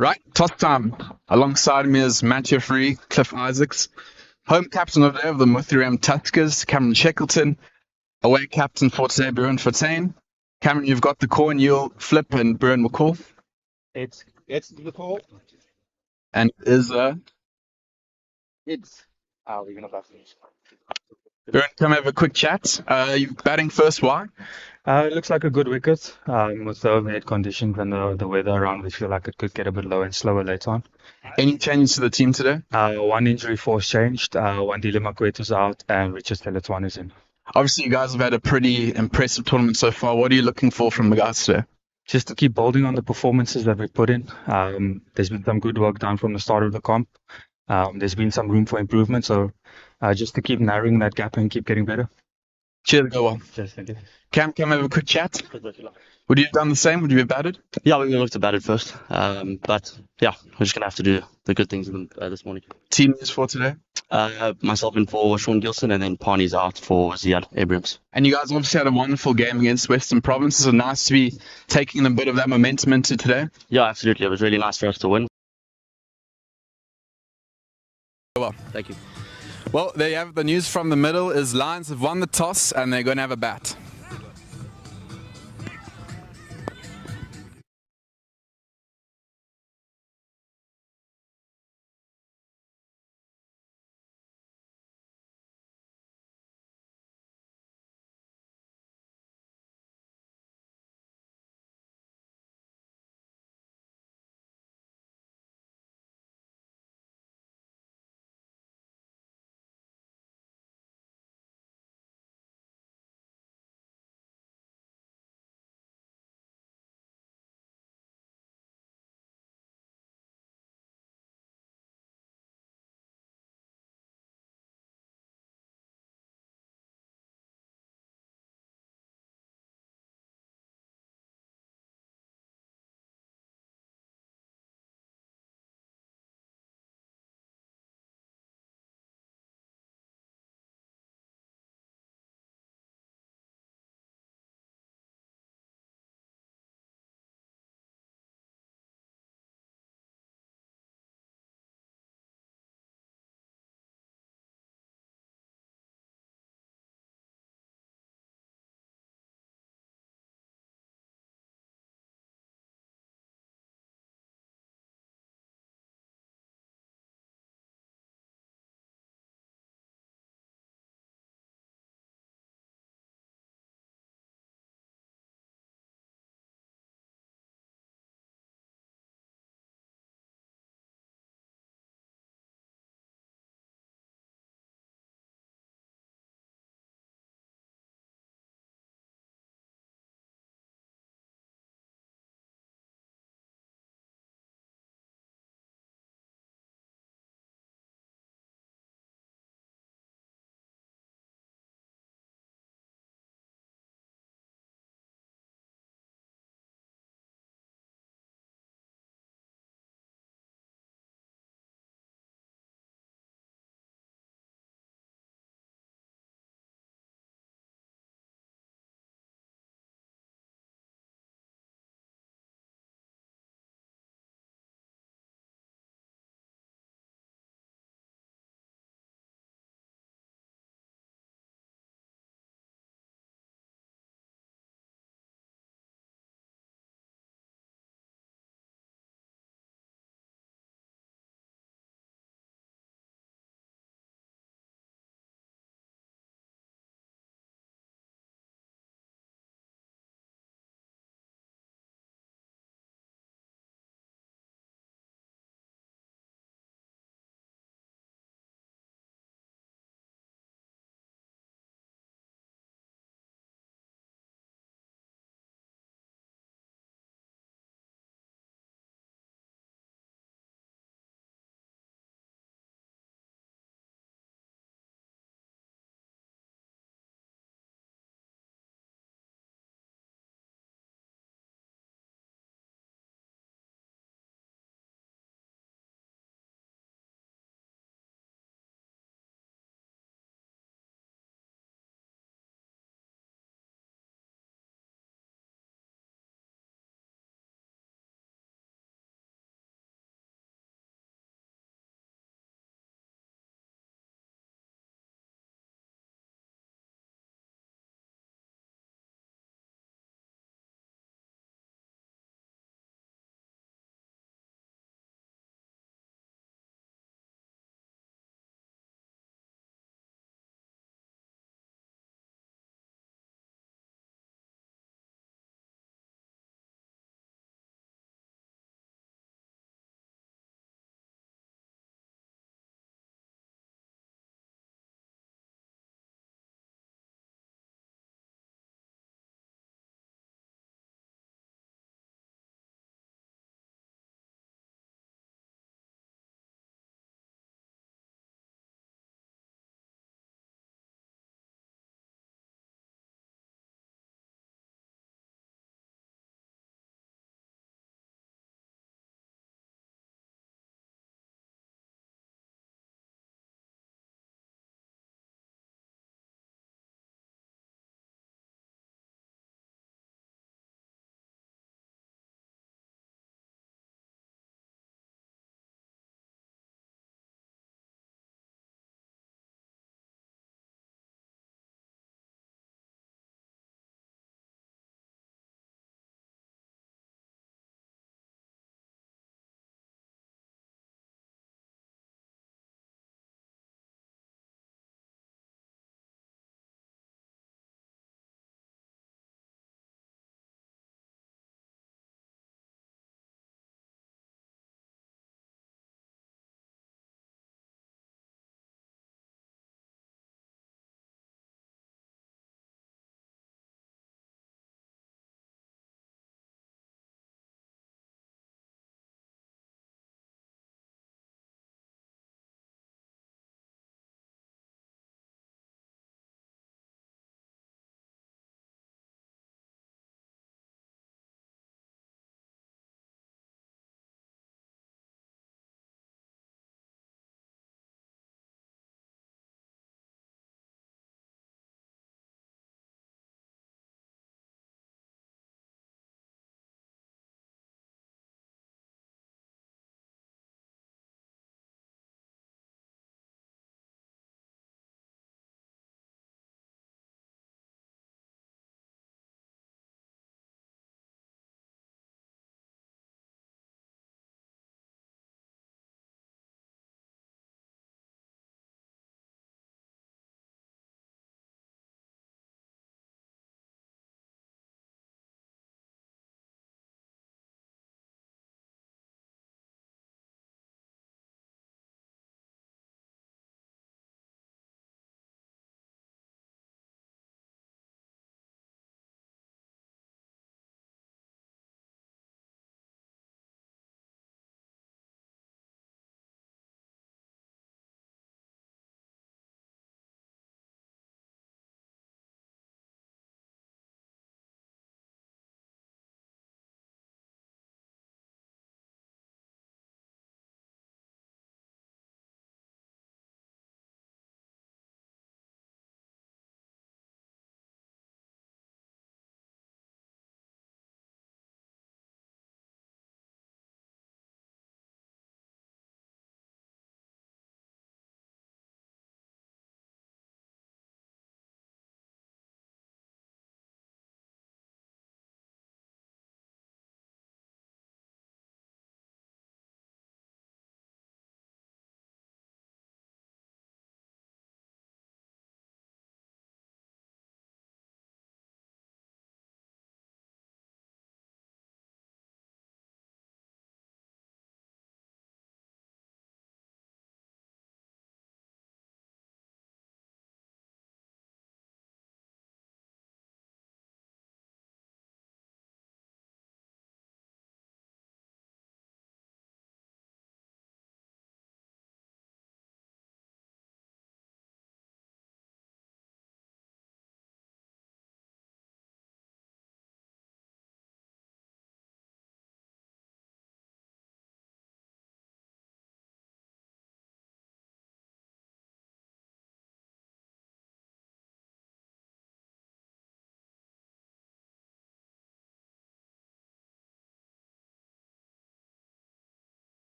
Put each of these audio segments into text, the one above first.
Right, toss time. Alongside me is Matthew Free, Cliff Isaacs. Home captain of the day of the Moothee Tuskers, Cameron Shackleton. Away captain for today, Buren Fontaine. Cameron, you've got the core and you'll flip and Buren McCall. It's the call. And is It's we're gonna pass this. Buren, come have a quick chat. You batting first, why? It looks like a good wicket. With the overhead conditions and the weather around, we feel like it could get a bit low and slower later on. Any changes to the team today? One injury force changed. One Makweto's out, and Richard Stelletwan is in. Obviously, you guys have had a pretty impressive tournament so far. What are you looking for from the guys today? Just to keep building on the performances that we put in. There's been some good work done from the start of the comp. There's been some room for improvement, so just to keep narrowing that gap and keep getting better. Cheers, go well. Cheers, thank you. Cam, come have a quick chat. Would you have done the same? Would you have batted? Yeah, we're going to look to bat it first. But yeah, we're just going to have to do the good things this morning. Team news for today? Myself in for Sean Gilson, and then Parney's out for Ziad Abrams. And you guys obviously had a wonderful game against Western Province. So nice to be taking a bit of that momentum into today. Yeah, absolutely. It was really nice for us to win. Well, Thank you. well, there you have it. The news from the middle is Lions have won the toss and they're going to have a bat.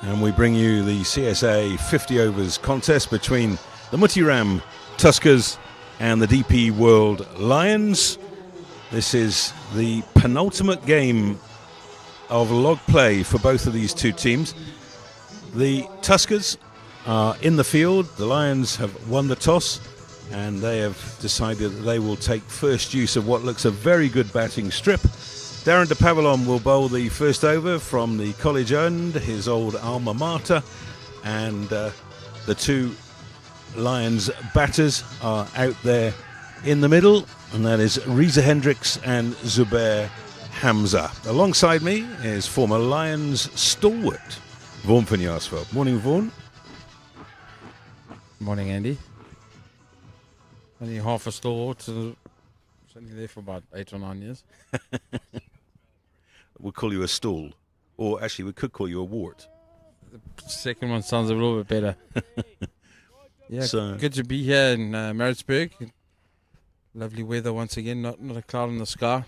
And we bring you the CSA 50 overs contest between the Moothee Tuskers and the DP World Lions. This is the penultimate game of log play for both of these two teams. The Tuskers are in the field. The Lions have won the toss, and they have decided that they will take first use of what looks a very good batting strip. Darren de Pavillon will bowl the first over from the college end, his old alma mater, and the two Lions batters are out there in the middle, and that is Reza Hendricks and Zubair Hamza. Alongside me is former Lions stalwart Vaughan van Jaarsveld. Morning, Vaughan. Morning, Andy. Only half a stalwart, so it's only there for about 8 or 9 years. We'll call you a stool, or actually we could call you a wart. The second one sounds a little bit better. Yeah, So, good to be here in Maritzburg. Lovely weather once again, not a cloud in the sky.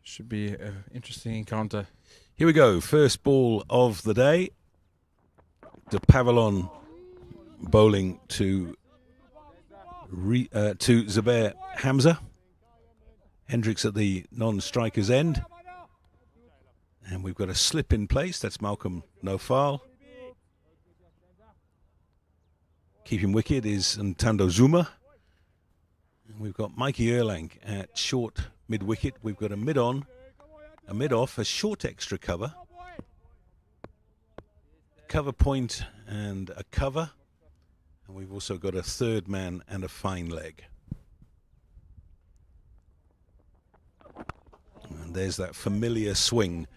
Should be an interesting encounter. here we go, first ball of the day. De Pavillon bowling to Zubair Hamza. Hendricks at the non-striker's end. And we've got a slip in place. That's Malcolm No Foul. Keeping wicket is Ntando Zuma. And we've got Mikey Erlang at short mid-wicket. We've got a mid-on, a mid-off, a short extra cover. Cover point and a cover. And we've also got a third man and a fine leg. And there's that familiar swing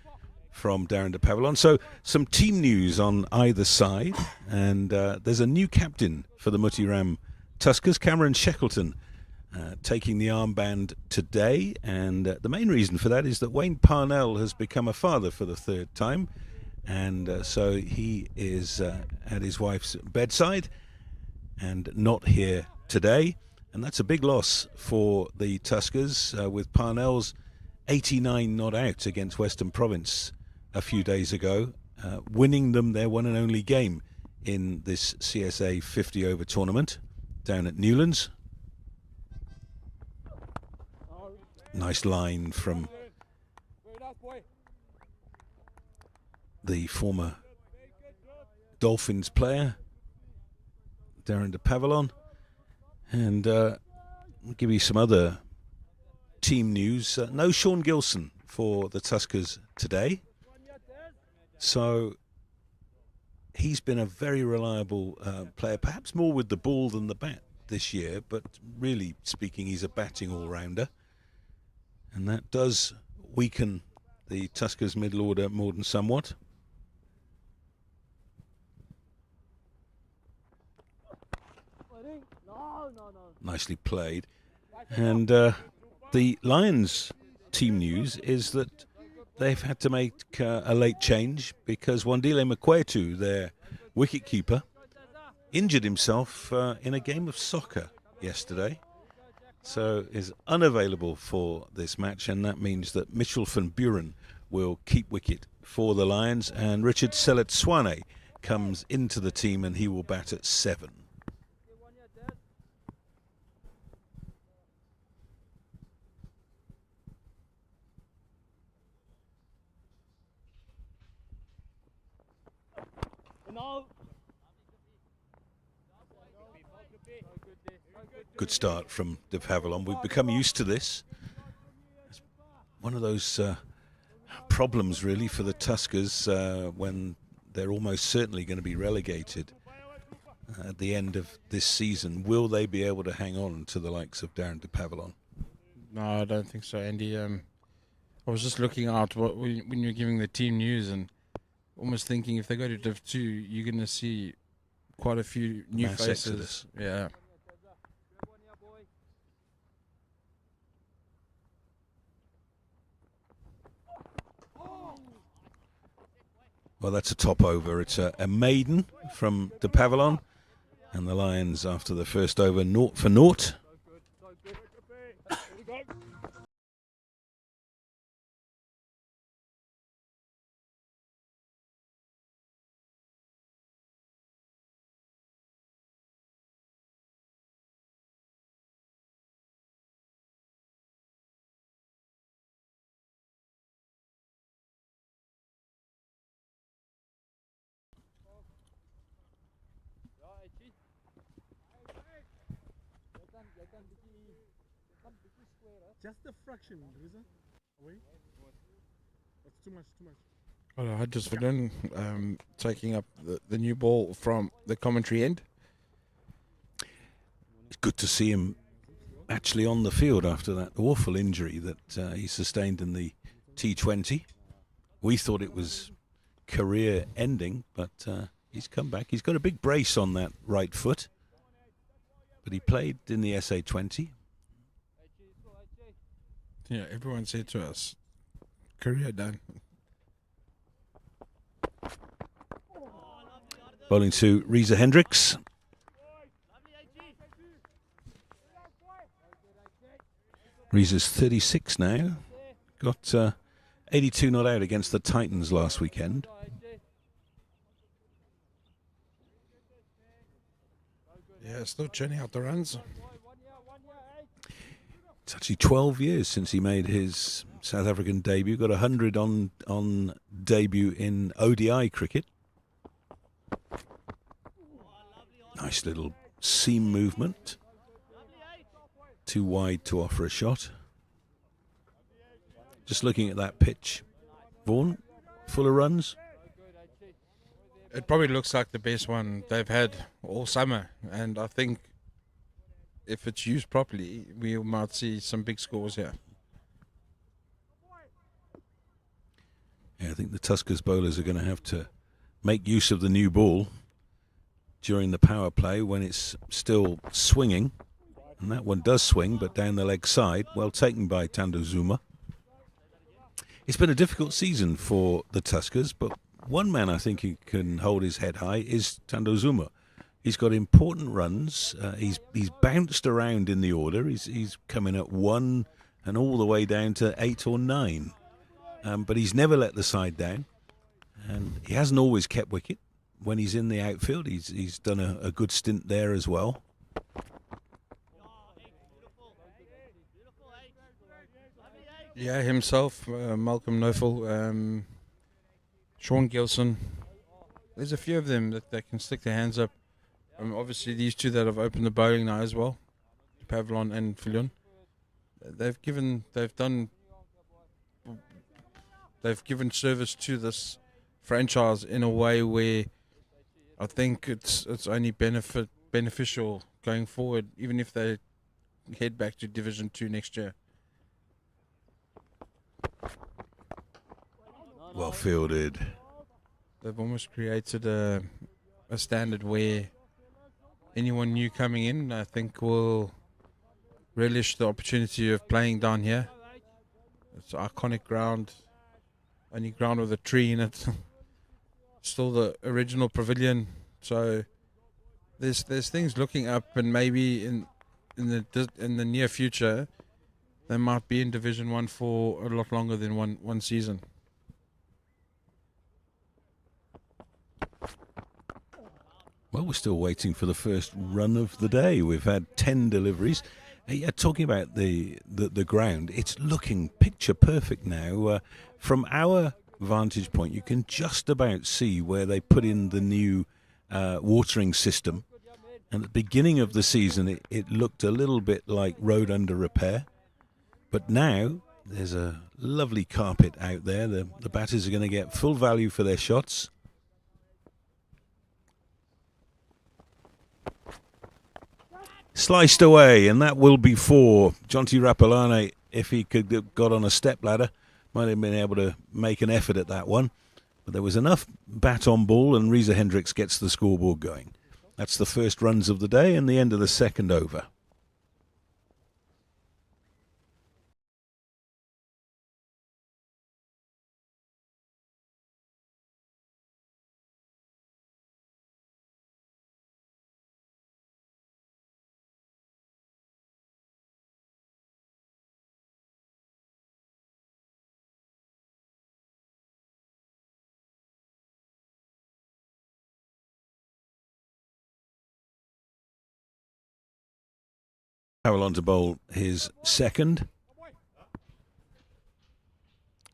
from Darren de Pavillon. So some team news on either side. And there's a new captain for the Moothee Tuskers, Cameron Shackleton, taking the armband today. And the main reason for that is that Wayne Parnell has become a father for the third time. And so he is at his wife's bedside and not here today. And that's a big loss for the Tuskers, with Parnell's 89 not out against Western Province a few days ago, winning them their one and only game in this CSA 50 over tournament down at Newlands. Nice line from the former Dolphins player, Darren de Pavillon. And I'll give you some other team news. No Sean Gilson for the Tuskers today. So he's been a very reliable player, perhaps more with the ball than the bat this year, but really speaking, he's a batting all-rounder. And that does weaken the Tuskers middle order more than somewhat. Nicely played. And the Lions team news is that they've had to make a late change because Wandile Mkwetu, their wicketkeeper, injured himself in a game of soccer yesterday. So is unavailable for this match, and that means that Mitchell van Buren will keep wicket for the Lions, and Richard Sellet-Swane comes into the team and he will bat at 7. Good start from de Pavillon. We've become used to this. It's one of those problems, really, for the Tuskers when they're almost certainly going to be relegated at the end of this season. Will they be able to hang on to the likes of Darren de Pavillon? No, I don't think so, Andy. I was just looking out when you're giving the team news and almost thinking if they go to Div 2, you're going to see quite a few new Mass faces. exodus. Yeah. Well, that's a top over. It's a maiden from de Pavillon, and the Lions, after the first over, 0 for 0. Just the fraction, Riza. Away. That's too much, too much. Oh, I just forgotten taking up the new ball from the commentary end. It's good to see him actually on the field after that awful injury that he sustained in the T20. We thought it was career ending, but he's come back. He's got a big brace on that right foot, but he played in the SA20. Yeah, everyone said to us, career done. Bowling to Reza Hendricks. Reza's 36 now. Got 82 not out against the Titans last weekend. Yeah, still churning out the runs. It's actually 12 years since he made his South African debut. Got 100 on debut in ODI cricket. Nice little seam movement. Too wide to offer a shot. Just looking at that pitch. Vaughan, full of runs. It probably looks like the best one they've had all summer, and I think if it's used properly, we might see some big scores here. Yeah, I think the Tuskers bowlers are going to have to make use of the new ball during the power play when it's still swinging. And that one does swing, but down the leg side. Well taken by Tando Zuma. It's been a difficult season for the Tuskers, but one man I think who can hold his head high is Tando Zuma. He's got important runs. He's bounced around in the order. He's coming at 1 and all the way down to 8 or 9. But he's never let the side down. And he hasn't always kept wicket. When he's in the outfield, he's done a good stint there as well. Yeah, himself, Malcolm Nofel, Sean Gilson. There's a few of them that can stick their hands up. Obviously, these two that have opened the bowling now as well, Pavlon and Filion. They've given service to this franchise in a way where I think it's only beneficial going forward, even if they head back to Division 2 next year. Well fielded. They've almost created a standard where anyone new coming in, I think, will relish the opportunity of playing down here. It's an iconic ground, only ground with a tree in it. Still the original pavilion, so there's things looking up, and maybe in the near future they might be in Division 1 for a lot longer than one season. Well, we're still waiting for the first run of the day. We've had 10 deliveries. Yeah, talking about the ground, it's looking picture perfect now. From our vantage point, you can just about see where they put in the new watering system. And at the beginning of the season, it looked a little bit like road under repair. But now there's a lovely carpet out there. The batters are going to get full value for their shots. Sliced away, and that will be 4. Jonty Rapalane, if he could have got on a step ladder, might have been able to make an effort at that one. But there was enough bat on ball, and Reza Hendricks gets the scoreboard going. That's the first runs of the day and the end of the second over. Howell on to bowl his second.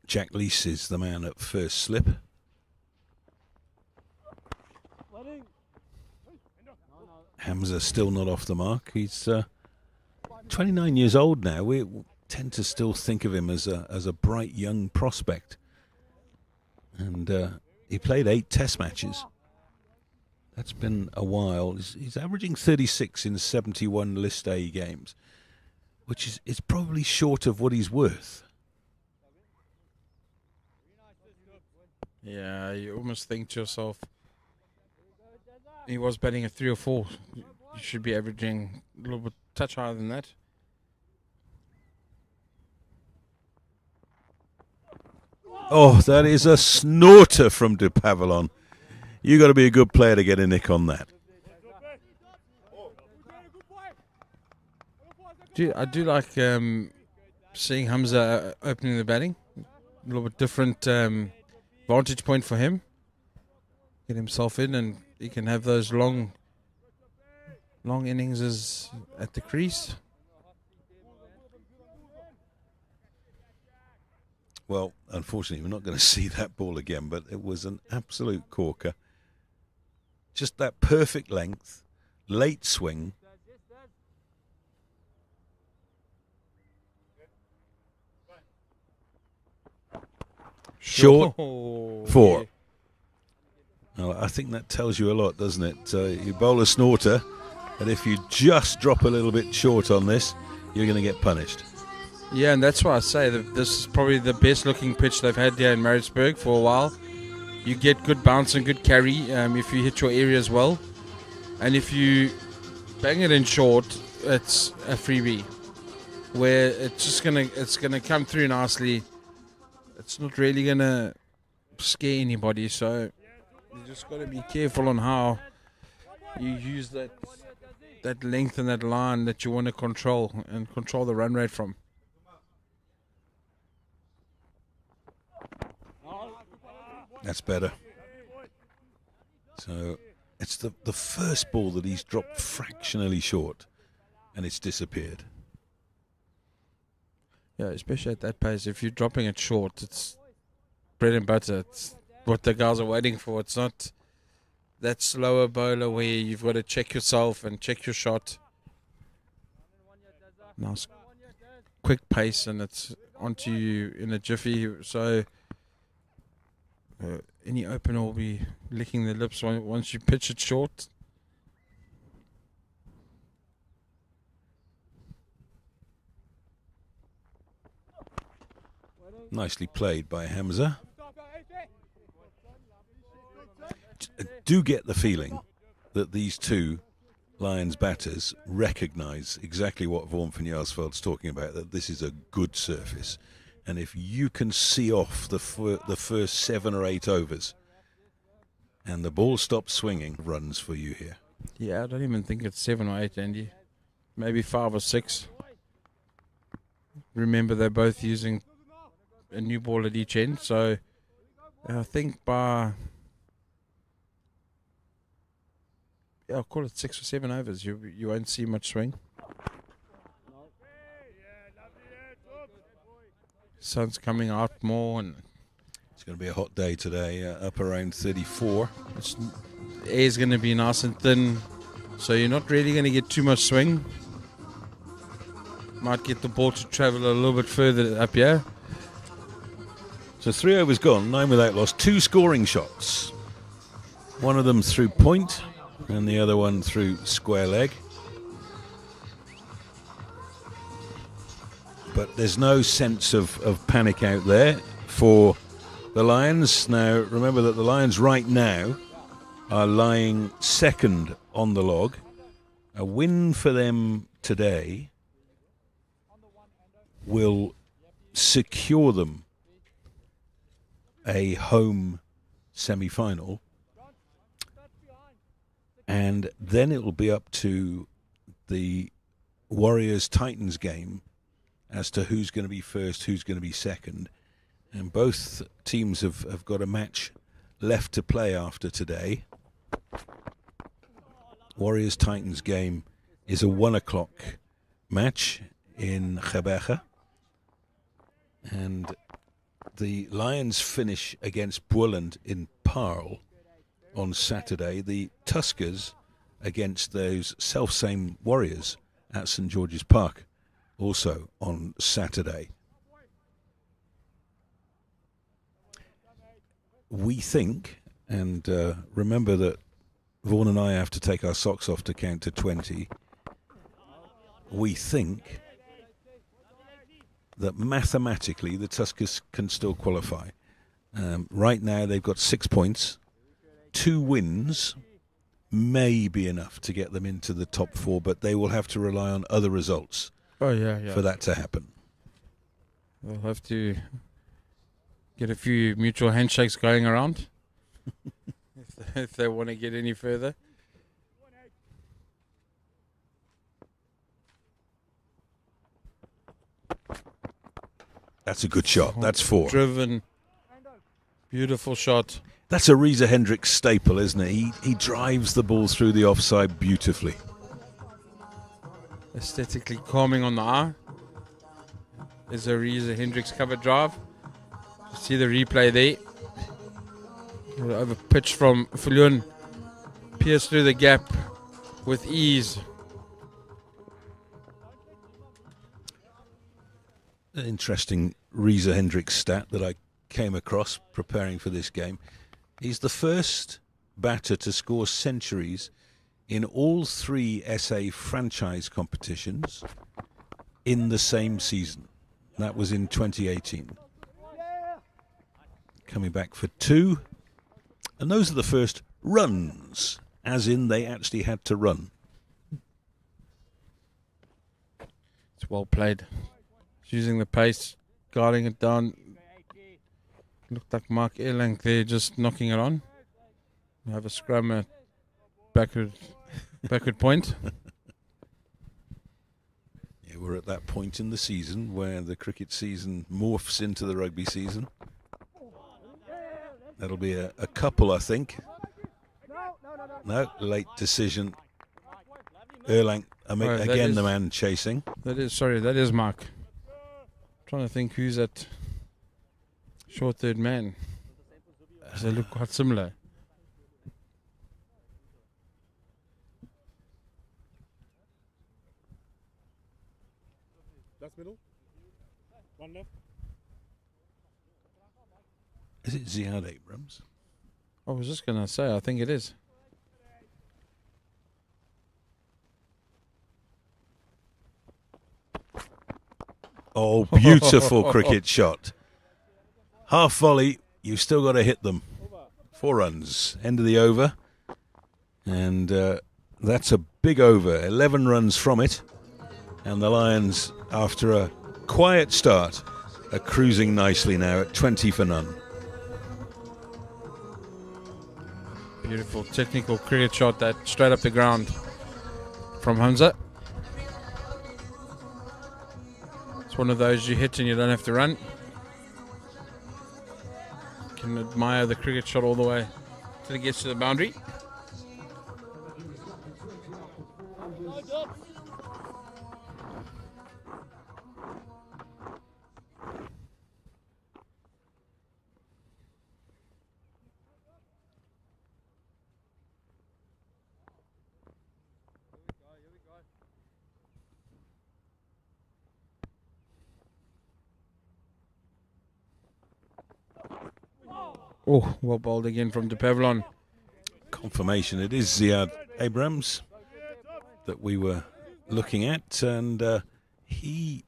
Jack Leese is the man at first slip. Hamza still not off the mark. He's 29 years old now. We tend to still think of him as a bright young prospect. And he played 8 Test matches. That's been a while. He's averaging 36 in 71 List A games, which is probably short of what he's worth. Yeah, you almost think to yourself, he was batting at 3 or 4. You should be averaging a little bit touch higher than that. Oh, that is a snorter from De Pavillon. You got to be a good player to get a nick on that. I do like seeing Hamza opening the batting. A little bit different vantage point for him. Get himself in, and he can have those long innings at the crease. Well, unfortunately, we're not going to see that ball again, but it was an absolute corker. Just that perfect length, late swing. Short, 4. Well, I think that tells you a lot, doesn't it? You bowl a snorter, and if you just drop a little bit short on this, you're going to get punished. Yeah, and that's why I say that this is probably the best looking pitch they've had here in Maritzburg for a while. You get good bounce and good carry if you hit your area as well. And if you bang it in short, it's a freebie. Where it's gonna come through nicely. It's not really gonna scare anybody, so you just gotta be careful on how you use that length and that line that you want to control and control the run rate from. That's better. So it's the first ball that he's dropped fractionally short, and it's disappeared. Yeah, especially at that pace. If you're dropping it short, it's bread and butter. It's what the guys are waiting for. It's not that slower bowler where you've got to check yourself and check your shot. Nice, quick pace, and it's onto you in a jiffy. So any opener will be licking their lips once you pitch it short. Nicely played by Hamza. Do get the feeling that these two Lions batters recognise exactly what Vaughan van Jaarsveld's talking about, that this is a good surface. And if you can see off the first 7 or 8 overs and the ball stops swinging, runs for you here. Yeah, I don't even think it's 7 or 8, Andy. Maybe 5 or 6. Remember, they're both using a new ball at each end, so I think by, I'll call it 6 or 7 overs, you won't see much swing. Sun's coming out more, and it's going to be a hot day today, up around 34. The air's going to be nice and thin, so you're not really going to get too much swing. Might get the ball to travel a little bit further up here. So 3 overs gone, 9 without loss, 2 scoring shots. One of them through point and the other one through square leg. But there's no sense of panic out there for the Lions. Now, remember that the Lions right now are lying second on the log. A win for them today will secure them a home semi-final, and then it will be up to the Warriors-Titans game as to who's going to be first, who's going to be second. And both teams have got a match left to play after today. Warriors-Titans game is a 1 o'clock match in Gebeke. And the Lions finish against Boland in Paarl on Saturday. The Tuskers against those self-same Warriors at St. George's Park also on Saturday. We think, and remember that Vaughan and I have to take our socks off to count to 20. We think that mathematically the Tuskers can still qualify. Right now they've got 6 points. 2 wins may be enough to get them into the top 4, but they will have to rely on other results Oh, yeah. for that to happen. They'll have to get a few mutual handshakes going around if they want to get any further. That's a good shot. That's 4. Driven. Beautiful shot. That's a Reza Hendricks staple, isn't it? He drives the ball through the offside beautifully. Aesthetically calming on the eye. There's a Reza Hendricks cover drive. See the replay there. Over pitch from Viljoen. Pierce through the gap with ease. An interesting Reza Hendricks stat that I came across preparing for this game. He's the first batter to score centuries in all 3 SA franchise competitions in the same season. That was in 2018. Coming back for 2. And those are the first runs, as in they actually had to run. It's well played. He's using the pace, guarding it down. Looked like Mark Erlang there, just knocking it on. We have a scrum at backward point. Yeah, we're at that point in the season where the cricket season morphs into the rugby season. That'll be a couple, I think. No, late decision. Erlang, again the man chasing. That is Mark. Trying to think who's that short third man. They look quite similar. That's middle. 1 left. Is it Ziad Abrams? I was just going to say, I think it is. Oh, beautiful cricket shot. Half volley, you've still got to hit them. 4 runs, end of the over. And that's a big over, 11 runs from it. And the Lions, after a quiet start, are cruising nicely now at 20 for none. Beautiful technical cricket shot, that straight up the ground from Hamza. It's one of those you hit and you don't have to run. You can admire the cricket shot all the way till it gets to the boundary. Oh, well bowled again from De Pavlon. Confirmation, it is Ziad Abrams that we were looking at, and he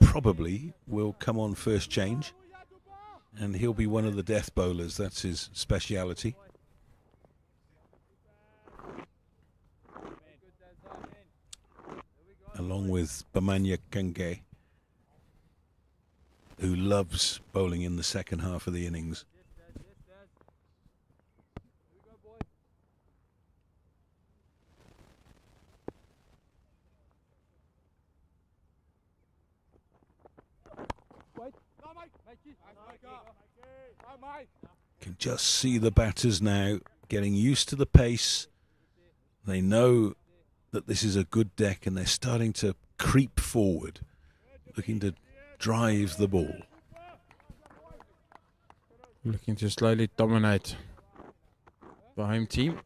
probably will come on first change, and he'll be one of the death bowlers. That's his speciality. Along with Bamanya Kange, who loves bowling in the second half of the innings. Can just see the batters now getting used to the pace. They know that this is a good deck and they're starting to creep forward, looking to drive the ball. Looking to slowly dominate the home team.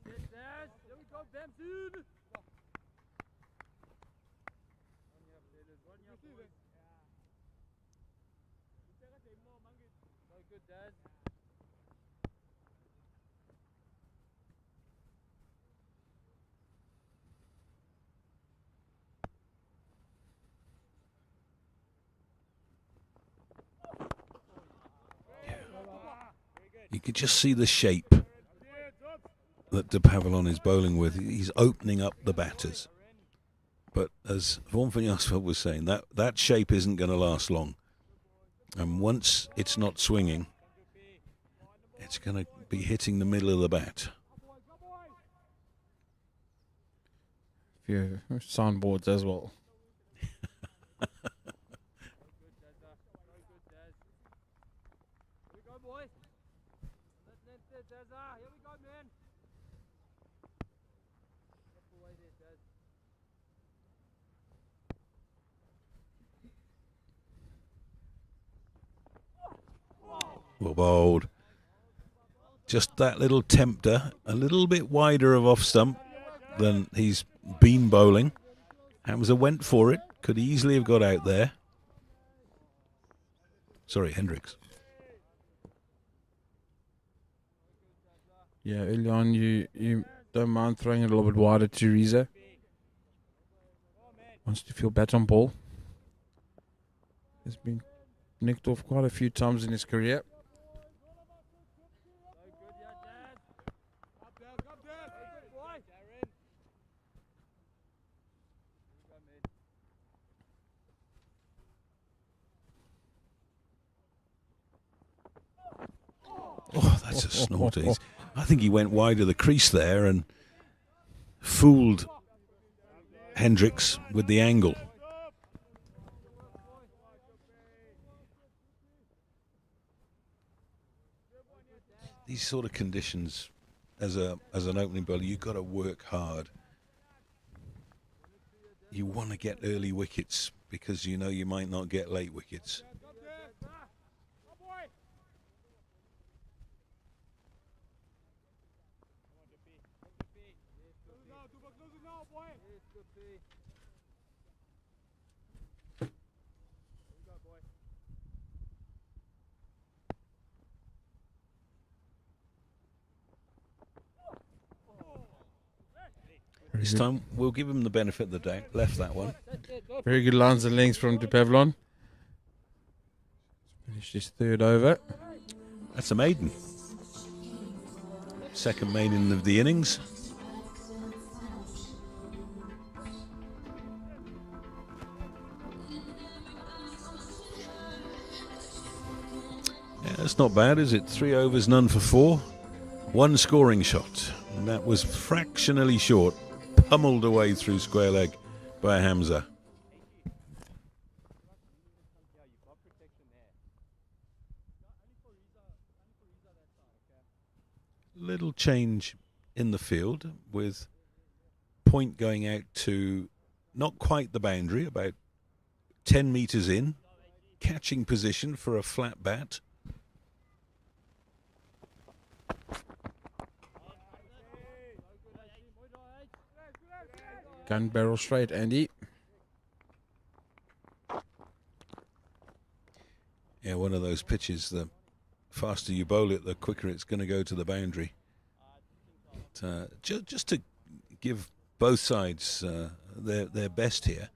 You could just see the shape that De Pavillon is bowling with. He's opening up the batters. But as Vaughan Van was saying, that shape isn't going to last long. And once it's not swinging, it's going to be hitting the middle of the bat. Few soundboards as well. Well bowled. Just that little tempter, a little bit wider of off stump than he's been bowling. Hamza went for it, could easily have got out there. Sorry, Hendricks. Yeah, early on you don't mind throwing it a little bit wider to Reza. Wants to feel bat on ball. He's been nicked off quite a few times in his career. Oh, that's a snorter. I think he went wide of the crease there and fooled Hendricks with the angle. These sort of conditions, as an opening bowler, you've got to work hard. You want to get early wickets because you know you might not get late wickets. This time we'll give him the benefit of the doubt. Left that one. Very good lines and lengths from De Pavillon. Finished his third over. That's a maiden. Second maiden of the innings. Yeah, that's not bad, is it? 3 overs, none for 4. 1 scoring shot. And that was fractionally short. Pummeled away through square leg by Hamza. Little change in the field with point going out to not quite the boundary, about 10 metres in. Catching position for a flat bat. Gun barrel straight, Andy. Yeah, one of those pitches, the faster you bowl it, the quicker it's going to go to the boundary. Just to give both sides their best here,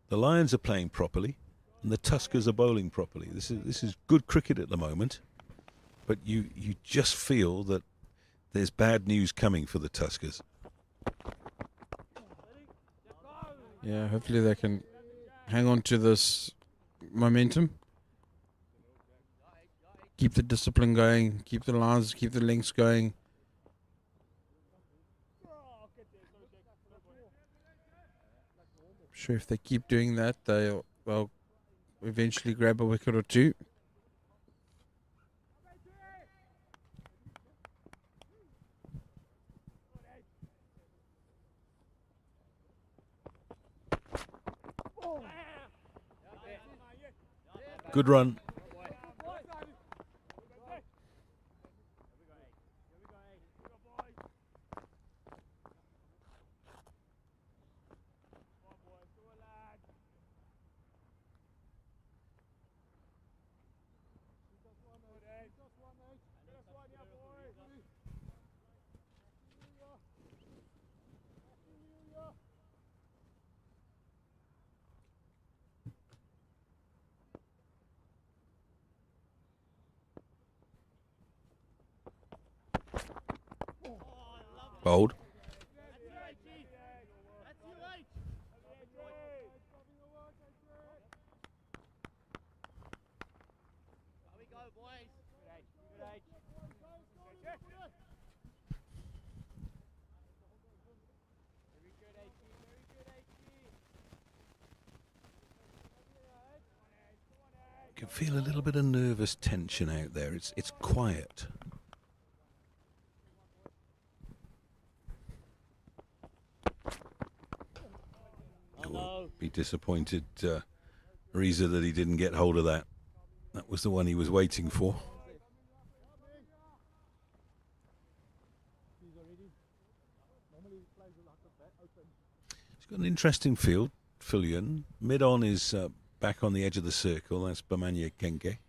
the Lions are playing properly and the Tuskers are bowling properly. This is good cricket at the moment, but you just feel that there's bad news coming for the Tuskers. Yeah, hopefully they can hang on to this momentum. Keep the discipline going, keep the lines, keep the lengths going. I'm sure if they keep doing that, they'll eventually grab a wicket or two. Good run. Bowled. You can feel a little bit of nervous tension out there. It's quiet. You'll be disappointed, Reza, that he didn't get hold of that. That was the one he was waiting for. He's got an interesting field, Filion. Mid-on is back on the edge of the circle. That's Bamanya Kenke.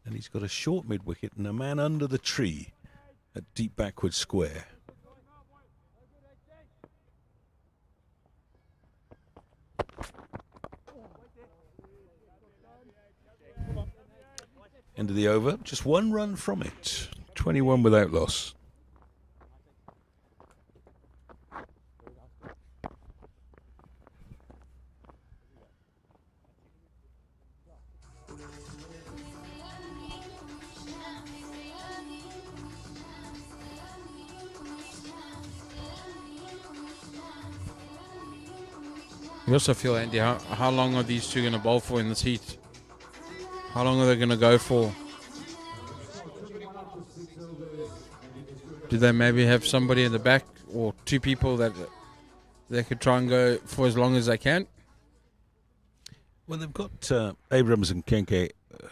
And he's got a short mid-wicket and a man under the tree at deep backward square. End of the over, just one run from it. 21 without loss. You also feel, Andy, how long are these two going to bowl for in this heat? How long are they going to go for? Do they maybe have somebody in the back or two people that they could try and go for as long as they can? Well, they've got Abrams and Kenke,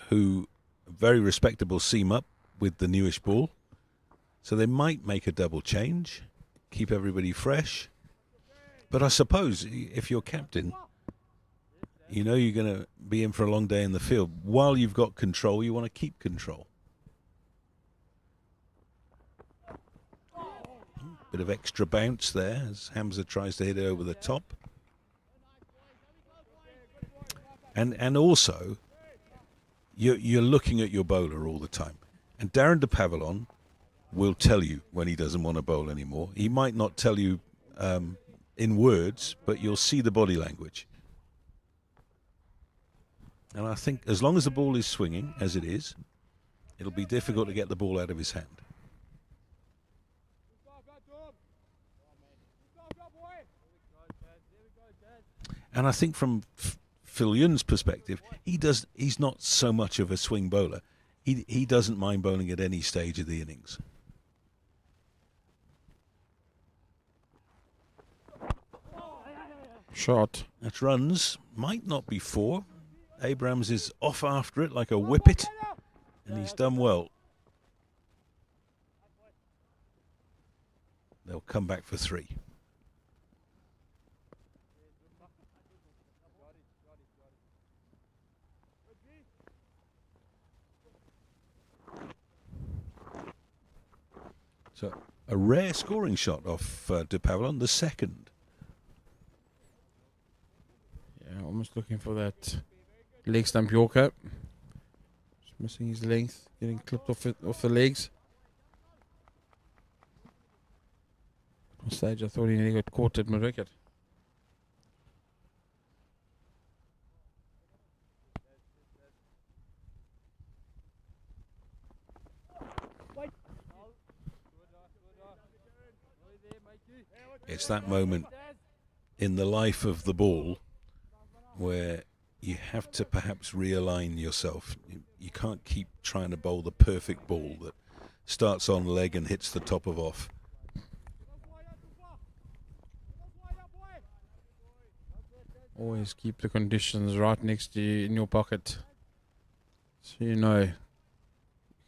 who are very respectable seam up with the newish ball. So they might make a double change, keep everybody fresh. But I suppose if you're captain, you know you're going to be in for a long day in the field. While you've got control, you want to keep control. Bit of extra bounce there as Hamza tries to hit it over the top. And also, you're looking at your bowler all the time. And Darren de Pavillon will tell you when he doesn't want to bowl anymore. He might not tell you in words, but you'll see the body language. And I think as long as the ball is swinging, as it is, it'll be difficult to get the ball out of his hand. And I think from Phil Yun's perspective, he's not so much of a swing bowler. He doesn't mind bowling at any stage of the innings. Shot. That runs, might not be 4. Abrams is off after it like a whippet, and he's done well. They'll come back for 3. So a rare scoring shot off de Pavillon, the second. Yeah, almost looking for that leg stump Yorker. Just missing his length, getting clipped off the legs. On stage, I thought he nearly got caught at mid-wicket. It's that moment in the life of the ball where you have to perhaps realign yourself. You can't keep trying to bowl the perfect ball that starts on leg and hits the top of off. Always keep the conditions right next to you in your pocket. So you know you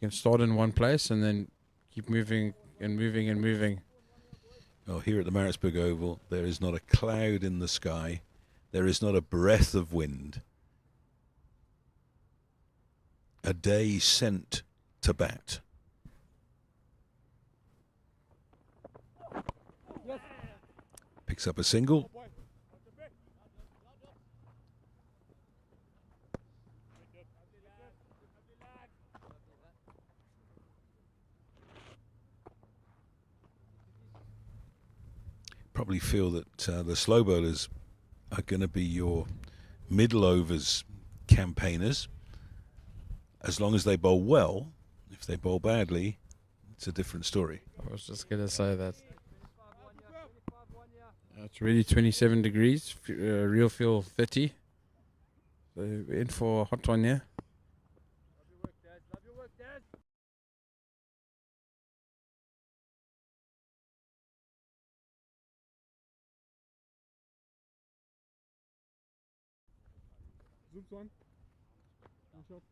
can start in one place and then keep moving and moving and moving. Well, here at the Maritzburg Oval, there is not a cloud in the sky. There is not a breath of wind. A day sent to bat. Picks up a single. probably feel that the slow bowlers are going to be your middle overs campaigners. As long as they bowl well, if they bowl badly, it's a different story. I was just going to say that. It's really 27 degrees, real feel 30. So we're in for a hot one here. Zooms one. One shot.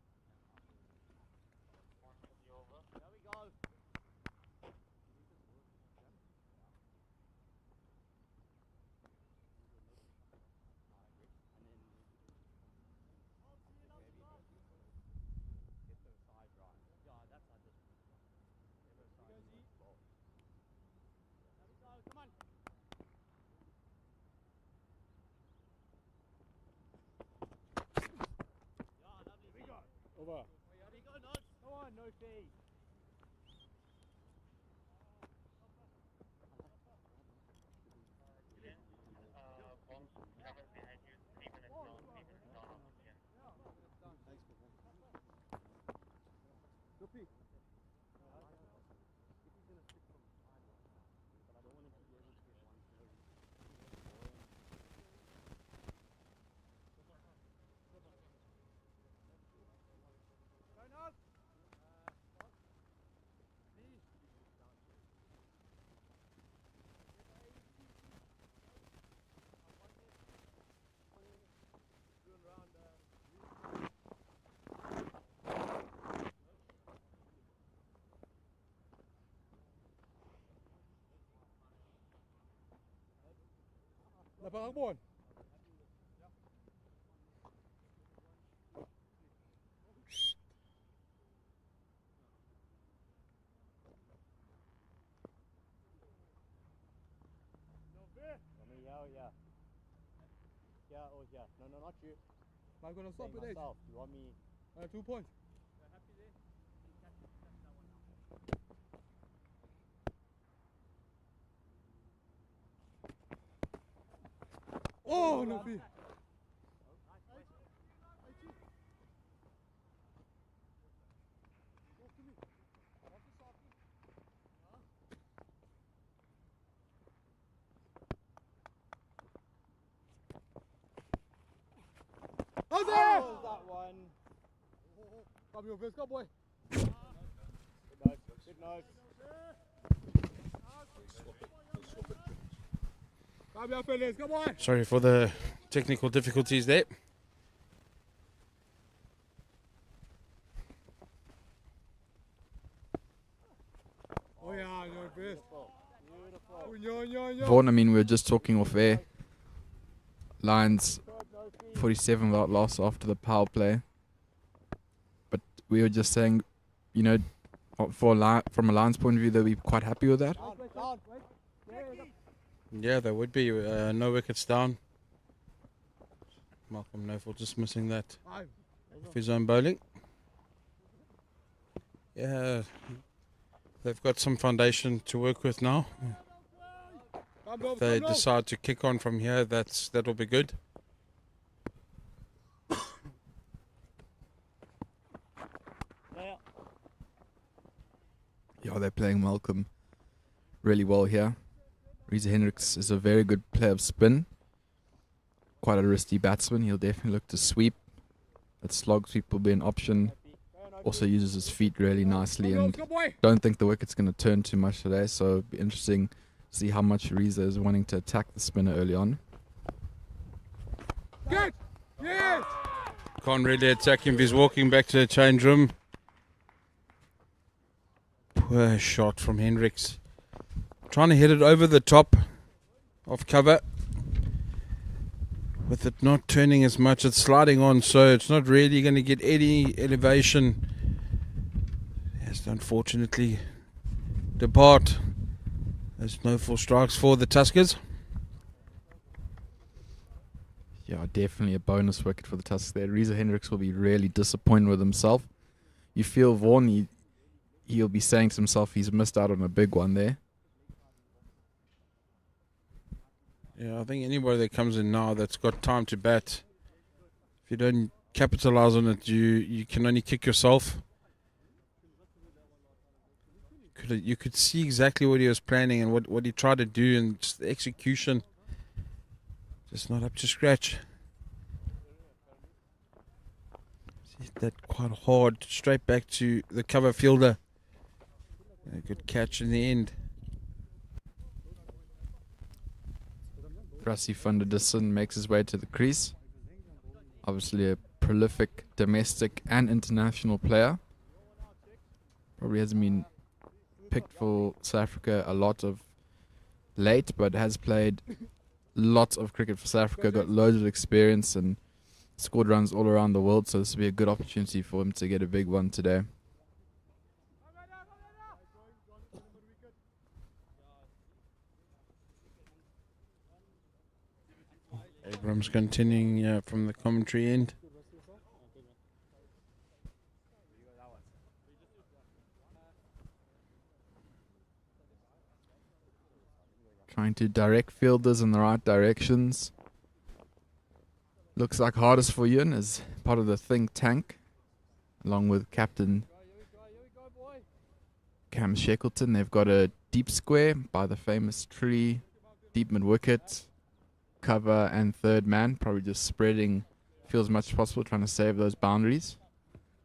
Over. Come on, no fee. Dapat one. No, not you. I'm gonna stop it. You want me? 2 points. Oh, no fee. How's that? That one. Come your first, go boy. Good nose. Good nose. Sorry for the technical difficulties there. Oh yeah, you're best. Vaughan, I mean, we were just talking off air. Lions 47 without loss after the power play. But we were just saying, you know, from a Lions point of view, they'll be quite happy with that. Yeah, there would be. No wickets down. Malcolm Nofel just missing that of his own bowling. Yeah, they've got some foundation to work with now. If they decide to kick on from here, that'll be good. Yeah, they're playing Malcolm really well here. Reza Hendricks is a very good player of spin. Quite a risky batsman. He'll definitely look to sweep. That slog sweep will be an option. Also uses his feet really nicely, and don't think the wicket's going to turn too much today, so it'll be interesting to see how much Reza is wanting to attack the spinner early on. Good! Yes! Can't really attack him if he's walking back to the change room. Poor shot from Hendricks. Trying to hit it over the top of cover. With it not turning as much, it's sliding on, so it's not really going to get any elevation. It has to unfortunately depart. There's no full strikes for the Tuskers. Yeah, definitely a bonus wicket for the Tuskers there. Reza Hendricks will be really disappointed with himself. You feel Vaughan, he'll be saying to himself he's missed out on a big one there. Yeah, I think anybody that comes in now that's got time to bat, if you don't capitalize on it, you can only kick yourself. You could see exactly what he was planning and what he tried to do, and just the execution just not up to scratch. Hit that quite hard, straight back to the cover fielder. A good catch in the end. Rassie van der Dussen makes his way to the crease. Obviously a prolific domestic and international player. Probably hasn't been picked for South Africa a lot of late, but has played lots of cricket for South Africa, got loads of experience and scored runs all around the world, so this will be a good opportunity for him to get a big one today. Abrams continuing from the commentary end. Trying to direct fielders in the right directions. Looks like hardest for Ewan is part of the think tank, along with Captain Cam Shackleton. They've got a deep square by the famous tree, deep mid-wicket, cover and third man, probably just spreading field as much as possible, trying to save those boundaries.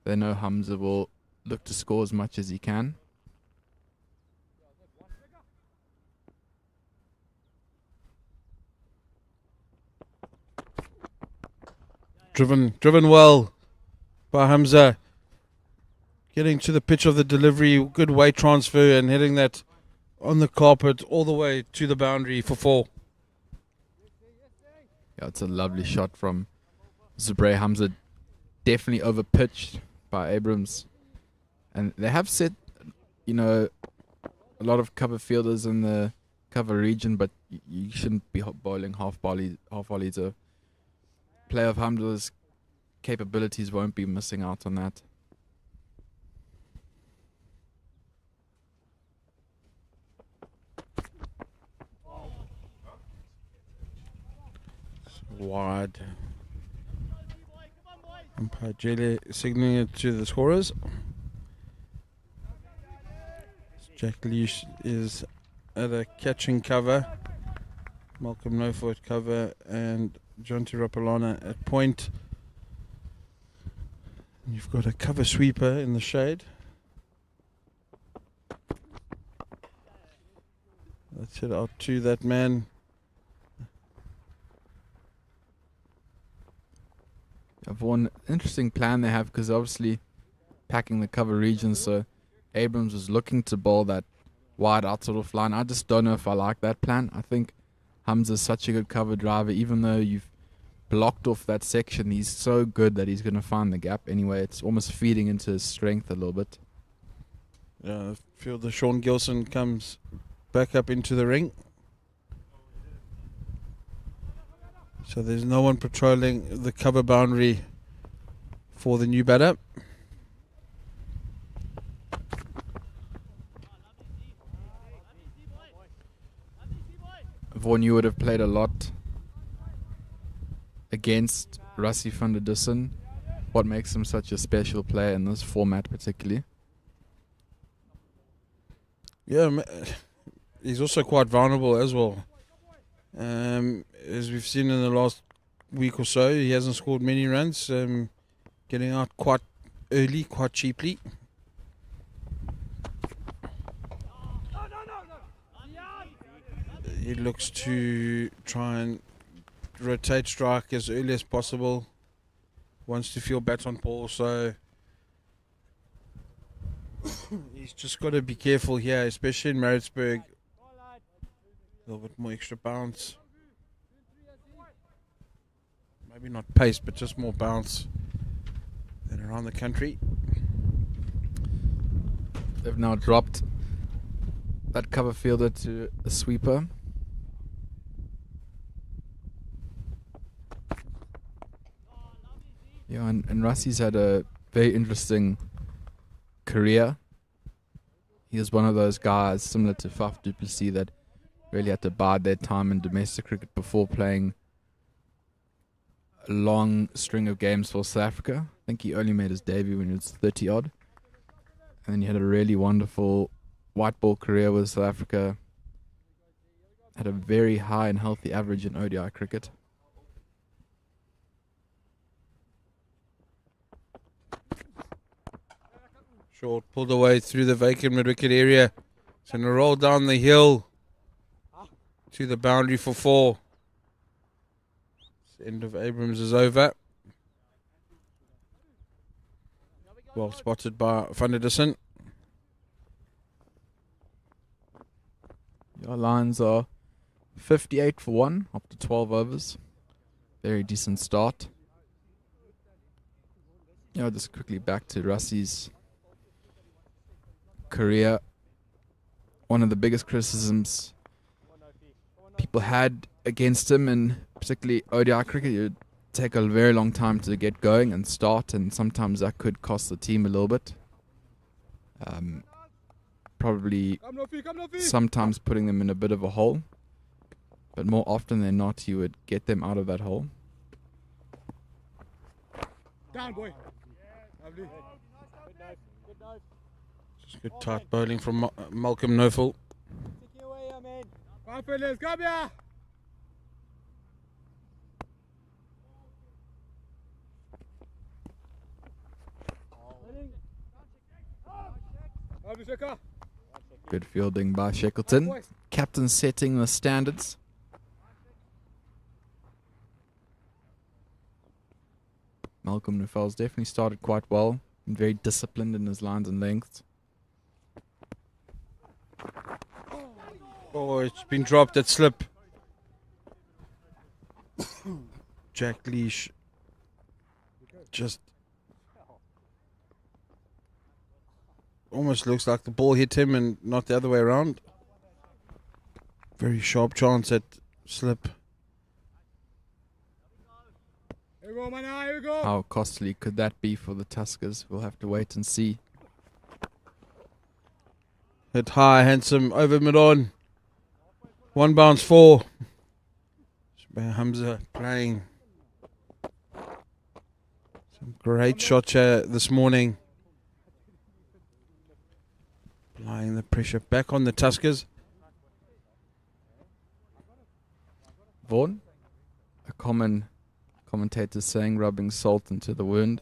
They know Hamza will look to score as much as he can. Driven well by Hamza. Getting to the pitch of the delivery, good weight transfer and hitting that on the carpet all the way to the boundary for 4. Yeah, it's a lovely shot from Zubair Hamza. Definitely overpitched by Abrams. And they have set, a lot of cover fielders in the cover region, but you shouldn't be bowling half volleys. A player of Hamza's capabilities won't be missing out on that. Wide. Umpire Jele signaling it to the scorers. Jack Leash is at a catching cover. Malcolm Nofo at cover and John Tirapalana at point. You've got a cover sweeper in the shade. Let's head out to that man. One interesting plan they have, because obviously packing the cover region, so Abrams was looking to bowl that wide out sort of line. I just don't know if I like that plan. I think Hamza's such a good cover driver, even though you've blocked off that section, he's so good that he's going to find the gap anyway. It's almost feeding into his strength a little bit. Yeah, fielder Sean Gilson comes back up into the ring. So there's no one patrolling the cover boundary for the new batter. Vaughan, you would have played a lot against Rassie van der Dussen. What makes him such a special player in this format particularly? Yeah, he's also quite vulnerable as well. As we've seen in the last week or so, he hasn't scored many runs, getting out quite early, quite cheaply. He looks to try and rotate strike as early as possible. Wants to feel bats on ball, so he's just got to be careful here, especially in Maritzburg. A little bit more extra bounce. Maybe not pace, but just more bounce than around the country. They've now dropped that cover fielder to a sweeper. Yeah, and Rassie's had a very interesting career. He was one of those guys similar to Faf du Plessis that really had to bide their time in domestic cricket before playing a long string of games for South Africa. I think he only made his debut when he was 30 odd. And then he had a really wonderful white ball career with South Africa. Had a very high and healthy average in ODI cricket. Short pulled away through the vacant mid-wicket area. It's going to roll down the hill to the boundary for 4. The end of Abrams is over. Well spotted by Van der Dussen. Your lines are 58 for 1 up to 12 overs. Very decent start. Just quickly back to Russie's career. One of the biggest criticisms people had against him, and particularly ODI cricket, it would take a very long time to get going and start, and sometimes that could cost the team a little bit. Probably sometimes putting them in a bit of a hole, but more often than not he would get them out of that hole. Down, boy. Lovely. Good nose. Just good tight bowling from Malcolm Nofel. Taking away, man. Come, fellas, come here. Lovely, Sheka. Good fielding by Shackleton. Captain setting the standards. Malcolm Nufel's definitely started quite well and very disciplined in his lines and lengths. Oh, it's been dropped at slip. Jack Leash just almost looks like the ball hit him and not the other way around. Very sharp chance at slip. Here we go, man. Here we go. How costly could that be for the Tuskers? We'll have to wait and see. Hit high, handsome, over mid-on. 1 bounce 4. Hamza playing some great shots here this morning. Applying the pressure back on the Tuskers. Vaughan, a common commentator saying, rubbing salt into the wound.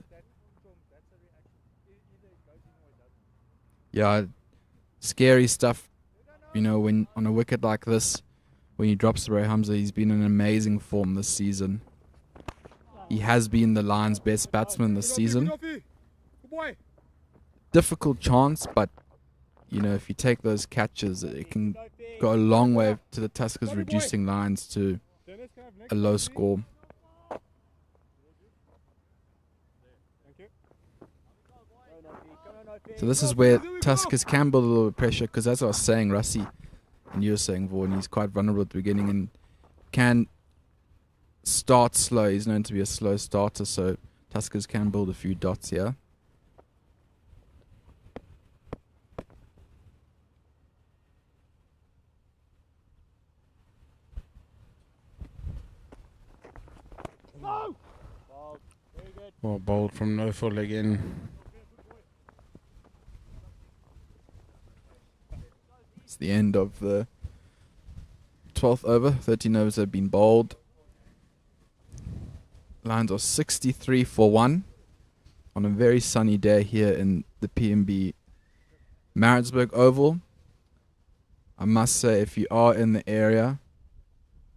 Yeah, scary stuff. You know, when on a wicket like this, when he drops Ray Hamza, he's been in amazing form this season. He has been the Lions' best batsman this season. Difficult chance, but you know, if you take those catches, it can go a long way to the Tuskers reducing lines to a low score. So this is where Tuskers can build a little bit of pressure, because as I was saying, Russie, and you were saying, Vaughan, he's quite vulnerable at the beginning and can start slow. He's known to be a slow starter, so Tuskers can build a few dots here. Well bowled from Nofel again. It's the end of the 12th over. 13 overs have been bowled. Lines are 63 for 1 on a very sunny day here in the Pietermaritzburg Oval. I must say, if you are in the area,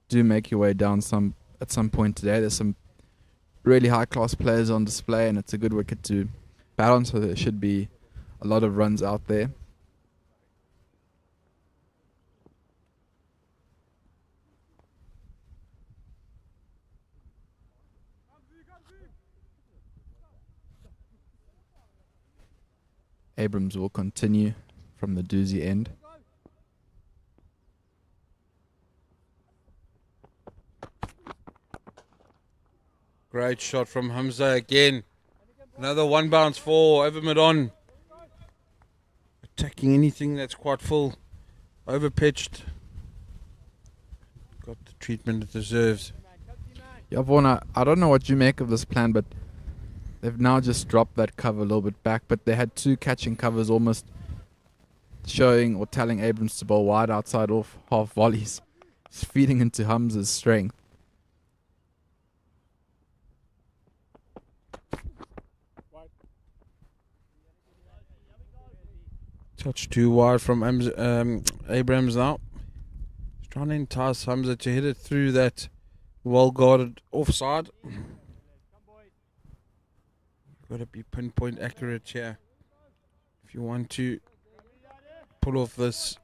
do make your way down at some point today. There's some really high-class players on display, and it's a good wicket to bat on, so there should be a lot of runs out there. Abrams will continue from the doozy end. Great shot from Hamza again. Another 1 bounce 4 over mid-on. Attacking anything that's quite full. Over pitched. got the treatment it deserves. Yeah, Vaughan, I don't know what you make of this plan, but they've now just dropped that cover a little bit back, but they had two catching covers almost showing or telling Abrams to bowl wide outside off half volleys. It's feeding into Hamza's strength. Touch too wide from Abrams now. He's trying to entice Hamza to hit it through that well-guarded offside. Got to be pinpoint accurate here if you want to pull off this.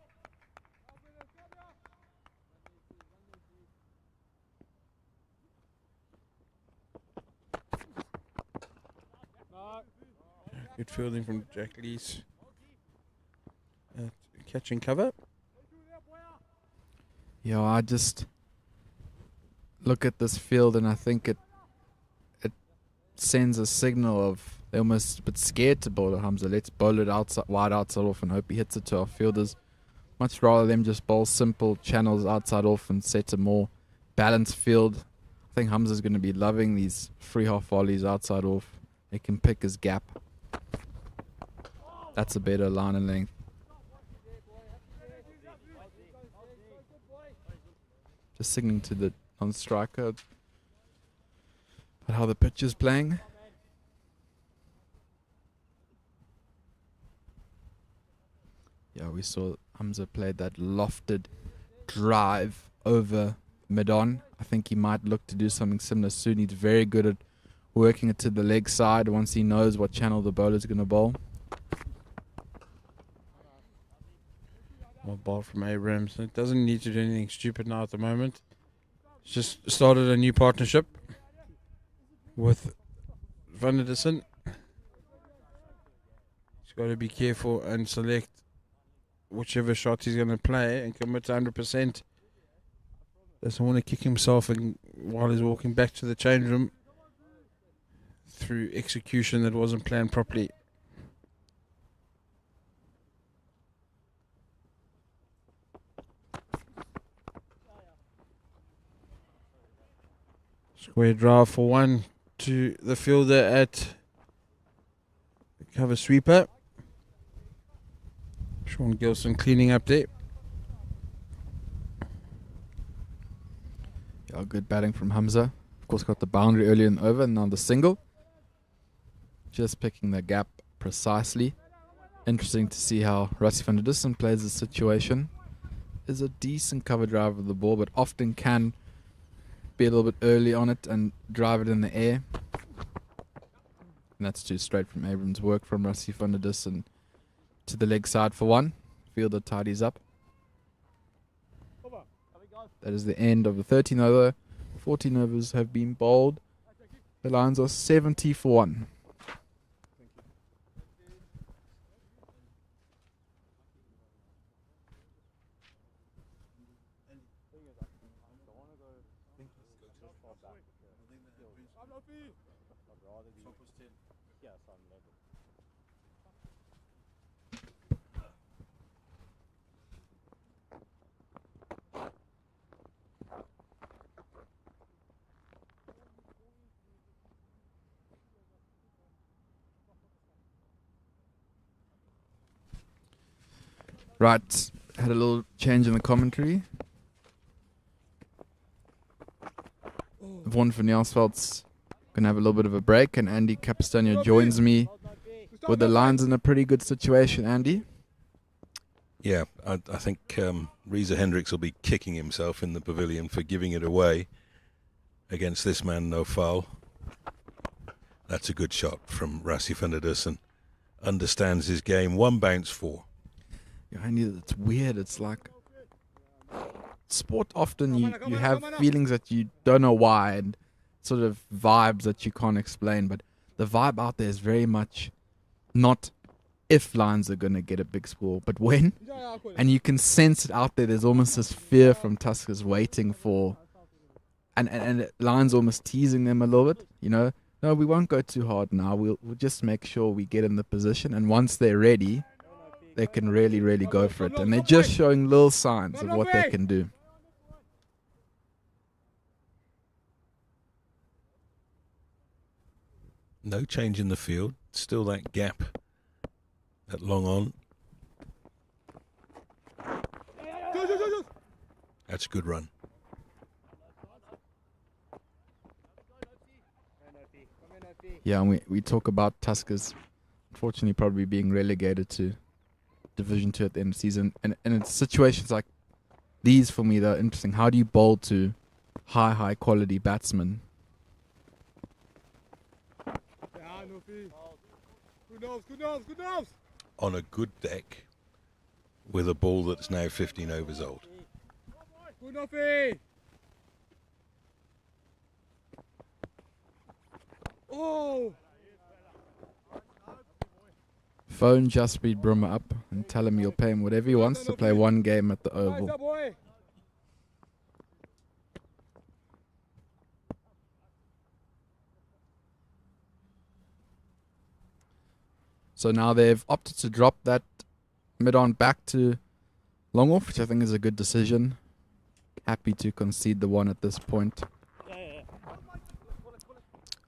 Good fielding from Jack Lees. Catching cover. Yeah, I just look at this field and I think it sends a signal of they're almost a bit scared to bowl at Hamza. Let's bowl it outside, wide outside off and hope he hits it to our fielders. Much rather them just bowl simple channels outside off and set a more balanced field. I think Hamza's going to be loving these free half volleys outside off. They can pick his gap. That's a better line and length. Just signaling to the non-striker about how the pitch is playing. Yeah, we saw Hamza played that lofted drive over mid-on. I think he might look to do something similar soon. He's very good at working it to the leg side once he knows what channel the bowler's going to bowl. Well, ball from Abrams. It doesn't need to do anything stupid now at the moment. It's just started a new partnership with Van der Dussen. He's got to be careful and select whichever shot he's going to play and commit 100%. Doesn't want to kick himself in while he's walking back to the change room through execution that wasn't planned properly. Square drive for one to the fielder at the cover sweeper. Sean Gilson cleaning up there. Yeah, good batting from Hamza. Of course, got the boundary early and over, and now the single. Just picking the gap precisely. Interesting to see how Rassie van der Dussen plays the situation. Is a decent cover drive of the ball, but often can be a little bit early on it and drive it in the air. And that's too straight from Abrams' work from Rassie van der Dussen to the leg side for one. Fielder tidies up. That is the end of the 13 over. 14 overs have been bowled. The Lions are 70 for 1. Right, had a little change in the commentary. Vaughan van Jaarsveld's going to have a little bit of a break, and Andy Capistanio joins me with the Lions in a pretty good situation. Andy? Yeah, I think Reza Hendricks will be kicking himself in the pavilion for giving it away against this man, no foul. That's a good shot from Rassie van der Dussen. Understands his game. One bounce, 4. Yeah, Andy, it's weird. It's like sport often you have feelings that you don't know why and sort of vibes that you can't explain, but the vibe out there is very much not if Lions are going to get a big score, but when. And you can sense it out there. There's almost this fear from Tuskers waiting for, and Lions almost teasing them a little bit, you know. No, we won't go too hard now. We'll just make sure we get in the position, and once they're ready, they can really, really go for it. And they're just showing little signs of what they can do. No change in the field. Still that gap at long on. That's a good run. Yeah, and we talk about Tuskers, unfortunately, probably being relegated to Division 2 at the end of the season. And it's situations like these for me that are interesting. How do you bowl to high quality batsmen? Good nose. On a good deck with a ball that's now 15 overs old. Good Noffy. Oh. Phone Jaspreet Brummer up and tell him you'll pay him whatever he wants to play one game at the Oval. Boy. So now they've opted to drop that mid-on back to long off, which I think is a good decision. Happy to concede the one at this point.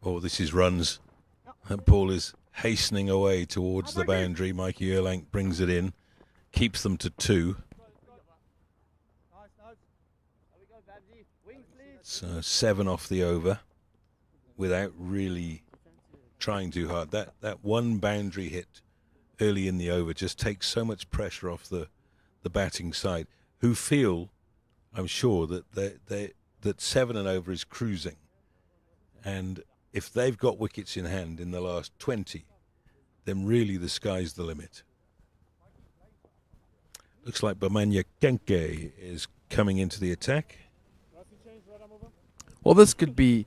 Oh, this is runs. That ball is hastening away towards the boundary. Mikey Erlang brings it in, keeps them to 2. So 7 off the over without really trying too hard. That one boundary hit early in the over just takes so much pressure off the batting side, who feel, I'm sure, that 7 and over is cruising. And if they've got wickets in hand in the last 20, then really the sky's the limit. Looks like Bamanya Kenke is coming into the attack. Well, this could be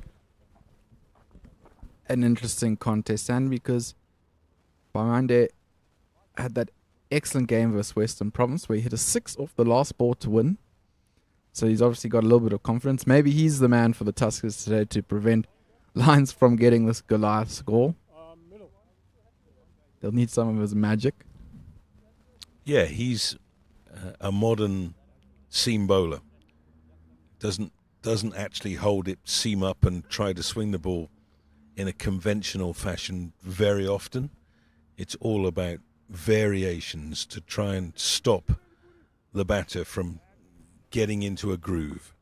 an interesting contest, and because Bamande had that excellent game versus Western Province where he hit a 6 off the last ball to win. So he's obviously got a little bit of confidence. Maybe he's the man for the Tuskers today to prevent Lions from getting this Goliath score. They'll need some of his magic. Yeah, he's a modern seam bowler. Doesn't actually hold it seam up and try to swing the ball in a conventional fashion very often. It's all about variations to try and stop the batter from getting into a groove.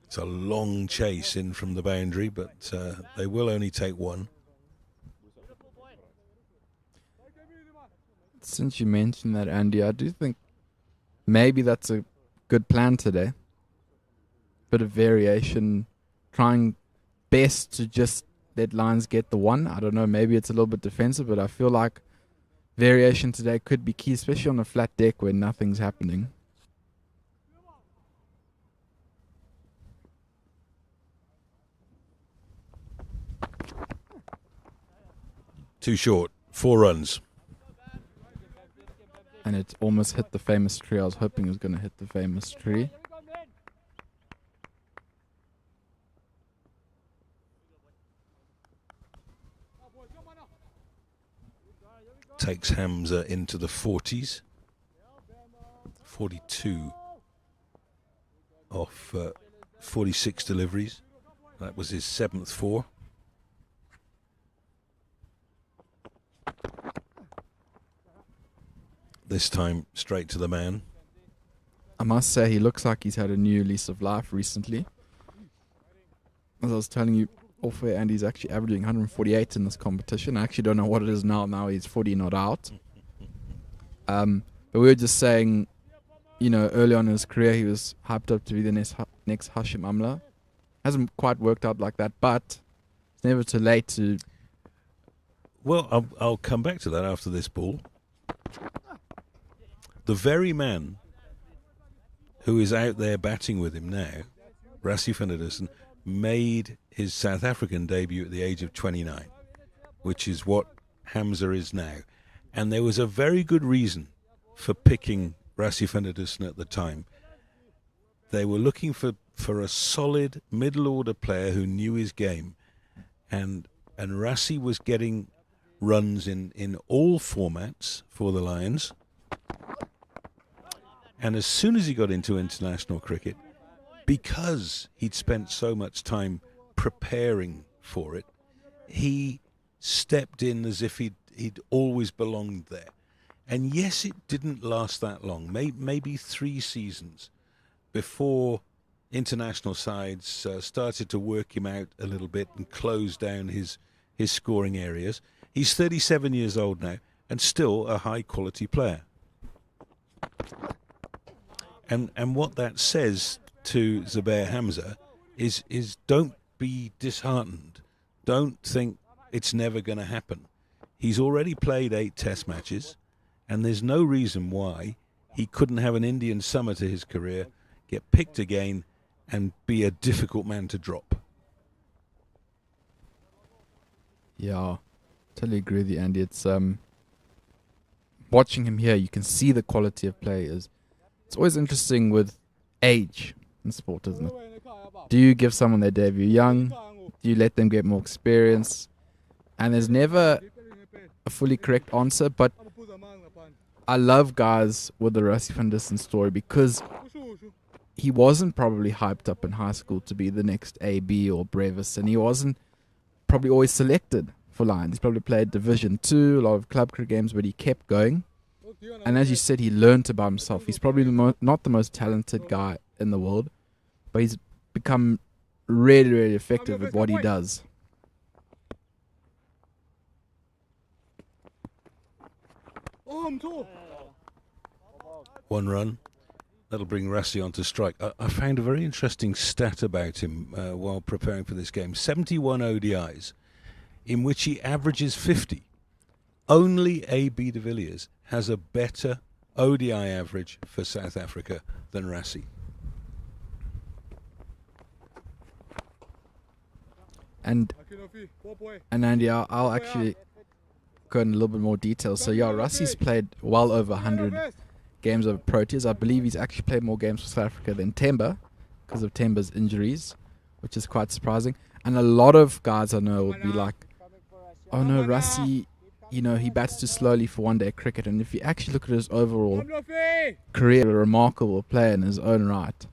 It's a long chase in from the boundary, but they will only take 1. Since you mentioned that, Andy, I do think maybe that's a good plan today. Bit of variation, trying best to just let Lions get the 1. I don't know, maybe it's a little bit defensive, but I feel like variation today could be key, especially on a flat deck where nothing's happening. Too short, 4 runs. And it almost hit the famous tree. I was hoping it was going to hit the famous tree. Takes Hamza into the 40s. 42 off 46 deliveries. That was his 7th 4. This time straight to the man. I must say he looks like he's had a new lease of life recently. As I was telling you off air, and he's actually averaging 148 in this competition. I actually don't know what it is now. Now he's 40 not out. But we were just saying, you know, early on in his career he was hyped up to be the next Hashim Amla. Hasn't quite worked out like that, but it's never too late to... Well, I'll come back to that after this ball. The very man who is out there batting with him now, Rassie van der Dussen, made his South African debut at the age of 29, which is what Hamza is now. And there was a very good reason for picking Rassie van der Dussen at the time. They were looking for a solid middle-order player who knew his game. And Rassie was getting runs in all formats for the Lions. And as soon as he got into international cricket, because he'd spent so much time preparing for it, he stepped in as if he'd always belonged there. And yes, it didn't last that long, maybe 3 seasons before international sides started to work him out a little bit and close down his scoring areas. He's 37 years old now and still a high-quality player. And what that says to Zubair Hamza is don't be disheartened. Don't think it's never going to happen. He's already played 8 test matches, and there's no reason why he couldn't have an Indian summer to his career, get picked again, and be a difficult man to drop. Yeah, totally agree with you, Andy. It's watching him here, you can see the quality of play. It's always interesting with age in sport, isn't it? Do you give someone their debut young? Do you let them get more experience? And there's never a fully correct answer, but I love guys with the Rassie van Dussen story because he wasn't probably hyped up in high school to be the next AB or Brevis, and he wasn't probably always selected for Lions. He's probably played Division 2, a lot of club cricket games, but he kept going. And as you said, he learned about himself. He's probably not the most talented guy in the world, but he's become really, really effective at what he does. One run. That'll bring Rassie on to strike. I found a very interesting stat about him while preparing for this game. 71 ODIs, in which he averages 50. Only A.B. de Villiers has a better ODI average for South Africa than Rassie. And Andy, I'll actually go in a little bit more detail. So yeah, Rassie's played well over 100 games of Proteas. I believe he's actually played more games for South Africa than Temba because of Temba's injuries, which is quite surprising. And a lot of guys I know will be like, oh no, Rassie, you know, he bats too slowly for one-day cricket. And if you actually look at his overall career, a remarkable player in his own right.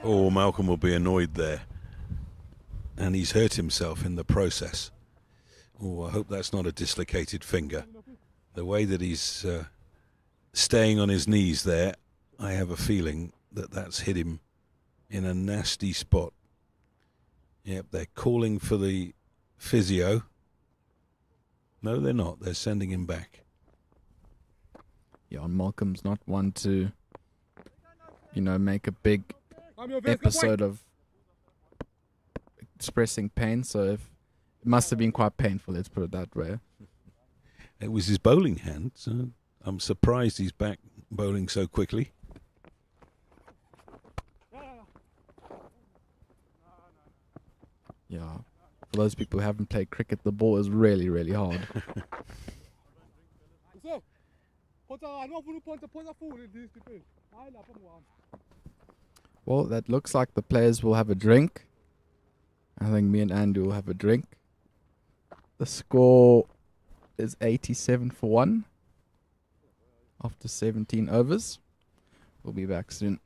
Oh, Malcolm will be annoyed there. And he's hurt himself in the process. Oh, I hope that's not a dislocated finger. The way that he's staying on his knees there, I have a feeling that that's hit him in a nasty spot. Yep, they're calling for the physio. No, they're not. They're sending him back. Yeah, and Malcolm's not one to, you know, make a big episode of expressing pain. So it must have been quite painful, let's put it that way. It was his bowling hand, so I'm surprised he's back bowling so quickly. Yeah, for those people who haven't played cricket, the ball is really, really hard. Well, that looks like the players will have a drink. I think me and Andy will have a drink. The score is 87-1 after 17 overs. We'll be back soon.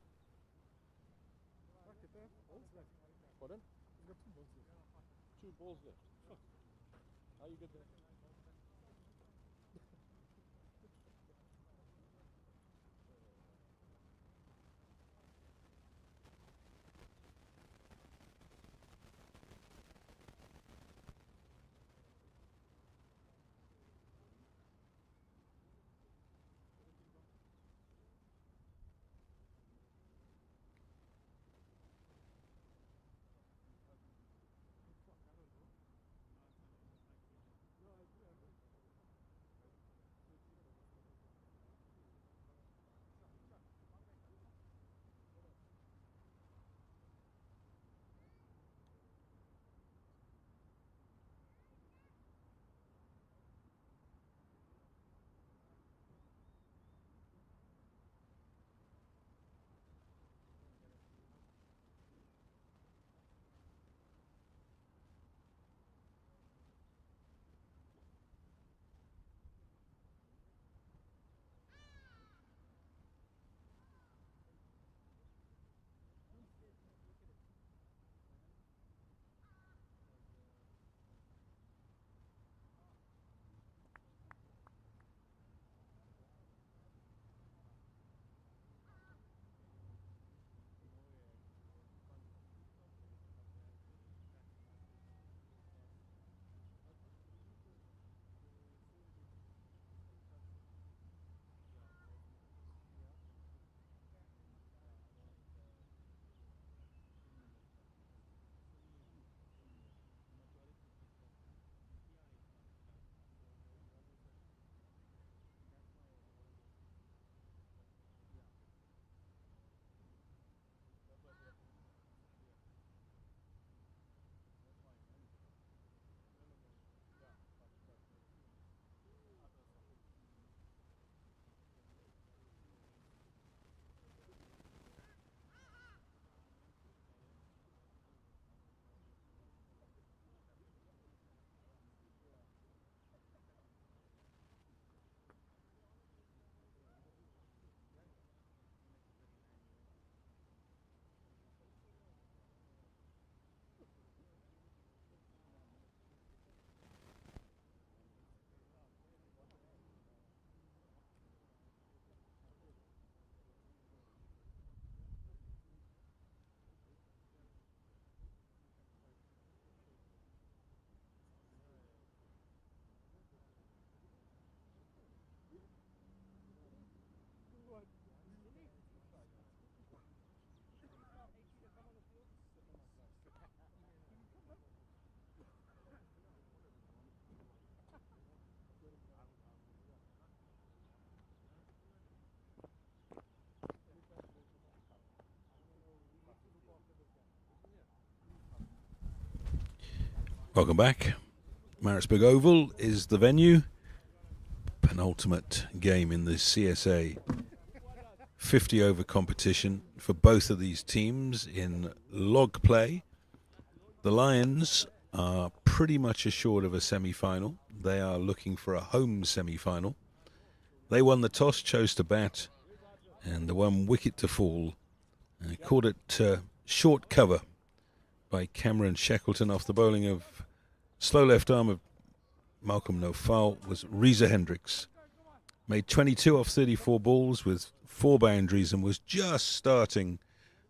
Welcome back. Maritzburg Oval is the venue. Penultimate game in the CSA 50 over competition for both of these teams in log play. The Lions are pretty much assured of a semi-final. They are looking for a home semi-final. They won the toss, chose to bat, and the one wicket to fall. Caught it short cover by Cameron Shackleton off the bowling of slow left arm of Malcolm No Foul was Reza Hendricks. Made 22 off 34 balls with 4 boundaries and was just starting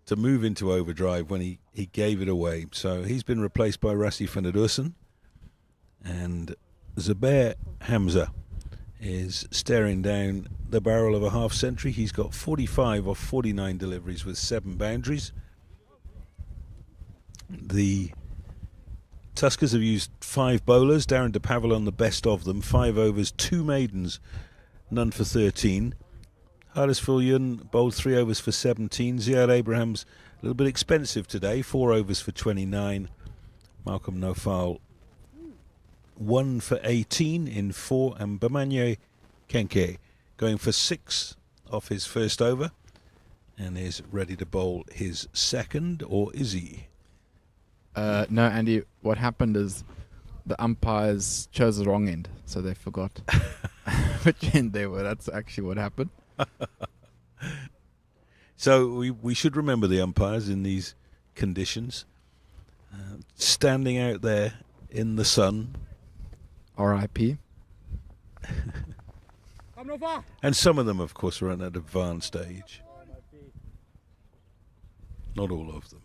to move into overdrive when he gave it away. So he's been replaced by Rassi van der Doosen. And Zubair Hamza is staring down the barrel of a half century. He's got 45 off 49 deliveries with 7 boundaries. The Tuskers have used 5 bowlers. Darren de Pavillon, the best of them. 5 overs, 2 maidens, none for 13. Hardisfield Yun bowled 3 overs for 17. Ziad Abraham's a little bit expensive today. 4 overs for 29. Malcolm No Foul 1 for 18 in 4. And Bamanye Kenke going for 6 off his first over and is ready to bowl his second, or is he? No, Andy, what happened is the umpires chose the wrong end, so they forgot which end they were. That's actually what happened. So we should remember the umpires in these conditions. Standing out there in the sun. R.I.P. And some of them, of course, are at an advanced age. Not all of them.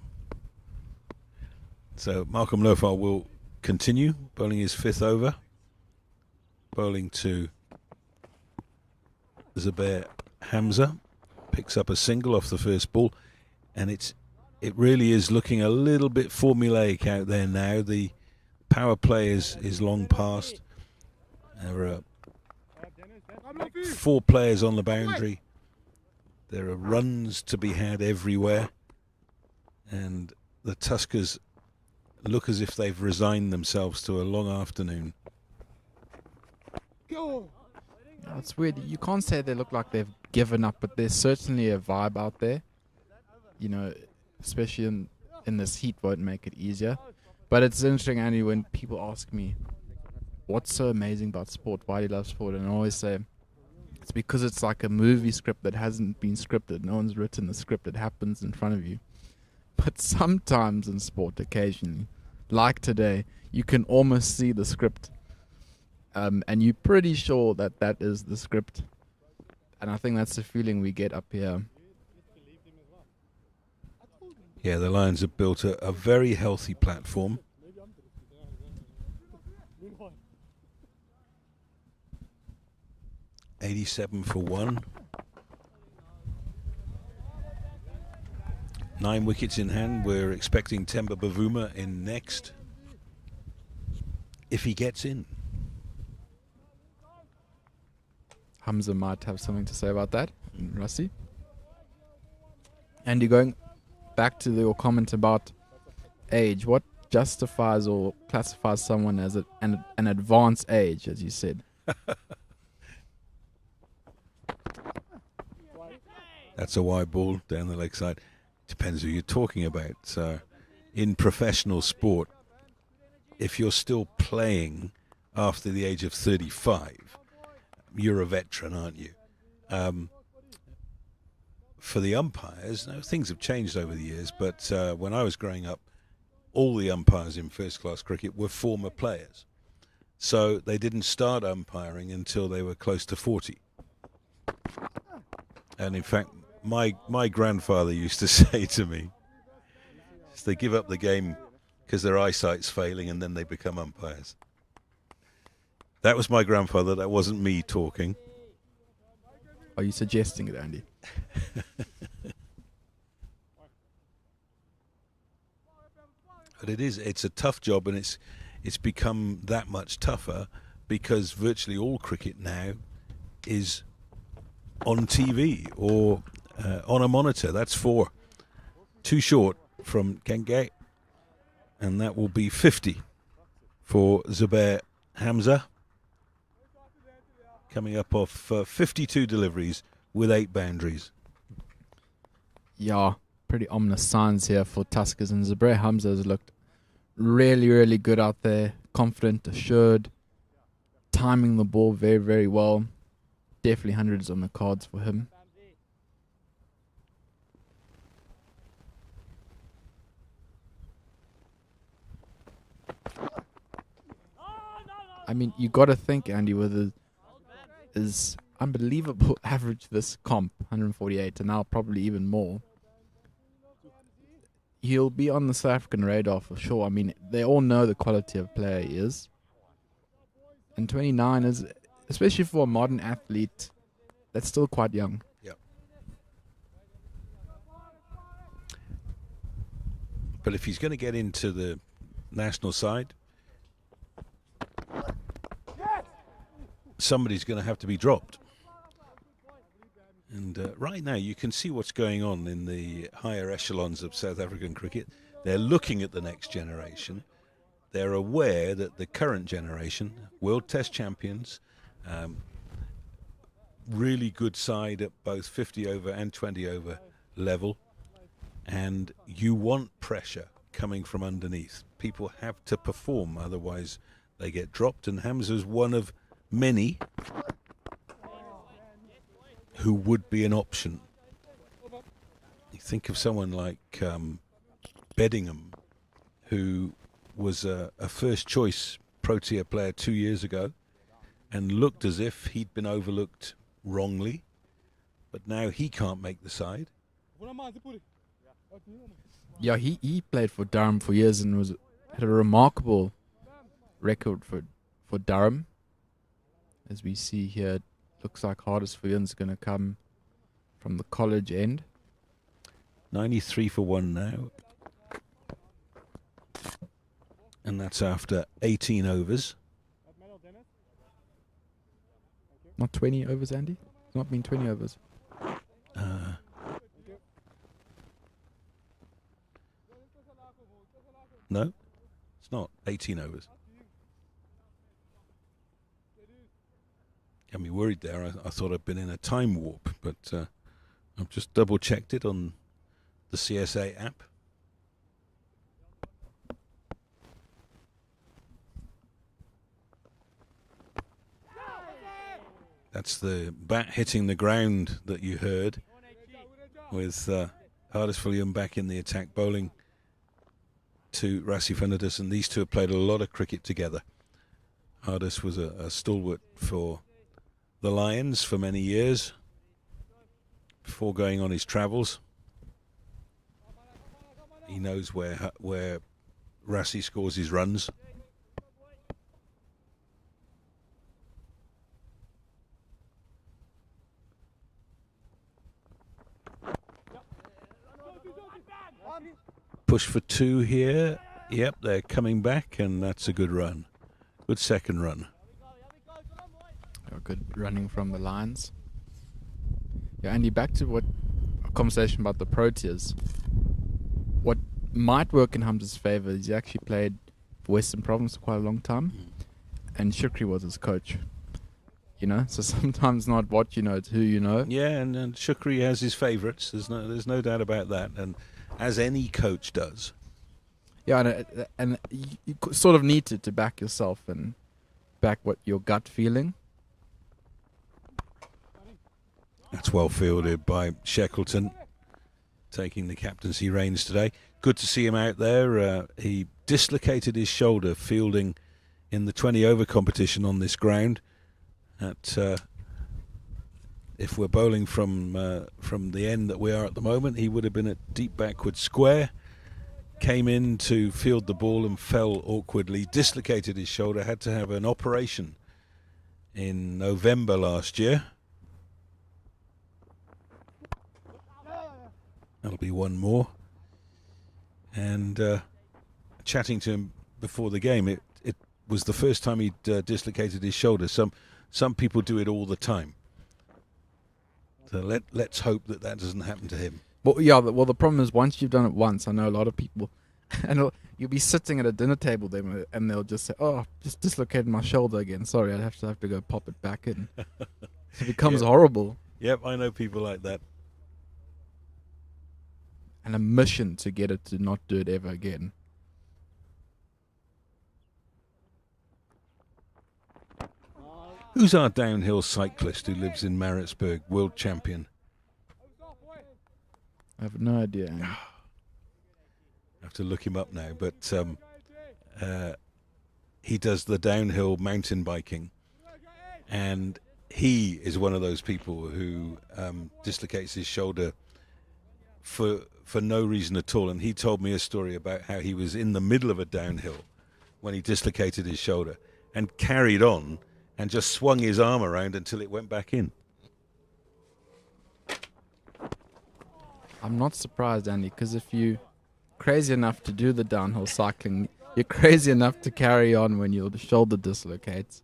So Malcolm Lofar will continue bowling his 5th over. Bowling to Zubair Hamza. Picks up a single off the first ball. And it really is looking a little bit formulaic out there now. The power play is long past. There are 4 players on the boundary. There are runs to be had everywhere. And the Tuskers look as if they've resigned themselves to a long afternoon. It's weird. You can't say they look like they've given up, but there's certainly a vibe out there. You know, especially in this heat won't make it easier. But it's interesting, Andy, when people ask me, what's so amazing about sport? Why do you love sport? And I always say, it's because it's like a movie script that hasn't been scripted. No one's written the script. It happens in front of you. But sometimes in sport, occasionally, like today, you can almost see the script. And you're pretty sure that that is the script. And I think that's the feeling we get up here. Yeah, the Lions have built a very healthy platform. $87 for 1. 9 wickets in hand. We're expecting Temba Bavuma in next, if he gets in. Hamza might have something to say about that. Rassi? Andy, going back to your comment about age, what justifies or classifies someone as an advanced age, as you said? That's a wide ball down the leg side. Depends who you're talking about. So, in professional sport, if you're still playing after the age of 35, you're a veteran, aren't you? For the umpires, now, things have changed over the years, but when I was growing up, all the umpires in first-class cricket were former players. So they didn't start umpiring until they were close to 40. And in fact, my grandfather used to say to me, they give up the game because their eyesight's failing and then they become umpires. That was my grandfather. That wasn't me talking. Are you suggesting it, Andy? But it's a tough job, and it's become that much tougher because virtually all cricket now is on TV or on a monitor. That's 4. Too short from Kenge, and that will be 50. for Zubair Hamza. Coming up off 52 deliveries with 8 boundaries. Yeah, pretty ominous signs here for Tuskers, and Zubair Hamza has looked really, really good out there. Confident, assured, timing the ball very, very well. Definitely hundreds on the cards for him. I mean, you got to think, Andy, with his unbelievable average this comp, 148, and now probably even more, he'll be on the South African radar for sure. I mean, they all know the quality of player he is. And 29 is, especially for a modern athlete, that's still quite young. Yep. But if he's going to get into the national side, somebody's going to have to be dropped. And right now you can see what's going on in the higher echelons of South African cricket. They're looking at the next generation. They're aware that the current generation, World Test champions, really good side at both 50 over and 20 over level, and you want pressure coming from underneath. People have to perform, otherwise they get dropped, and Hamza's one of many who would be an option. You think of someone like Beddingham, who was a first choice Protea player 2 years ago and looked as if he'd been overlooked wrongly, but now he can't make the side. Yeah, he played for Durham for years and had a remarkable record for Durham. As we see here, it looks like hardest for Ian's going to come from the college end. 93 for 1 now. And that's after 18 overs. Not 20 overs, Andy? It's not been 20 overs. No, it's not 18 overs. Got me worried there. I thought I'd been in a time warp, but I've just double checked it on the CSA app. That's the bat hitting the ground that you heard, with Hardest William back in the attack, bowling to Rassi Fernandes, and these two have played a lot of cricket together. Hardest was a stalwart for the Lions for many years before going on his travels. He knows where Rassi scores his runs. Push for 2 here. Yep, they're coming back, and that's a good run. Good second run. Good running from the Lions. Yeah, Andy, back to a conversation about the Proteas. What might work in Hamza's favour is he actually played for Western Province for quite a long time, and Shukri was his coach. You know, so sometimes not what you know, it's who you know. Yeah, and Shukri has his favourites. There's no doubt about that, and as any coach does. Yeah, and you sort of need to back yourself and back what your gut feeling. That's well fielded by Shackleton, taking the captaincy reins today. Good to see him out there. He dislocated his shoulder fielding in the 20 over competition on this ground. If we're bowling from the end that we are at the moment, he would have been at deep backward square. Came in to field the ball and fell awkwardly, dislocated his shoulder, had to have an operation in November last year. That'll be one more. And chatting to him before the game, it was the first time he'd dislocated his shoulder. Some people do it all the time. So let's hope that doesn't happen to him. Well, yeah. Well, the problem is once you've done it once, I know a lot of people And you'll be sitting at a dinner table then, and they'll just say, "Oh, just dislocated my shoulder again. Sorry, I'd have to go pop it back in." It becomes horrible. Yep, I know people like that. And a mission to get it to not do it ever again. Who's our downhill cyclist who lives in Maritzburg, world champion? I have no idea. Andy. I have to look him up now, but he does the downhill mountain biking, and he is one of those people who dislocates his shoulder for no reason at all. And he told me a story about how he was in the middle of a downhill when he dislocated his shoulder and carried on and just swung his arm around until it went back in. I'm not surprised, Andy, because if you're crazy enough to do the downhill cycling, you're crazy enough to carry on when your shoulder dislocates.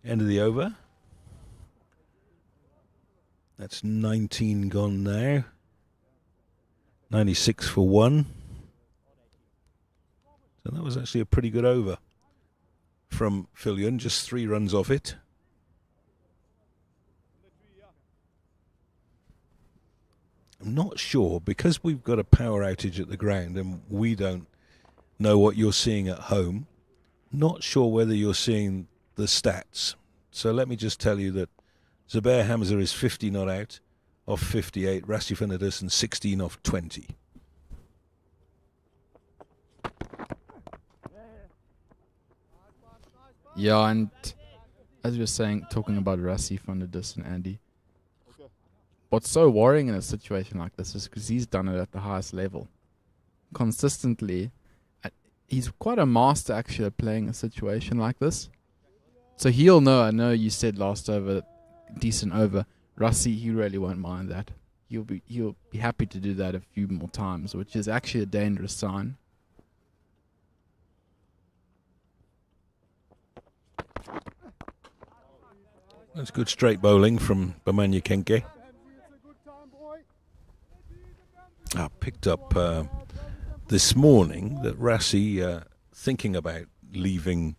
End of the over. That's 19 gone now. 96 for 1. So that was actually a pretty good over from Fillion, just 3 runs off it. I'm not sure, because we've got a power outage at the ground and we don't know what you're seeing at home, not sure whether you're seeing the stats. So let me just tell you that Zubair Hamza is 50 not out off 58, Rassi van der Dussen 16 off 20. Yeah, and as you were saying, talking about Rassi van der Dussen, Andy, what's so worrying in a situation like this is because he's done it at the highest level. Consistently, he's quite a master actually at playing a situation like this. So he'll know, I know you said last over, decent over. Rassi, he really won't mind that. He'll be happy to do that a few more times, which is actually a dangerous sign. That's good straight bowling from Bamanya Kenke. I picked up this morning that Rassi, thinking about leaving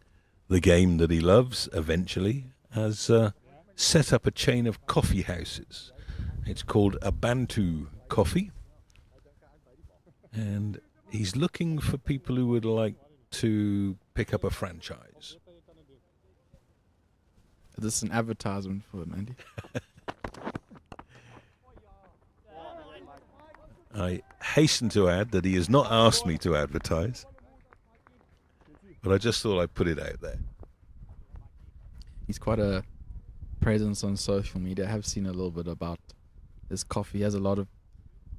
the game that he loves eventually, has set up a chain of coffee houses. It's called Abantu Coffee, and he's looking for people who would like to pick up a franchise. Is this an advertisement for him, Andy? I hasten to add that he has not asked me to advertise, but I just thought I'd put it out there. He's quite a presence on social media. I have seen a little bit about his coffee. He has a lot of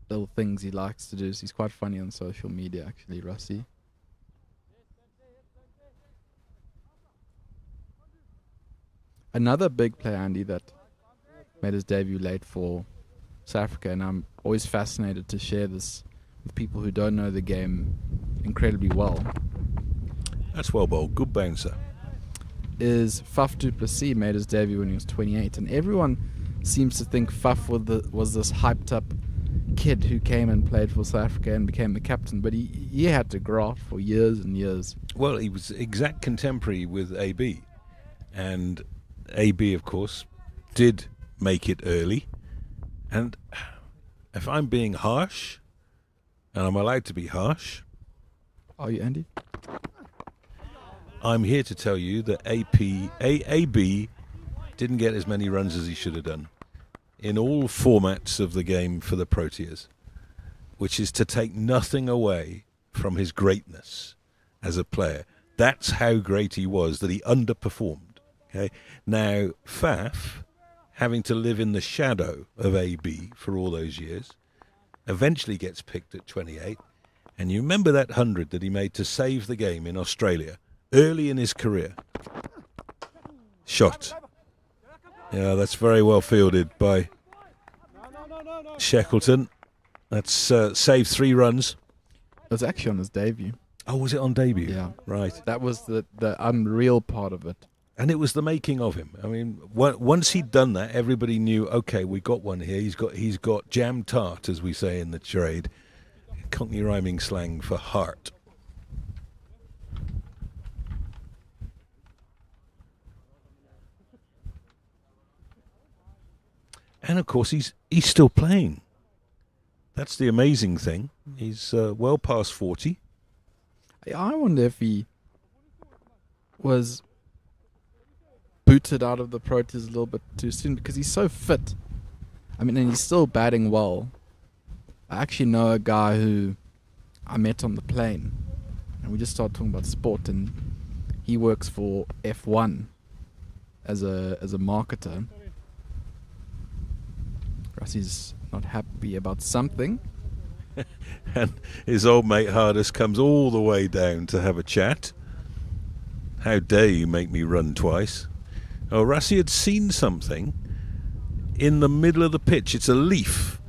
little things he likes to do. So he's quite funny on social media, actually, Rassi. Another big player, Andy, that made his debut late for South Africa, and I'm always fascinated to share this with people who don't know the game incredibly well. That's well bowled. Good bouncer. Is Faf du Plessis made his debut when he was 28, and everyone seems to think Faf was this hyped up kid who came and played for South Africa and became the captain, but he had to graft for years and years. Well, he was exact contemporary with AB, and AB, of course, did make it early. And if I'm being harsh, and I'm allowed to be harsh, Are you, Andy? I'm here to tell you that AB didn't get as many runs as he should have done in all formats of the game for the Proteas, which is to take nothing away from his greatness as a player. That's how great he was, that he underperformed. Okay. Now, Faf, having to live in the shadow of AB for all those years, eventually gets picked at 28. And you remember that 100 that he made to save the game in Australia early in his career. Shot. Yeah, that's very well fielded by Shackleton. That's saved 3 runs. It was actually on his debut. Oh, was it on debut? Yeah. Right. That was the unreal part of it. And it was the making of him. I mean, once he'd done that, everybody knew, okay, we got one here. He's got jam tart, as we say in the trade. Cockney rhyming slang for heart. And of course, he's still playing. That's the amazing thing. He's well past 40. I wonder if he was booted out of the Pro Tours a little bit too soon, because he's so fit. I mean, and he's still batting well. I actually know a guy who I met on the plane, and we just started talking about sport, and he works for F1 as a marketer. Russie's not happy about something. And his old mate Hardest comes all the way down to have a chat. How dare you make me run twice? Oh, Rassie had seen something in the middle of the pitch. It's a leaf.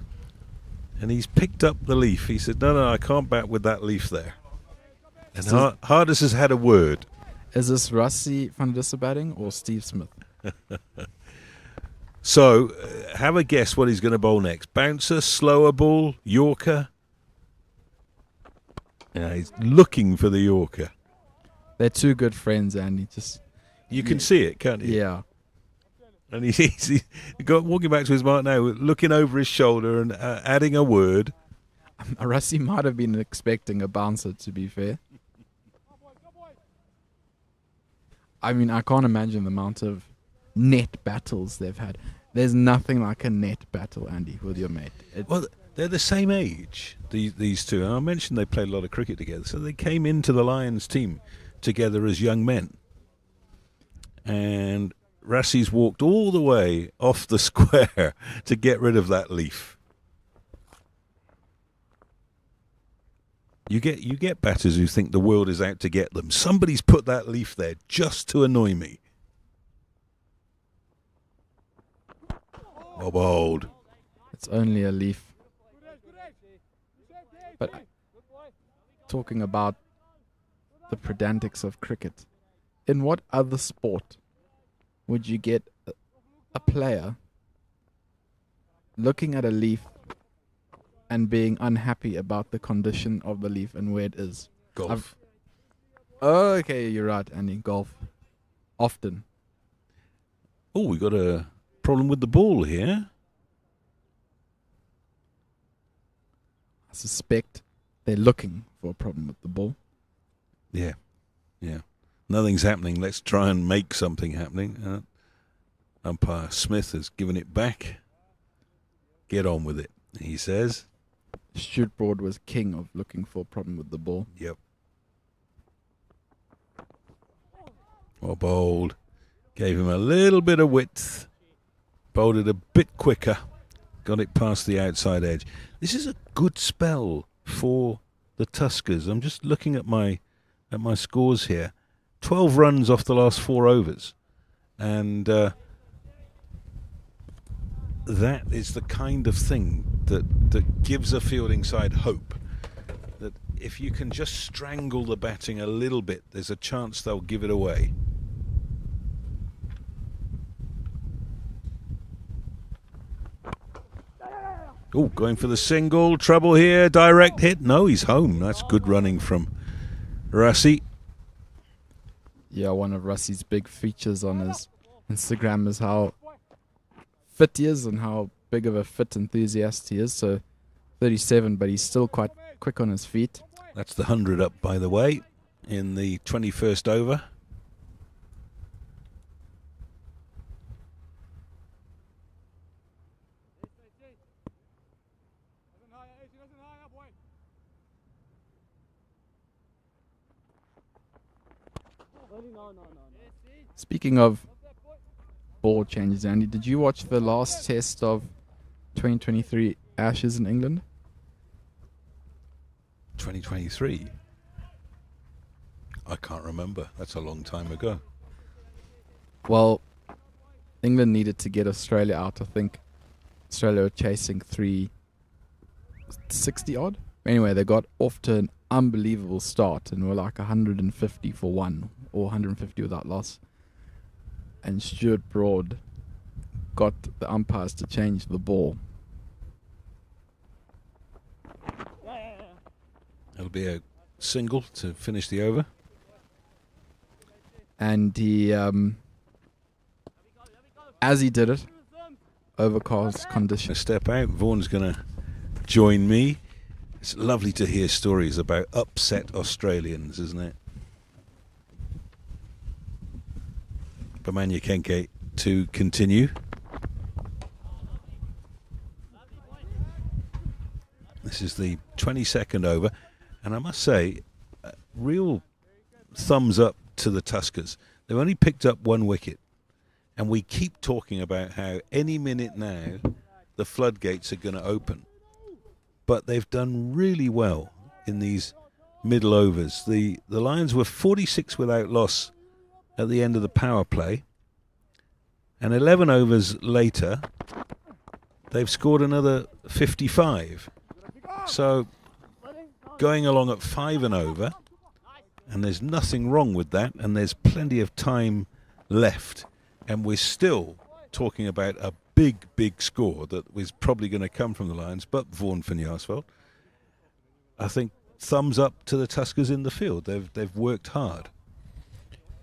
And he's picked up the leaf. He said, no, I can't bat with that leaf there. And Hardest has had a word. Is this Rassie van der batting or Steve Smith? So, have a guess what he's going to bowl next. Bouncer, slower ball, Yorker. Yeah, he's looking for the Yorker. They're two good friends, Andy. You can see it, can't you? Yeah. And he's walking back to his mark now, looking over his shoulder and adding a word. Rassie might have been expecting a bouncer, to be fair. I mean, I can't imagine the amount of net battles they've had. There's nothing like a net battle, Andy, with your mate. Well, they're the same age, these two. And I mentioned they played a lot of cricket together. So they came into the Lions team together as young men. And Rassie's walked all the way off the square to get rid of that leaf. You get batters who think the world is out to get them. Somebody's put that leaf there just to annoy me. Oh, bold. It's only a leaf. But talking about the pedantics of cricket, in what other sport would you get a player looking at a leaf and being unhappy about the condition of the leaf and where it is? Golf. Oh, okay, you're right, Andy. Golf. Often. Oh, we got a problem with the ball here. I suspect they're looking for a problem with the ball. Yeah. Nothing's happening. Let's try and make something happening. Umpire Smith has given it back. Get on with it, he says. Stuart Broad was king of looking for a problem with the ball. Yep. Well bowled. Gave him a little bit of width. Bowled it a bit quicker. Got it past the outside edge. This is a good spell for the Tuskers. I'm just looking at my scores here. 12 runs off the last 4 overs. And that is the kind of thing that gives a fielding side hope. That if you can just strangle the batting a little bit, there's a chance they'll give it away. Oh, going for the single. Trouble here. Direct hit. No, he's home. That's good running from Rassie. Yeah, one of Rassie's big features on his Instagram is how fit he is and how big of a fit enthusiast he is. So 37, but he's still quite quick on his feet. That's the 100 up, by the way, in the 21st over. Speaking of ball changes, Andy, did you watch the last test of 2023 Ashes in England? 2023? I can't remember. That's a long time ago. Well, England needed to get Australia out. I think Australia were chasing 360 odd. Anyway, they got off to an unbelievable start and were like 150 for one, or 150 without loss. and Stuart Broad got the umpires to change the ball. It'll be a single to finish the over. And he, as he did it, overcast A condition. step out. Vaughan's going to join me. It's lovely to hear stories about upset Australians, isn't it? Bamanya Kenke to continue. This is the 22nd over, and I must say, real thumbs up to the Tuskers. They've only picked up one wicket, and we keep talking about how any minute now the floodgates are going to open. But they've done really well in these middle overs. The Lions were 46 without loss at the end of the power play, and 11 overs later they've scored another 55. So going along at 5 and over, and there's nothing wrong with that, and there's plenty of time left, and we're still talking about a big score that was probably going to come from the Lions, but Vaughan Finney-Arsfeld. I think thumbs up to the Tuskers in the field. They've worked hard.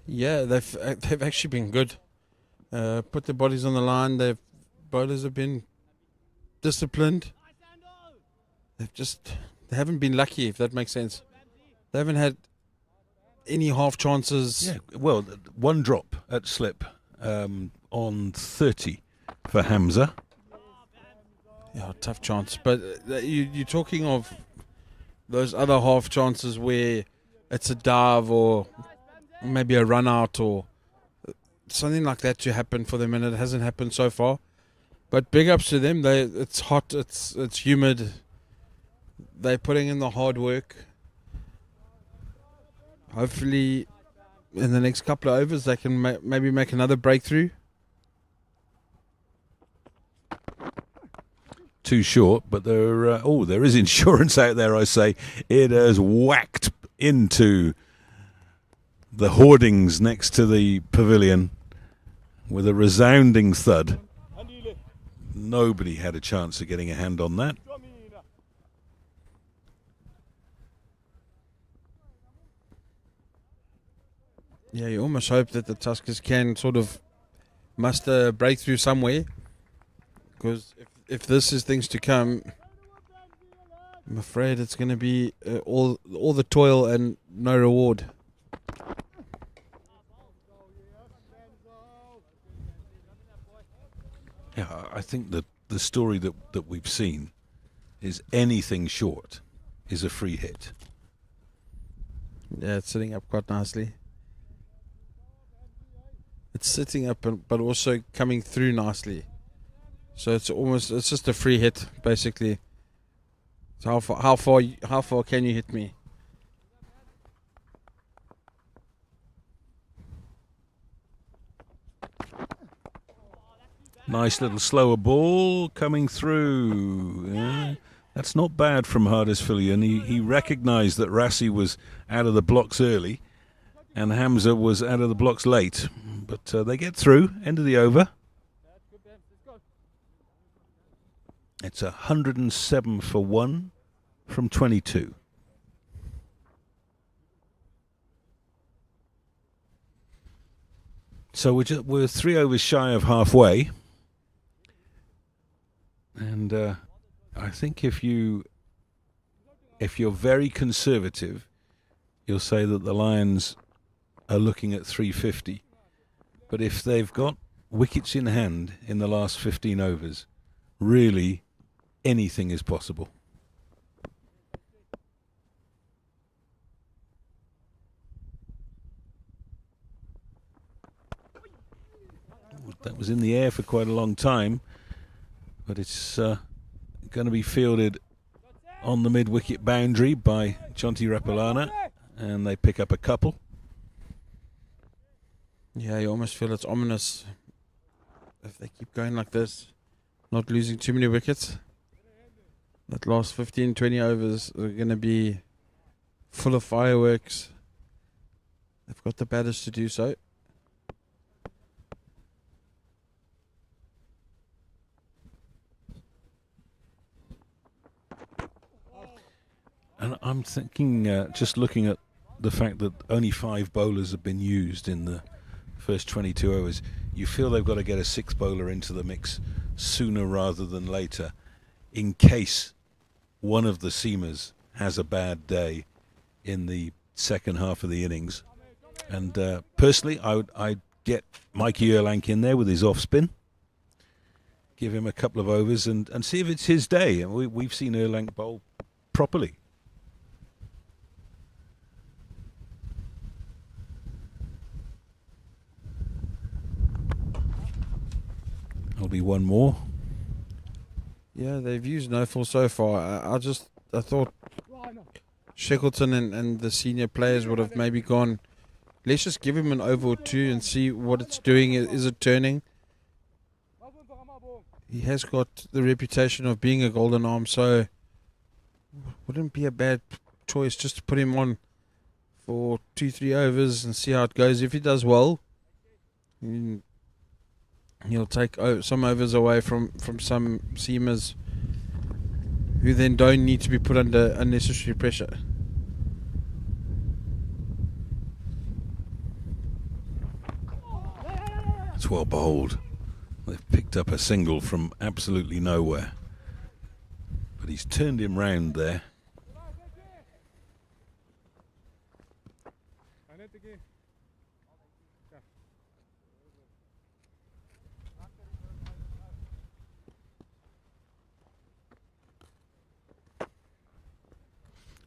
Yeah, they've actually been good. Put their bodies on the line. Their bowlers have been disciplined. They haven't been lucky, if that makes sense. They haven't had any half chances. Yeah, well, one drop at slip on 30 for Hamza. Yeah, tough chance. But you're talking of those other half chances where it's a dive or maybe a run out or something like that to happen for them, and it hasn't happened so far. But big ups to them. It's hot, it's humid. They're putting in the hard work. Hopefully, in the next couple of overs, they can maybe make another breakthrough. Too short, but there is insurance out there, I say. It has whacked into the hoardings next to the pavilion with a resounding thud. Nobody had a chance of getting a hand on that. Yeah, you almost hope that the Tuskers can sort of muster a breakthrough somewhere, because if this is things to come, I'm afraid it's going to be all the toil and no reward. Yeah, I think that the story that we've seen is anything short is a free hit. Yeah, it's sitting up quite nicely. It's sitting up, but also coming through nicely. So it's just a free hit, basically. So how far can you hit me? Nice little slower ball coming through. Yeah, that's not bad from Hardisfillion. He recognised that Rassi was out of the blocks early and Hamza was out of the blocks late. But they get through. End of the over. It's 107 for 1 from 22. So we're 3 overs shy of halfway. And I think if you're very conservative, you'll say that the Lions are looking at 350. But if they've got wickets in hand in the last 15 overs, really anything is possible. That was in the air for quite a long time, but it's going to be fielded on the mid-wicket boundary by Jonty Rapalana, and they pick up a couple. Yeah, you almost feel it's ominous if they keep going like this, not losing too many wickets. That last 15, 20 overs are going to be full of fireworks. They've got the batters to do so. And I'm thinking, just looking at the fact that only 5 bowlers have been used in the first 22 overs, you feel they've got to get a 6th bowler into the mix sooner rather than later, in case one of the seamers has a bad day in the second half of the innings. And personally, I'd get Mikey Erlank in there with his off spin, give him a couple of overs and see if it's his day. And we've seen Erlank bowl properly. There'll be one more. Yeah, they've used no-fall so far. I thought Shackleton and the senior players would have maybe gone, let's just give him an over or two and see what it's doing. Is it turning? He has got the reputation of being a golden arm, so wouldn't be a bad choice just to put him on for 2-3 overs and see how it goes. If he does well, he'll take some overs away from some seamers who then don't need to be put under unnecessary pressure. It's well bowled. They've picked up a single from absolutely nowhere. But he's turned him round there.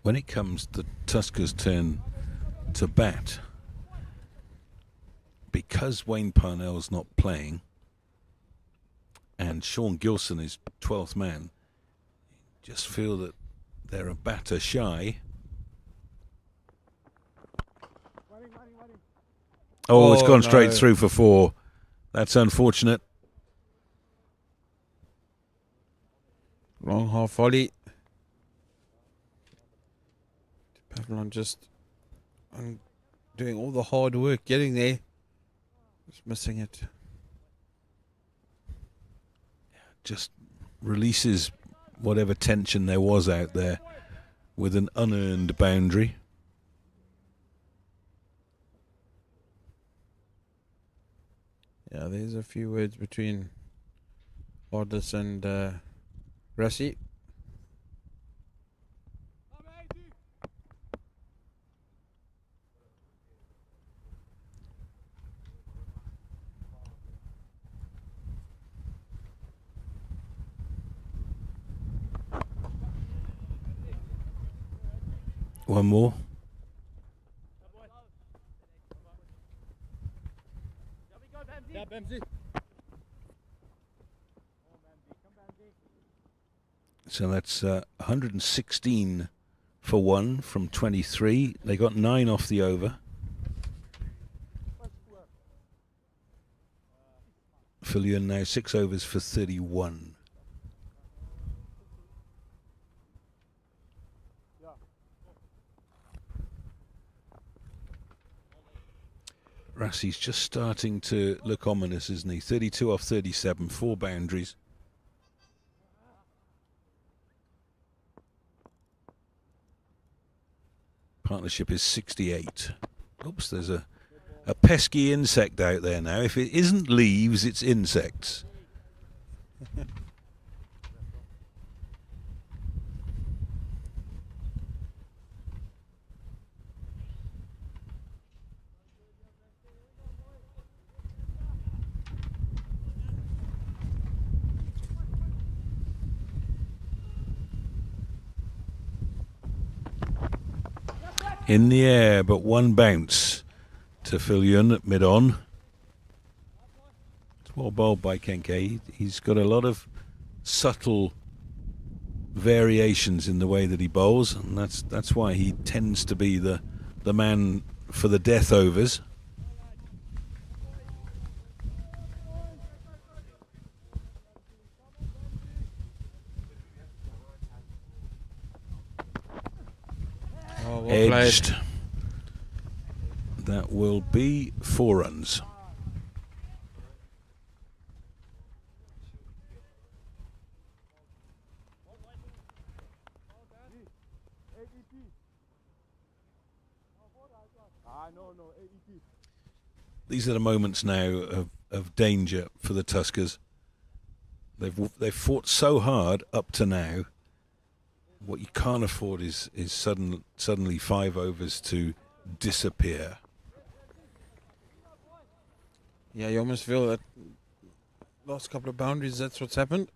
When it comes to Tuskers' turn to bat, because Wayne Parnell's not playing and Sean Gilson is 12th man, just feel that they're a batter shy. Oh, it's gone straight through for 4. That's unfortunate. Long half volley. Pavlon just doing all the hard work, getting there. Just missing it. Just releases whatever tension there was out there with an unearned boundary. Yeah, there's a few words between Ordis and Rassi. One more. So that's 116 for 1 from 23. They got 9 off the over. Fillion now 6 overs for 31. Rassi's just starting to look ominous, isn't he? 32 off 37, 4 boundaries. Partnership is 68. Oops, there's a pesky insect out there now. If it isn't leaves, it's insects. In the air, but 1 bounce to Fillion at mid-on. It's well bowled by Kenke. He's got a lot of subtle variations in the way that he bowls, and that's why he tends to be the man for the death overs. Edged. That will be 4 runs. No, AET. These are the moments now of danger for the Tuskers. They've fought so hard up to now. What you can't afford is suddenly 5 overs to disappear. Yeah, you almost feel that last couple of boundaries, that's what's happened.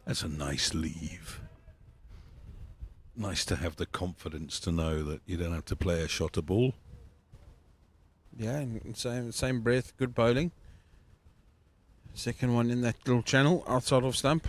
That's a nice leave. Nice to have the confidence to know that you don't have to play a shot of ball. Yeah, and same breath, good bowling. Second one in that little channel outside of stump.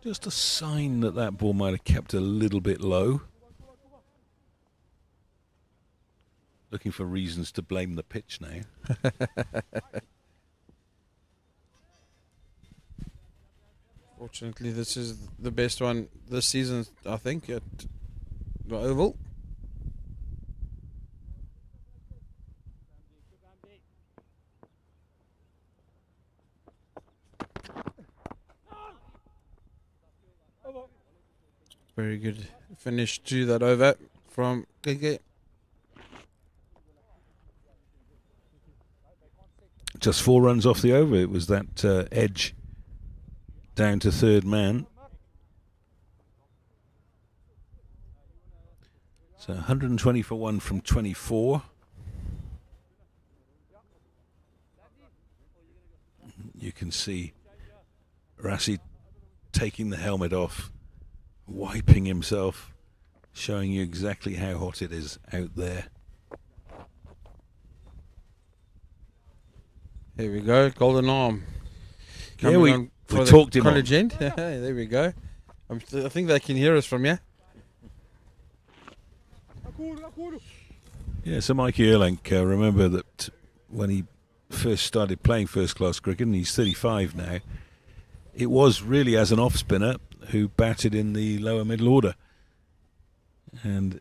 Just a sign that that ball might have kept a little bit low. Looking for reasons to blame the pitch now. Fortunately, this is the best one this season, I think, at the Oval. Very good finish to that over from Gege. Just 4 runs off the over. It was that edge down to third man. So 120 for 1 from 24. You can see Rassi taking the helmet off, wiping himself, showing you exactly how hot it is out there. Here we go, golden arm. Yeah, Coming we on for the talked him college on. end. There we go. I think they can hear us from here. Yeah, so Mikey Erlang, remember that when he first started playing first-class cricket, and he's 35 now, it was really as an off-spinner who batted in the lower middle order. And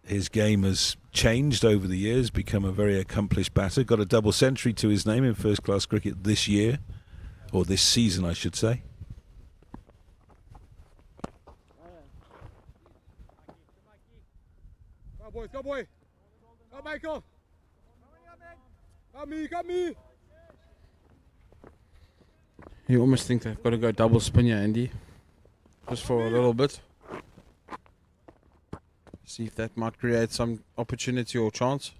his game has changed over the years, become a very accomplished batter, got a double century to his name in first-class cricket this year, or this season, I should say. Go boys, go boy. Go Michael. Got me. You almost think they've got to go double spin here, Andy. Just for a little bit. See if that might create some opportunity or chance.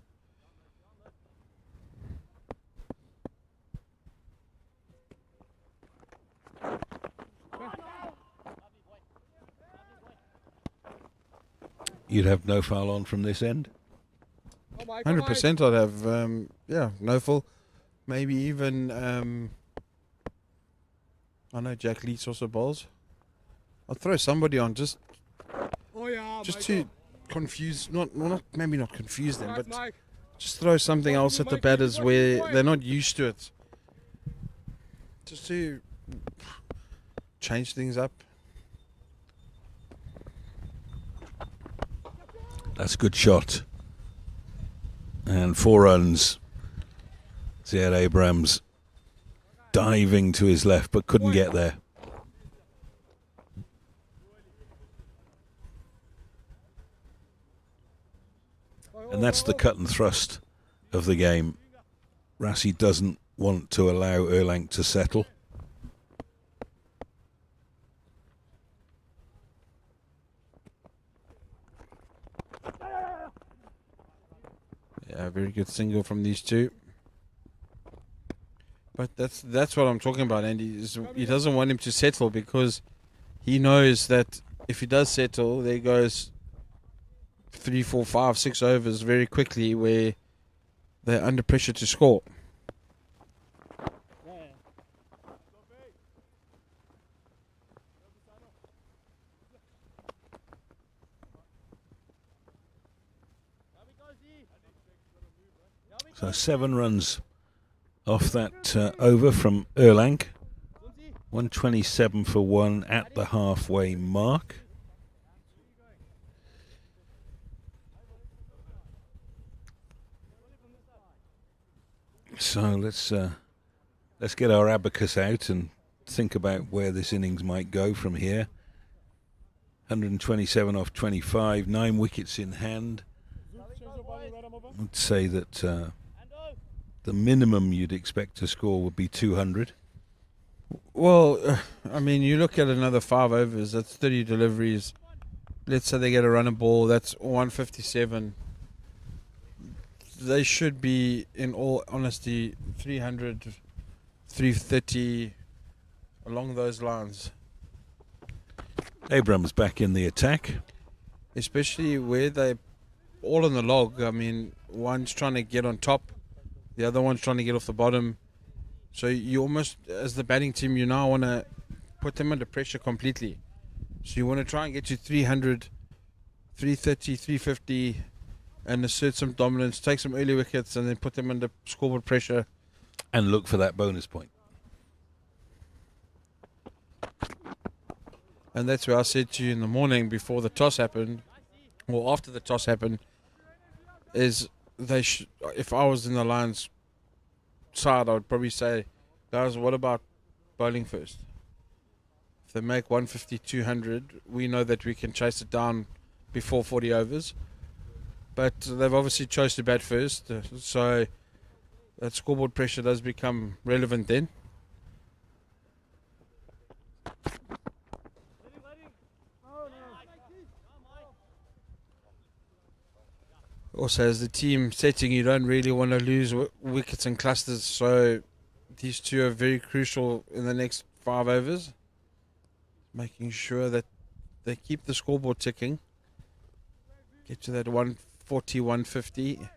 You'd have no foul on from this end? 100% I'd have, yeah, no full. Maybe even, I know Jack Leeds also bowls. I'd throw somebody on just to confuse, maybe not confuse them, but just throw something else at the batters where they're not used to it. Just to change things up. That's a good shot. And 4 runs. Ziad Abrams diving to his left, but couldn't get there. And that's the cut and thrust of the game. Rassi doesn't want to allow Erlang to settle. Yeah, very good single from these two. But that's what I'm talking about, Andy. He doesn't want him to settle because he knows that if he does settle, there goes 3, 4, 5, 6 overs very quickly where they're under pressure to score. So 7 runs off that over from Erlang. 127 for 1 at the halfway mark. So let's get our abacus out and think about where this innings might go from here. 127 off 25, 9 wickets in hand. I'd say that the minimum you'd expect to score would be 200. Well, I mean, you look at another 5 overs, that's 30 deliveries. Let's say they get a run and ball, that's 157. They should be, in all honesty, 300, 330, along those lines. Abrams back in the attack. Especially where they all on the log. I mean, one's trying to get on top, the other one's trying to get off the bottom. So you almost, as the batting team, you now want to put them under pressure completely. So you want to try and get to 300, 330, 350 and assert some dominance, take some early wickets and then put them under scoreboard pressure. And look for that bonus point. And that's where I said to you in the morning before the toss happened, or after the toss happened, is if I was in the Lions side, I would probably say, guys, what about bowling first? If they make 150, 200, we know that we can chase it down before 40 overs. But they've obviously chose to bat first, so that scoreboard pressure does become relevant then. Also, as the team setting, you don't really want to lose wickets and clusters, so these two are very crucial in the next 5 overs. Making sure that they keep the scoreboard ticking, get to that 140, 150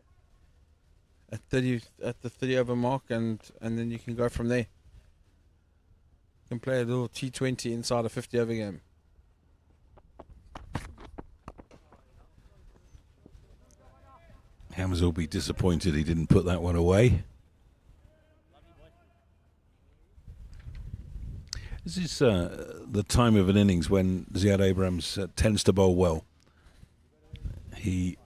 at the 30 over mark, and then you can go from there. You can play a little T20 inside a 50 over game. Hammers will be disappointed he didn't put that one away. This is the time of an innings when Ziad Abrams tends to bowl well. He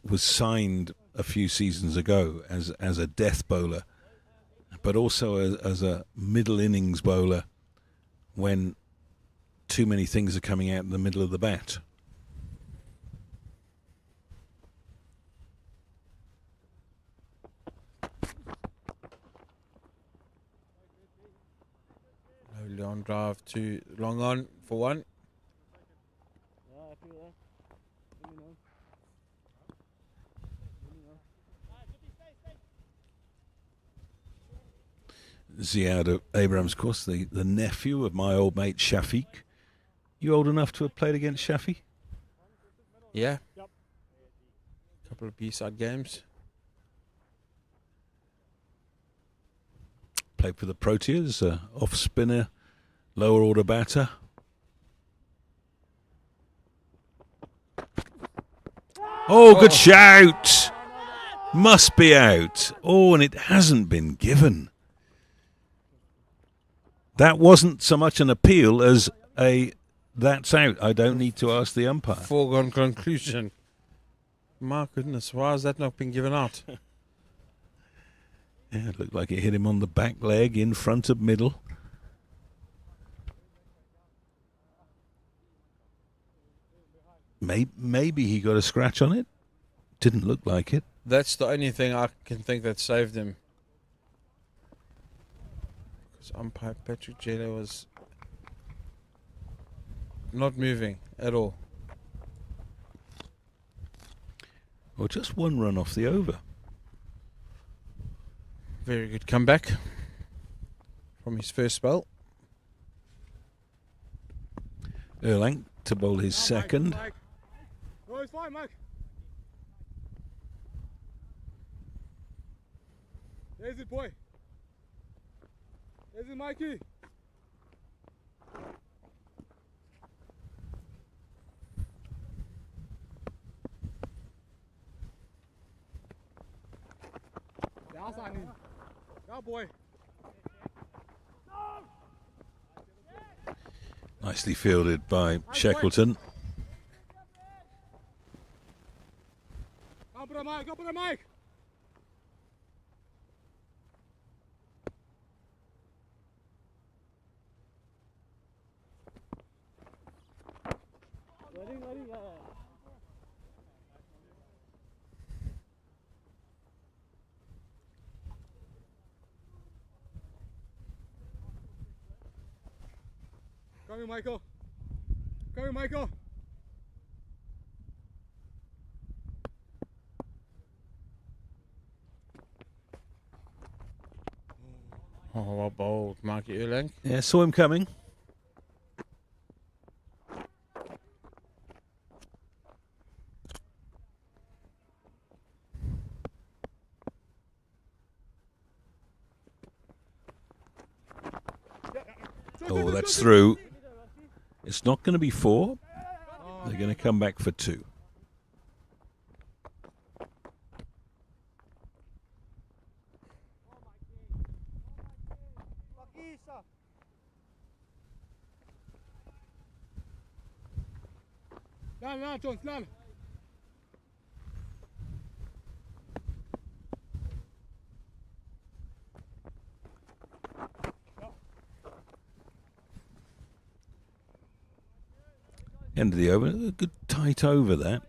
was signed a few seasons ago as a death bowler, but also as a middle innings bowler when too many things are coming out in the middle of the bat. Long drive to long on for 1. Ziad Abrams, of course, the nephew of my old mate Shafiq. You old enough to have played against Shafi? Yeah. A couple of B-side games. Played for the Proteas, off spinner, lower order batter. Oh, good shout! Must be out. Oh, and it hasn't been given. That wasn't so much an appeal as a that's out. I don't need to ask the umpire. Foregone conclusion. My goodness, why has that not been given out? Yeah, it looked like it hit him on the back leg in front of middle. Maybe he got a scratch on it. Didn't look like it. That's the only thing I can think that saved him. Because umpire Patrick Jella was not moving at all. Well, just 1 run off the over. Very good comeback. from his first spell. Erlang to bowl his second. No, it's fine, Mike. There's it, boy. There's it, Mikey. That's on him. Go, boy. Nicely fielded by Shackleton. Go for the mic, go for the mic. Come here, Michael. Come here, Michael. Oh, well bowled, Marky Erlang. Yeah, saw him coming. Oh, that's through. It's not going to be 4. They're going to come back for 2. Lan, Jones, lan. End of the over. A good tight over that.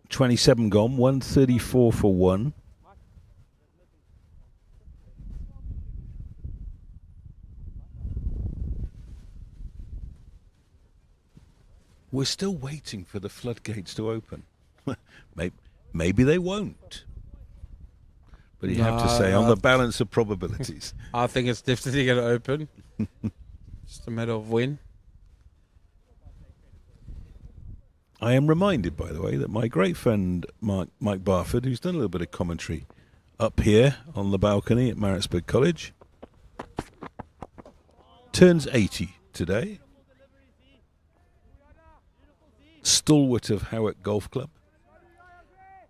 .27 gone, 134 for 1. We're still waiting for the floodgates to open. Maybe they won't. But you have to say, on the balance of probabilities. I think it's definitely going to open. Just a matter of when. I am reminded, by the way, that my great friend Mike Barford, who's done a little bit of commentary up here on the balcony at Maritzburg College, turns 80 today. Stalwart of Howick Golf Club.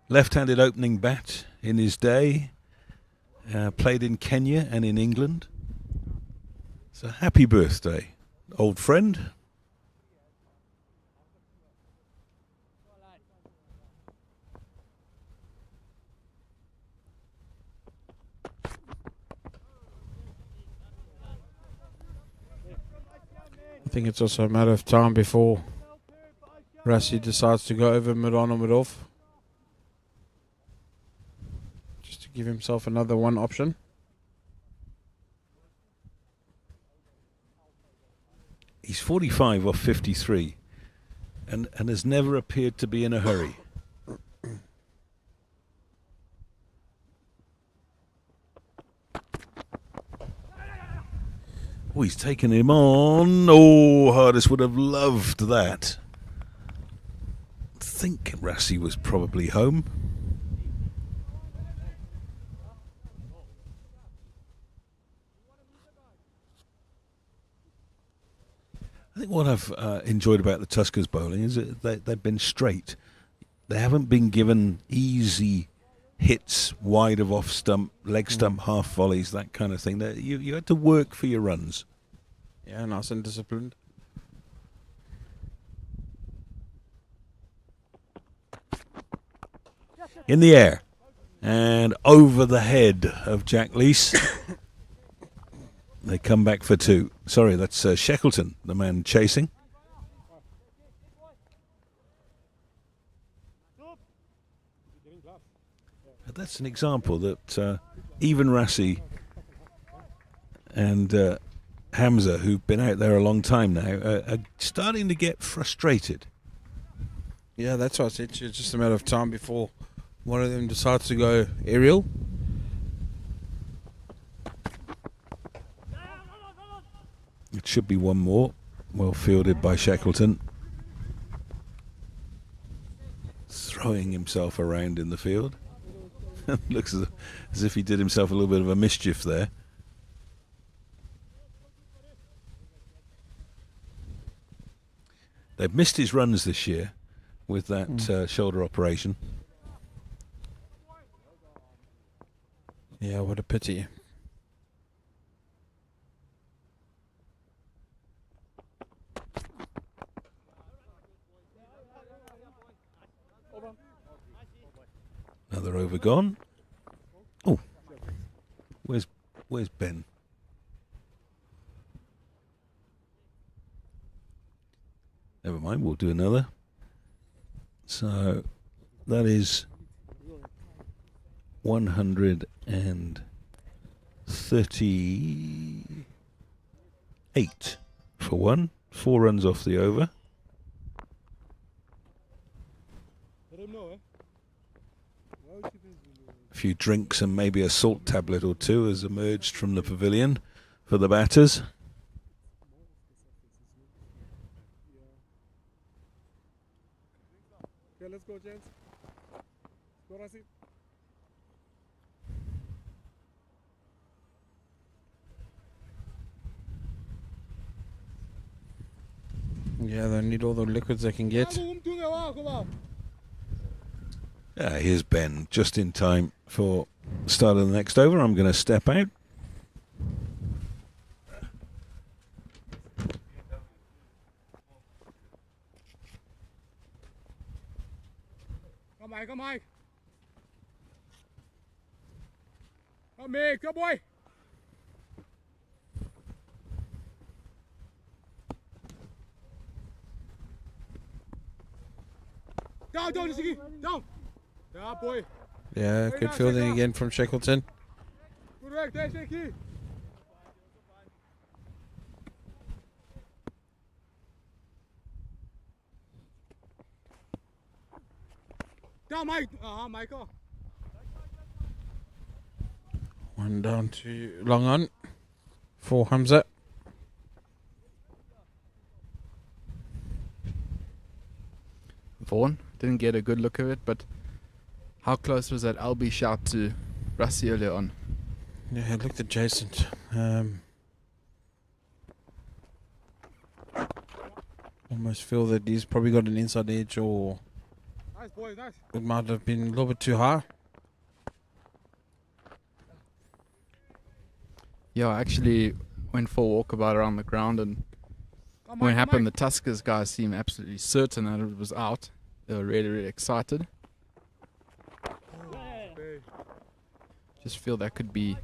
Left-handed opening bat in his day. Played in Kenya and in England. So happy birthday, old friend. I think it's also a matter of time before Rassie decides to go over mid-on or mid-off. Just to give himself another one option. He's 45 off 53 and has never appeared to be in a hurry. Oh, he's taken him on. Oh, Hardest would have loved that. I think Rassie was probably home. I think what I've enjoyed about the Tuskers bowling is that they've been straight. They haven't been given easy hits wide of off stump, leg stump, half volleys, that kind of thing. You had to work for your runs. Yeah, nice and disciplined. In the air and over the head of Jack Leese. They come back for 2. Sorry, that's Shackleton, the man chasing. That's an example that even Rassie and Hamza, who've been out there a long time now, are starting to get frustrated. Yeah, that's what I said to you. It's just a matter of time before one of them decides to go aerial. It should be one more. Well fielded by Shackleton. Throwing himself around in the field. Looks as if he did himself a little bit of a mischief there. They've missed his runs this year with that shoulder operation. Yeah, what a pity. Another over gone. Oh, where's Ben? Never mind, we'll do another. So that is 138 for one. 4 runs off the over. A few drinks and maybe a salt tablet or two has emerged from the pavilion for the batters. Okay, let's go, gents. Go, Rasi. Yeah, they need all the liquids they can get. Yeah, here's Ben just in time for start of the next over. I'm going to step out. Come Mike, come Mike. Come Mick, go boy. Down, Nisiki, down. Yeah, boy. Yeah, good fielding again from Shackleton. Good work, there, Shaky. Down, Mike. Michael. One down to long on for Hamza. Vaughan didn't get a good look of it, but how close was that LB shout to Rassie earlier on? Yeah, it looked adjacent. Almost feel that he's probably got an inside edge, or Nice, boy, nice. it might have been a little bit too high. Yeah, I actually went for a walkabout around the ground, and when it happened, the Tuskers guys seemed absolutely certain that it was out. They were really, really excited. Just feel that could be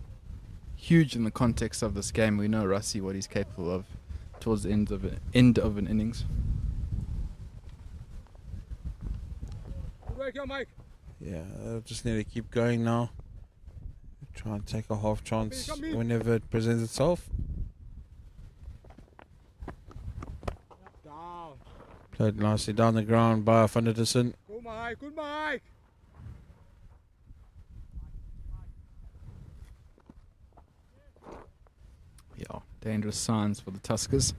huge in the context of this game. We know Rassie what he's capable of towards the end of an innings. Good work, yeah, Mike. Yeah, they'll just need to keep going now. Try and take a half chance whenever it presents itself. Down. Played nicely down the ground by Van der Dussen. Good Mike, good Mike. Yeah, dangerous signs for the Tuskers.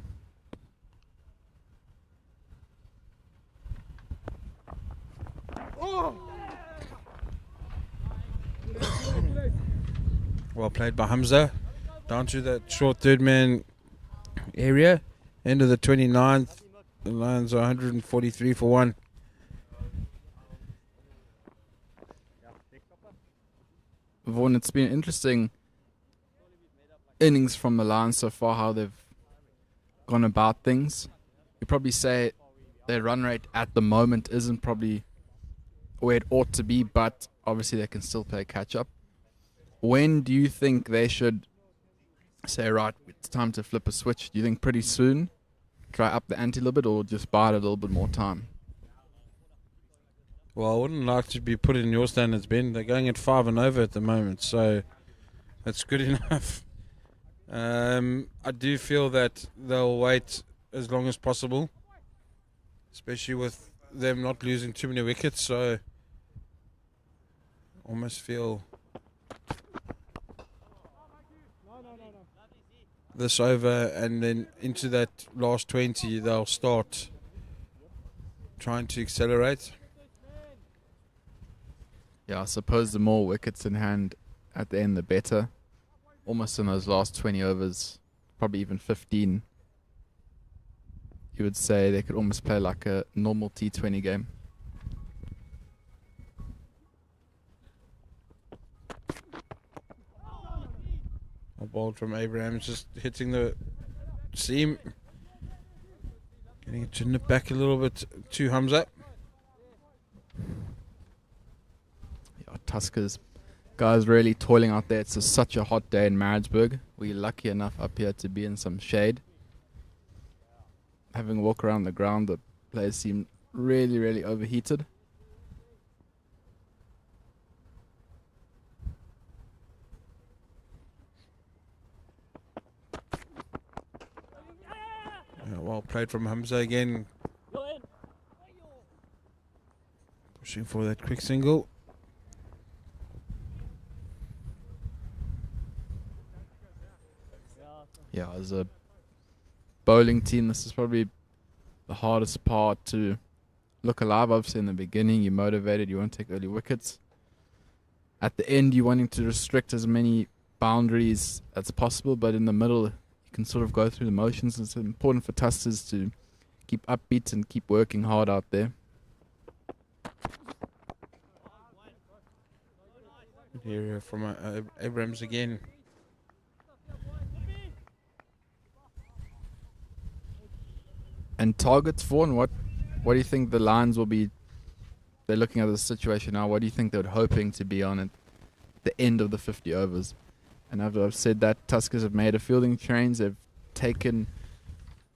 Oh! Well played by Hamza. Down to that short third man area. End of the 29th. The Lions are 143 for 1. Vaughan, it's been interesting innings from the Lions so far, how they've gone about things. You probably say their run rate at the moment isn't probably where it ought to be, but obviously they can still play catch up. When do you think they should say, right, it's time to flip a switch? Do you think pretty soon? Try up the ante a little bit, or just buy it a little bit more time? Well, I wouldn't like to be put in your standards, Ben. They're going at 5 and over at the moment, so that's good enough. I do feel that they'll wait as long as possible, especially with them not losing too many wickets. So almost feel this over, and then into that last 20 they'll start trying to accelerate. Yeah, I suppose the more wickets in hand at the end, the better. Almost in those last 20 overs, probably even 15, you would say they could almost play like a normal T20 game. A ball from Abrahams, just hitting the seam. Getting it to nip back a little bit to Hamza. Yeah, Tuskers guys really toiling out there. It's such a hot day in Maritzburg. We're lucky enough up here to be in some shade. Having a walk around the ground, the players seem really, really overheated. Well played from Hamza again. Pushing for that quick single. Yeah, as a bowling team, this is probably the hardest part to look alive. Obviously, in the beginning, you're motivated, you want to take early wickets. At the end, you're wanting to restrict as many boundaries as possible, but in the middle, you can sort of go through the motions. It's important for Tuskers to keep upbeat and keep working hard out there. Good area from Abrams again. And targets for, and what do you think the Lions will be? They're looking at the situation now. What do you think they're hoping to be on at the end of the 50 overs? And I've said that Tuskers have made a fielding change. They've taken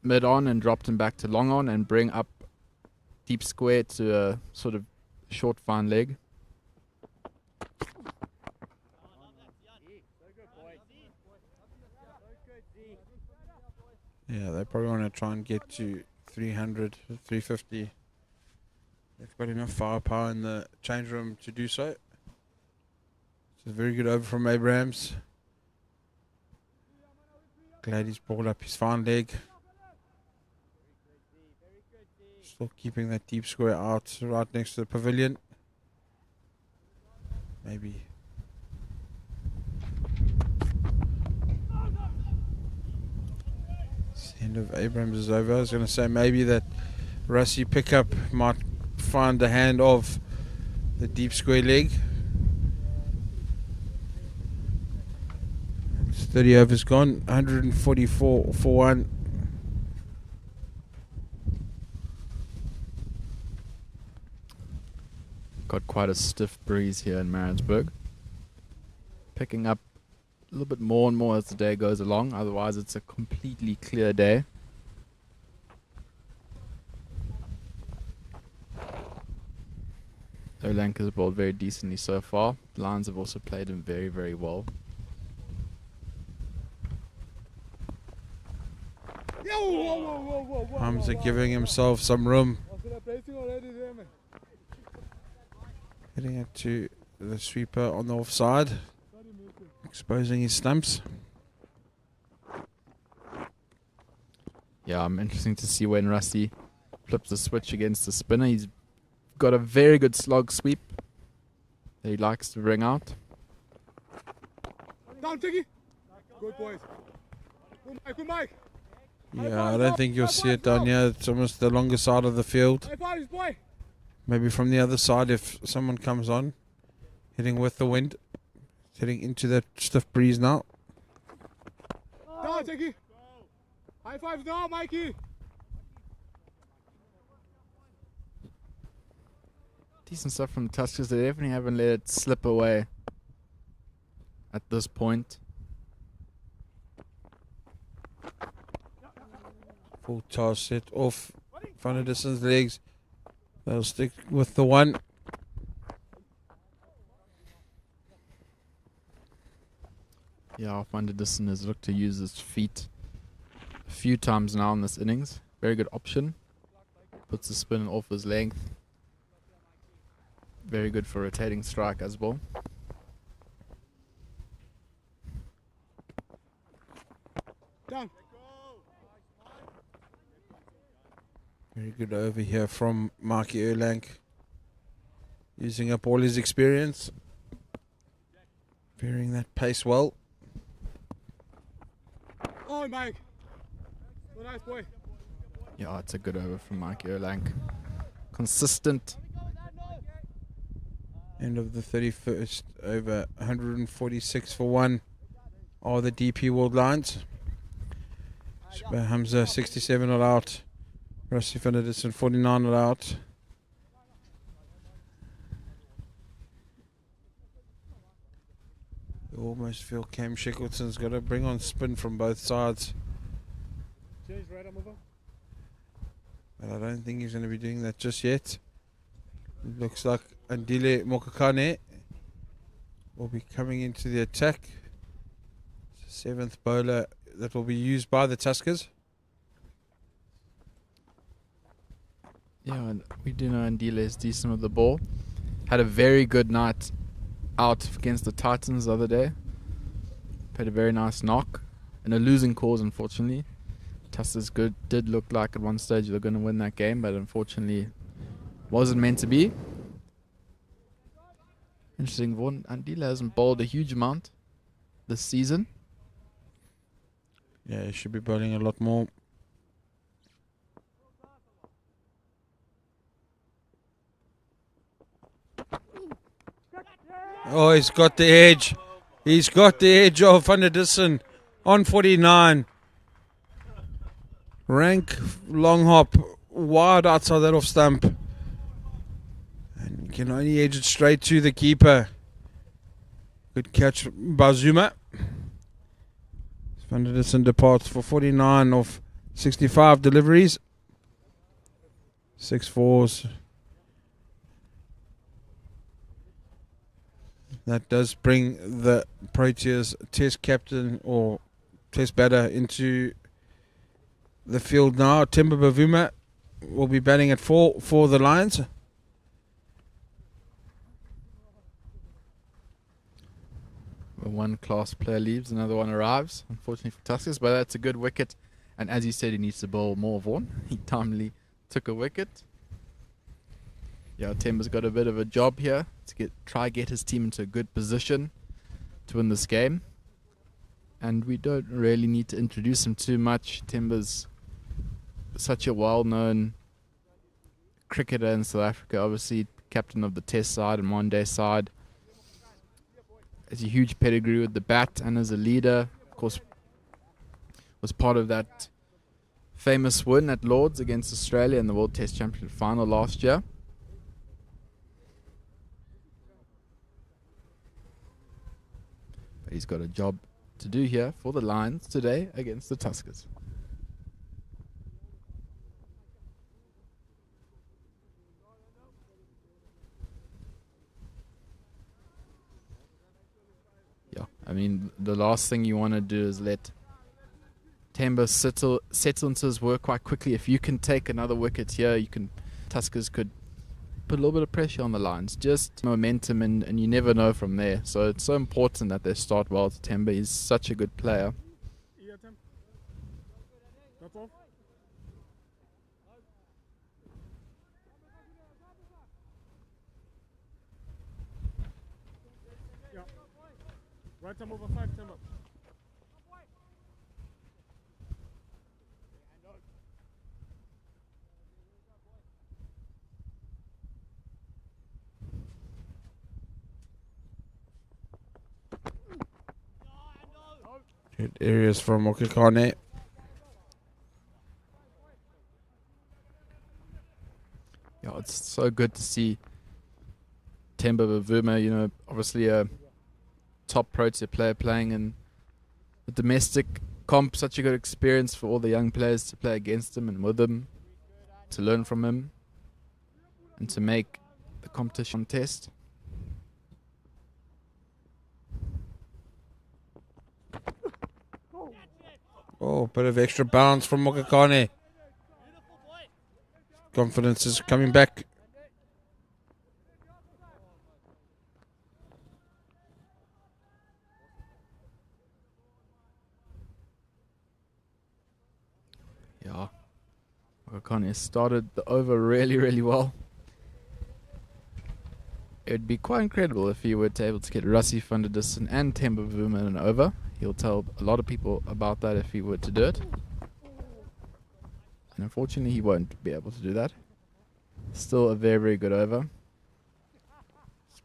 mid on and dropped him back to long on and bring up deep square to a sort of short fine leg. Yeah, they probably want to try and get to 300, 350. They've got enough firepower in the change room to do so. It's a very good over from Abrahams. Glad he's brought up his fine leg. Still keeping that deep square out right next to the pavilion. Maybe. The end of Abrams is over. I was going to say maybe that Rusty pickup might find the hand of the deep square leg. It's 30 overs gone, 144 for 1. Got quite a stiff breeze here in Maritzburg. Picking up a little bit more and more as the day goes along. Otherwise, it's a completely clear day. Olank has bowled very decently so far. The Lions have also played him very, very well. Hamza giving himself some room. Getting it to the sweeper on the offside. Exposing his stumps. Yeah, interesting to see when Rusty flips the switch against the spinner. He's got a very good slog sweep that he likes to bring out. Down, Tiggy. Good boys. Good Mike, good Mike. Yeah, I don't think you'll see it down here. It's almost the longer side of the field. High fives, boy. Maybe from the other side if someone comes on. Hitting with the wind. Heading into that stiff breeze now. Down, Tiggy. High fives now, Mikey. Decent stuff from the Tuskers. They definitely haven't let it slip away at this point. Full toss set off. Van der Disson's legs. They'll stick with the one. Yeah, Van der Dussen has looked to use his feet a few times now in this innings. Very good option. Puts the spin off his length. Very good for rotating strike as well. Down. Very good over here from Marky Erlang. Using up all his experience. Varying that pace well. Oh, Mike. Well, nice boy. Yeah, it's a good over from Mike Erlang. Consistent. End of the 31st over, 146 for 1 are the DP World Lions. Shba Hamza 67 all out. Rusty van der Dussen 49 all out. You almost feel Cam Shackleton's got to bring on spin from both sides. Change right arm over. But I don't think he's going to be doing that just yet. It looks like Andile Mokakane will be coming into the attack. It's the 7th bowler that will be used by the Tuskers. Yeah, and we do know Andile is decent with the ball. Had a very good night out against the Titans the other day. Played a very nice knock. And a losing cause, unfortunately. Tuskers did look like at one stage they're going to win that game, but unfortunately wasn't meant to be. Interesting, Vaughan Andile hasn't bowled a huge amount this season. Yeah, he should be bowling a lot more. Oh, he's got the edge. He's got the edge of Van der Dussen on 49. Rank long hop wide outside that off stump. And can only edge it straight to the keeper. Good catch by Zuma. Van der Dussen departs for 49 of 65 deliveries. 6 fours. That does bring the Proteas test captain or test batter into the field now. Timber Bavuma will be batting at 4 for the Lions. When one class player leaves, another one arrives, unfortunately for Tuskers, but that's a good wicket. And as you said, he needs to bowl more, Vaughan. He timely took a wicket. Yeah, Timber's got a bit of a job here to try get his team into a good position to win this game. And we don't really need to introduce him too much. Timber's such a well-known cricketer in South Africa, obviously captain of the Test side and one-day side. Has a huge pedigree with the bat and as a leader. Of course, was part of that famous win at Lords against Australia in the World Test Championship final last year. But he's got a job to do here for the Lions today against the Tuskers. Yeah, I mean, the last thing you want to do is let Temba settle into his work quite quickly. If you can take another wicket here, Tuskers could put a little bit of pressure on the Lions. Just momentum, and you never know from there. So it's so important that they start well to Temba. He's such a good player. Yeah, Tim. That's all. Yeah. Right time over 5, Timber. Good areas from Okikane. Yeah, it's so good to see Temba Bavuma, obviously a top Protea player playing in the domestic comp. Such a good experience for all the young players to play against him and with him, to learn from him, and to make the competition test. Oh, bit of extra bounce from Mokakane. Confidence is coming back. Yeah. Okane started the over really, really well. It would be quite incredible if he were able to get Rassi van der Dussen and Temba Bavuma in an over. He'll tell a lot of people about that if he were to do it. And unfortunately, he won't be able to do that. Still a very, very good over.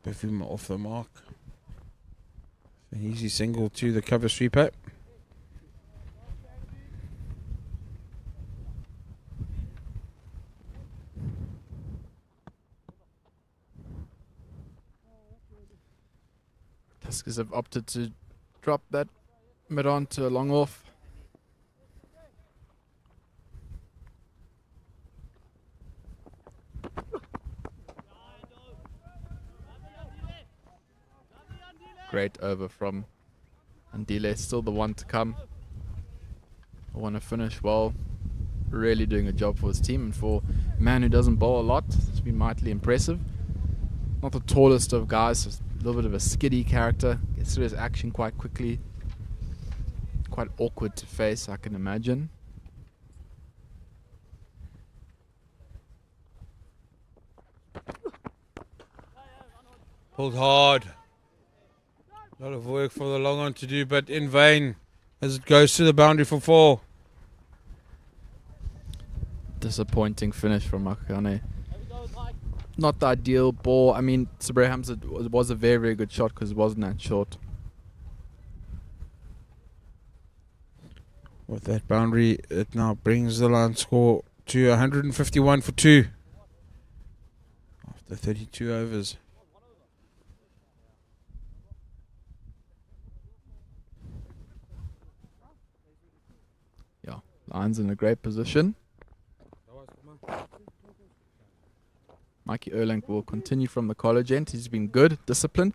Bavuma off the mark. An easy single to the cover sweeper. Tuskers have opted to drop that mid-on to a long off. Great over from Andile, still the one to come. I want to finish well, really doing a job for his team, and for a man who doesn't bowl a lot, it's been mightily impressive. Not the tallest of guys, just a little bit of a skiddy character, gets through his action quite quickly. Quite awkward to face, I can imagine. Pulled hard. A lot of work for the long on to do, but in vain as it goes to the boundary for 4. Disappointing finish from Makane. Not the ideal ball. I mean, Sabre Hamza was a very, very good shot because it wasn't that short. With that boundary, it now brings the line score to 151 for 2 after 32 overs. Yeah, Lions in a great position. Mikey Erlang will continue from the college end. He's been good, disciplined.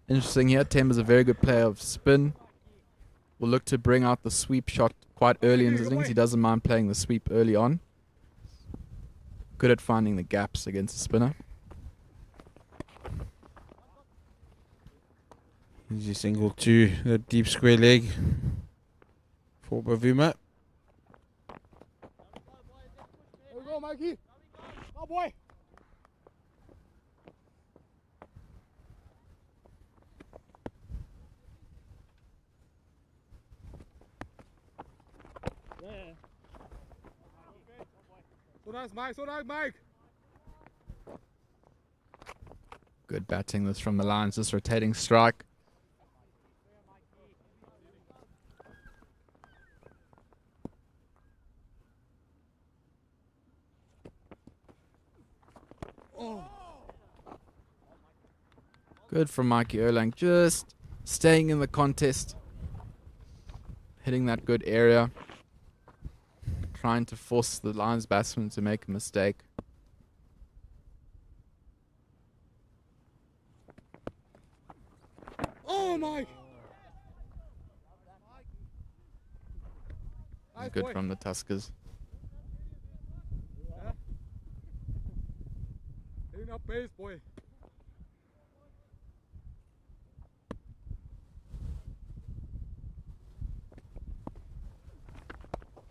Interesting here, Temba's a very good player of spin. Will look to bring out the sweep shot quite early in his innings. He doesn't mind playing the sweep early on. Good at finding the gaps against the spinner. Easy single to the deep square leg for Bavuma. There we go, Mikey. Oh, boy. So nice, Mike. So nice, Mike. Good batting this from the Lions, this rotating strike. Good from Mikey Erlang, just staying in the contest. Hitting that good area. Trying to force the Lions batsman to make a mistake. Oh, Mike. And good from the Tuskers. Yeah. Hitting up base, boy.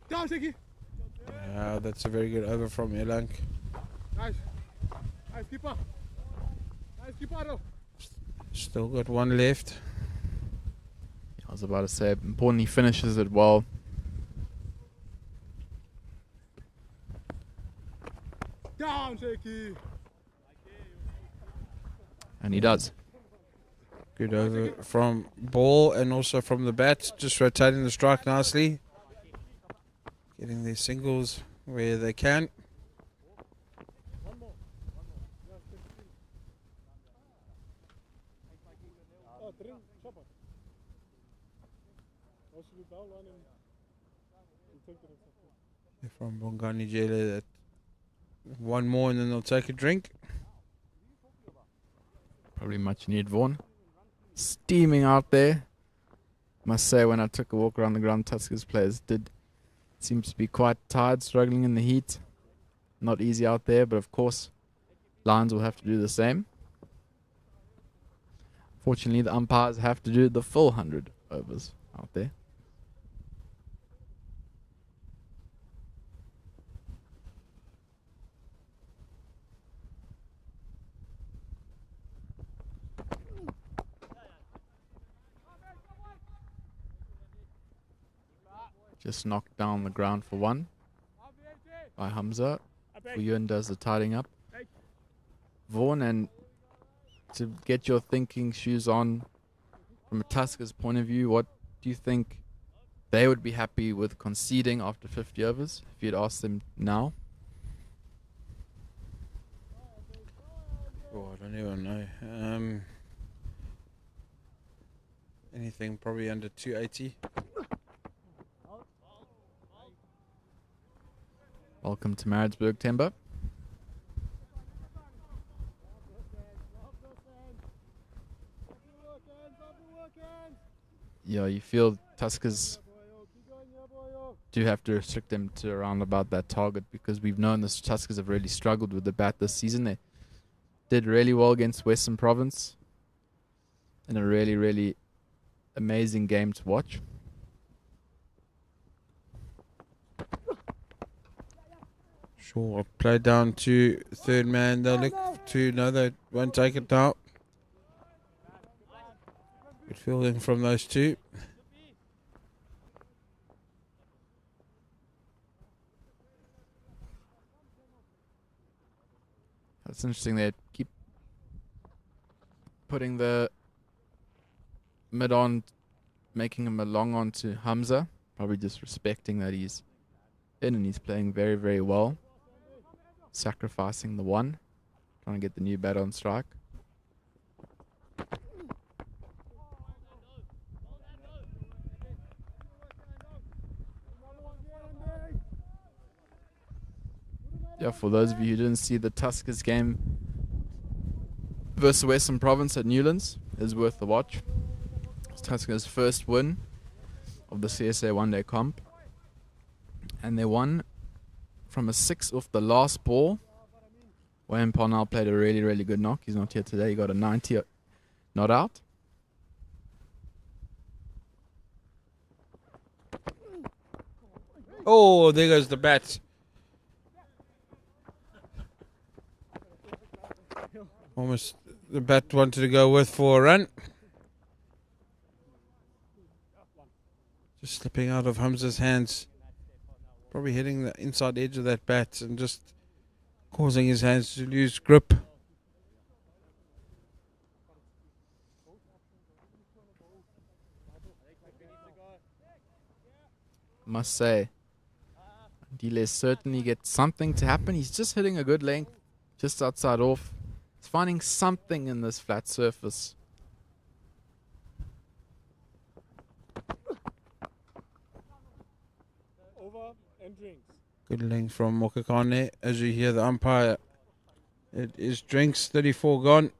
Down, Siki. That's a very good over from Erlang. Nice. Nice keeper. Nice keeper, though. Still got one left. I was about to say, important he finishes it well. Down, Shaky. And he does. Good over from ball and also from the bat. Just rotating the strike nicely. Getting their singles where they can. From Bongani Jele, that one more and then they'll take a drink. Probably much needed, Vaughan. Steaming out there. Must say, when I took a walk around the ground, Tuskers players did seem to be quite tired, struggling in the heat. Not easy out there, but of course, Lions will have to do the same. Fortunately, the umpires have to do the full 100 overs out there. Just knocked down the ground for one by Hamza. Fuyun does the tidying up. Vaughan, and to get your thinking shoes on from a Tuskers point of view, what do you think they would be happy with conceding after 50 overs if you'd ask them now? Oh, I don't even know. Anything probably under 280. Welcome to Maritzburg, Temba. Yeah, you feel Tuskers do have to restrict them to around about that target, because we've known the Tuskers have really struggled with the bat this season. They did really well against Western Province in a really, really amazing game to watch. Sure, play down to third man. They'll look to, no, they won't take it out. Good fielding from those two. That's interesting. They keep putting the mid on, making him a long on to Hamza. Probably just respecting that he's in and he's playing very, very well. Sacrificing the one, trying to get the new bat on strike. Yeah, for those of you who didn't see the Tuskers game versus Western Province at Newlands, is worth the watch. It's Tuskers' first win of the CSA one-day comp, and they won from a 6 off the last ball. Wayne Parnell played a really, really good knock. He's not here today. He got a 90 not out. Oh, there goes the bat. Almost the bat wanted to go with for a run. Just slipping out of Hamza's hands. Probably hitting the inside edge of that bat and just causing his hands to lose grip. Must say, Dile certainly gets something to happen. He's just hitting a good length, just outside off. He's finding something in this flat surface. Over and drinks. Good length from Mokakane. As you hear the umpire, it is drinks, 34 gone.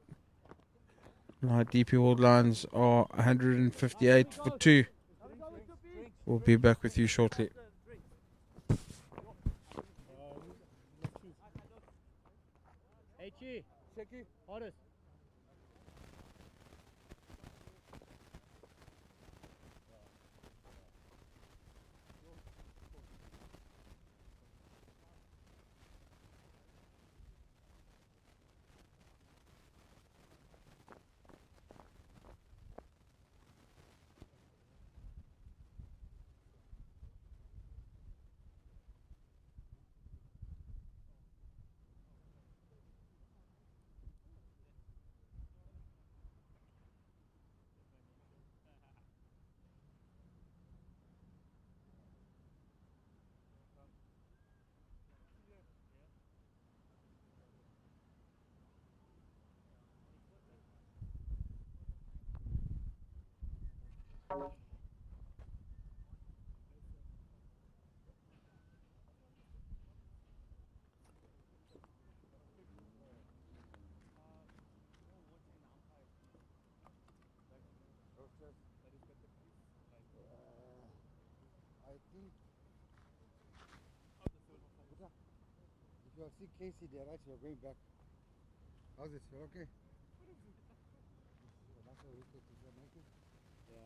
Light DP World Lines are 158 for 2. We'll be back with you shortly. Checky, hardest. Well, see Casey there, right? We're going back. How's it? You okay? Yeah.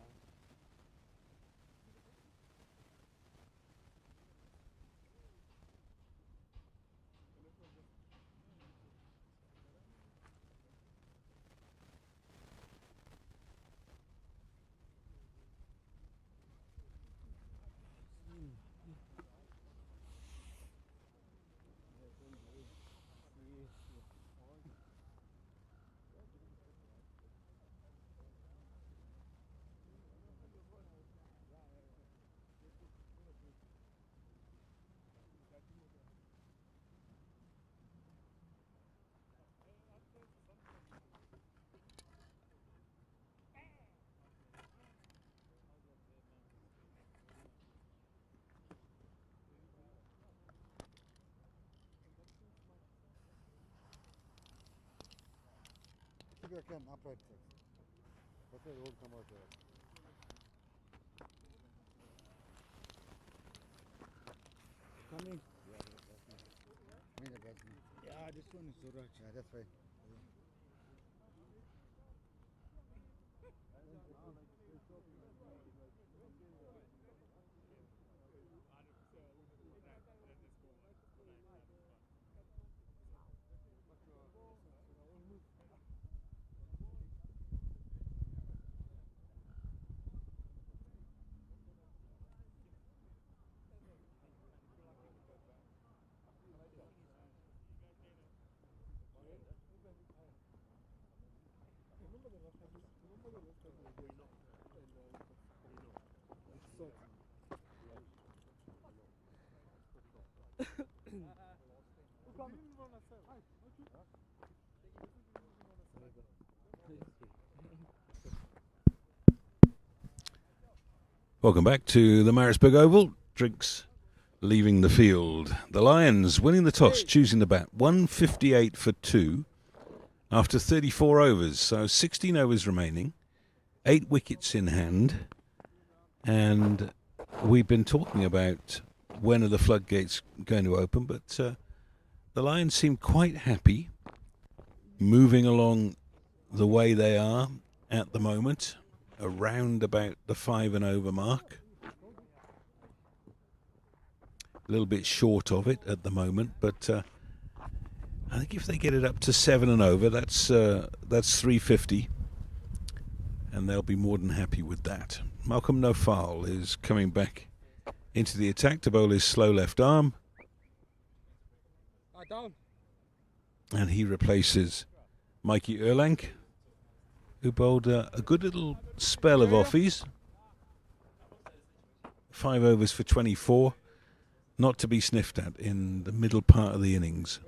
I think I can upright six. That's why it won't come out there. Coming? Yeah, that's me. Yeah, this one is so right. Yeah, that's right. Welcome back to the Maritzburg Oval. Drinks leaving the field. The Lions winning the toss, choosing the bat. 158 for 2 after 34 overs. So 16 overs remaining. 8 wickets in hand. And we've been talking about when are the floodgates going to open. But the Lions seem quite happy moving along the way they are at the moment. Around about the 5 and over mark. A little bit short of it at the moment, but I think if they get it up to 7 and over, that's 350, and they'll be more than happy with that. Malcolm No Foul is coming back into the attack to bowl his slow left arm, and he replaces Mikey Erlang, who bowled a good little spell of offies. 5 overs for 24, not to be sniffed at in the middle part of the innings.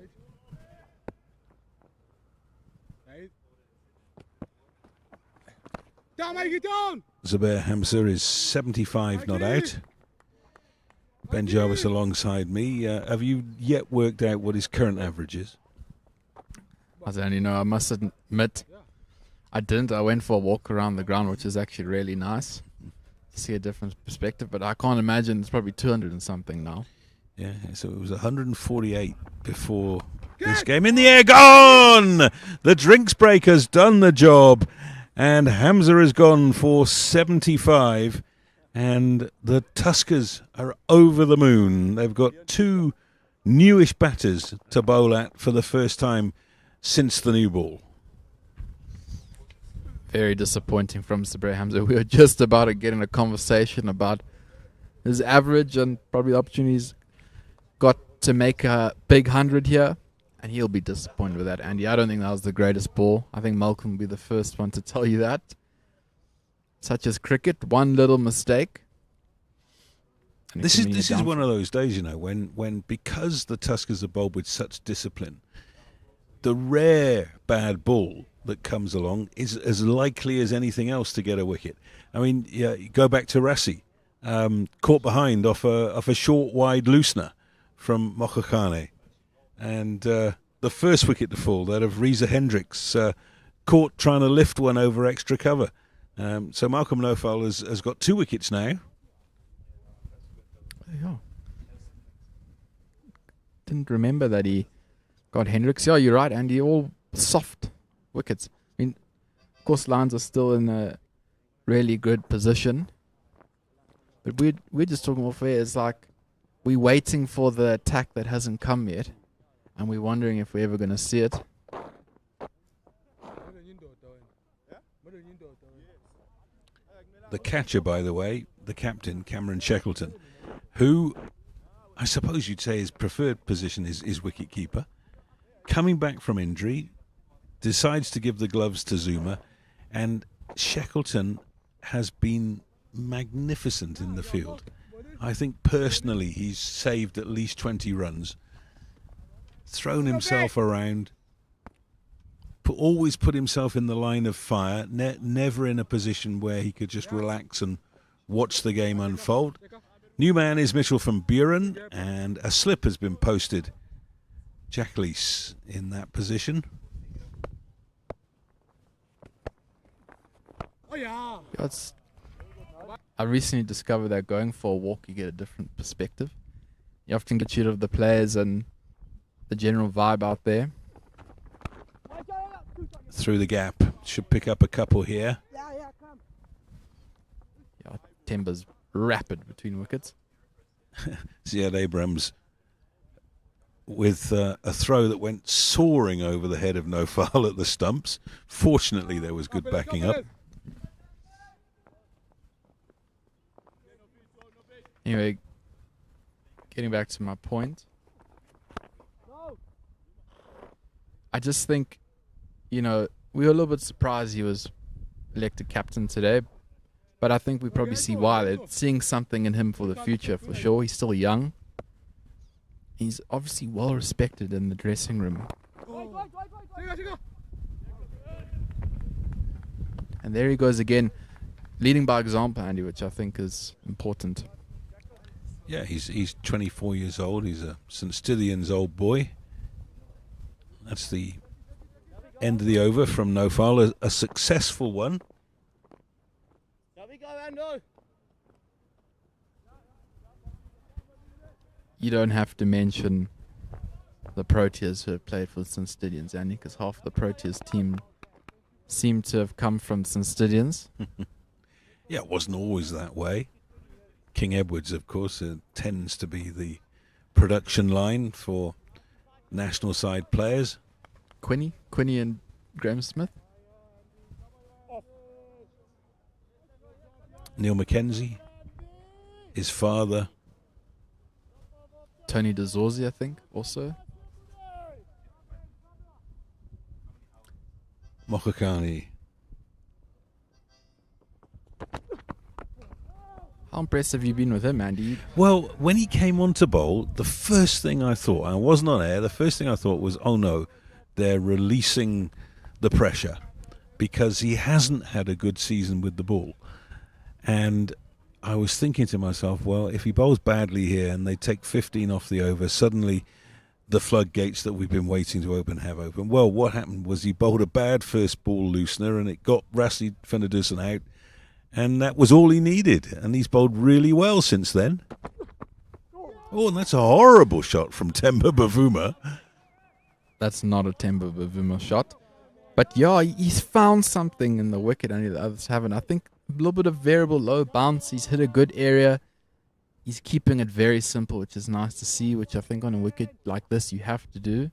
Zubair Hamza is 75 not out. Ben Jarvis alongside me. Have you yet worked out what his current average is? I don't know. I must admit, I didn't. I went for a walk around the ground, which is actually really nice to see a different perspective. But I can't imagine it's probably 200 and something now. Yeah, so it was 148 before this game. In the air, gone! The drinks break has done the job. And Hamza has gone for 75. And the Tuskers are over the moon. They've got 2 newish batters to bowl at for the first time since the new ball. Very disappointing from Zubair Hamza. We were just about to get in a conversation about his average and probably opportunities got to make a big 100 here, and he'll be disappointed with that. Andy, I don't think that was the greatest ball. I think Malcolm will be the first one to tell you that. Such as cricket, one little mistake. This is one of those days, you know, when because the Tuskers are bowled with such discipline, the rare bad ball that comes along is as likely as anything else to get a wicket. I mean, yeah, you go back to Rassi, caught behind off a short wide loosener from Mokhakane, and the first wicket to fall, that of Reza Hendricks, caught trying to lift one over extra cover. So Malcolm No Foul has got 2 wickets now. There you go. didn't remember that he got Hendricks. Yeah, you're right, Andy. All soft wickets. I mean, of course, Lions are still in a really good position. But we're just talking off air. It's like we're waiting for the attack that hasn't come yet. And we're wondering if we're ever going to see it. The catcher, by the way, the captain, Cameron Shackleton, who I suppose you'd say his preferred position is wicket-keeper, coming back from injury, decides to give the gloves to Zuma, and Shackleton has been magnificent in the field. I think personally he's saved at least 20 runs, thrown himself around, always put himself in the line of fire, never in a position where he could just relax and watch the game unfold. New man is Mitchell from Buren, and a slip has been posted. Jack Lees in that position. I recently discovered that going for a walk, you get a different perspective. You often get rid of the players and the general vibe out there. Through the gap, should pick up a couple here. Yeah, Temba's rapid between wickets. Ziad Abrams with a throw that went soaring over the head of Nofal at the stumps. Fortunately, there was good backing up. Anyway, getting back to my point, I just think, you know, we were a little bit surprised he was elected captain today, but I think we probably see why. They're seeing something in him for the future, for sure. He's still young. He's obviously well respected in the dressing room. And there he goes again, leading by example, Andy, which I think is important. Yeah, he's 24 years old. He's a St. Stithians old boy. That's the end of the over from Nofal, a successful one. You don't have to mention the Proteas who have played for the St. Stithians, Andy, because half of the Proteas team seem to have come from St. Stithians. Yeah, it wasn't always that way. King Edwards, of course, tends to be the production line for national side players. Quinny and Graham Smith. Neil Mackenzie, his father. Tony DeZorzi, I think, also. Mokakani. How impressed have you been with him, Andy? Well, when he came on to bowl, the first thing I thought, I wasn't on air, the first thing I thought was, oh no, they're releasing the pressure, because he hasn't had a good season with the ball. And I was thinking to myself, well, if he bowls badly here and they take 15 off the over, suddenly the floodgates that we've been waiting to open have opened. Well, what happened was he bowled a bad first ball loosener and it got Rassi Finnedusen out, and that was all he needed. And he's bowled really well since then. Oh, and that's a horrible shot from Temba Bavuma. That's not a Temba Bavuma shot. But yeah, he's found something in the wicket and the others haven't. I think a little bit of variable low bounce. He's hit a good area. He's keeping it very simple, which is nice to see, which I think on a wicket like this you have to do.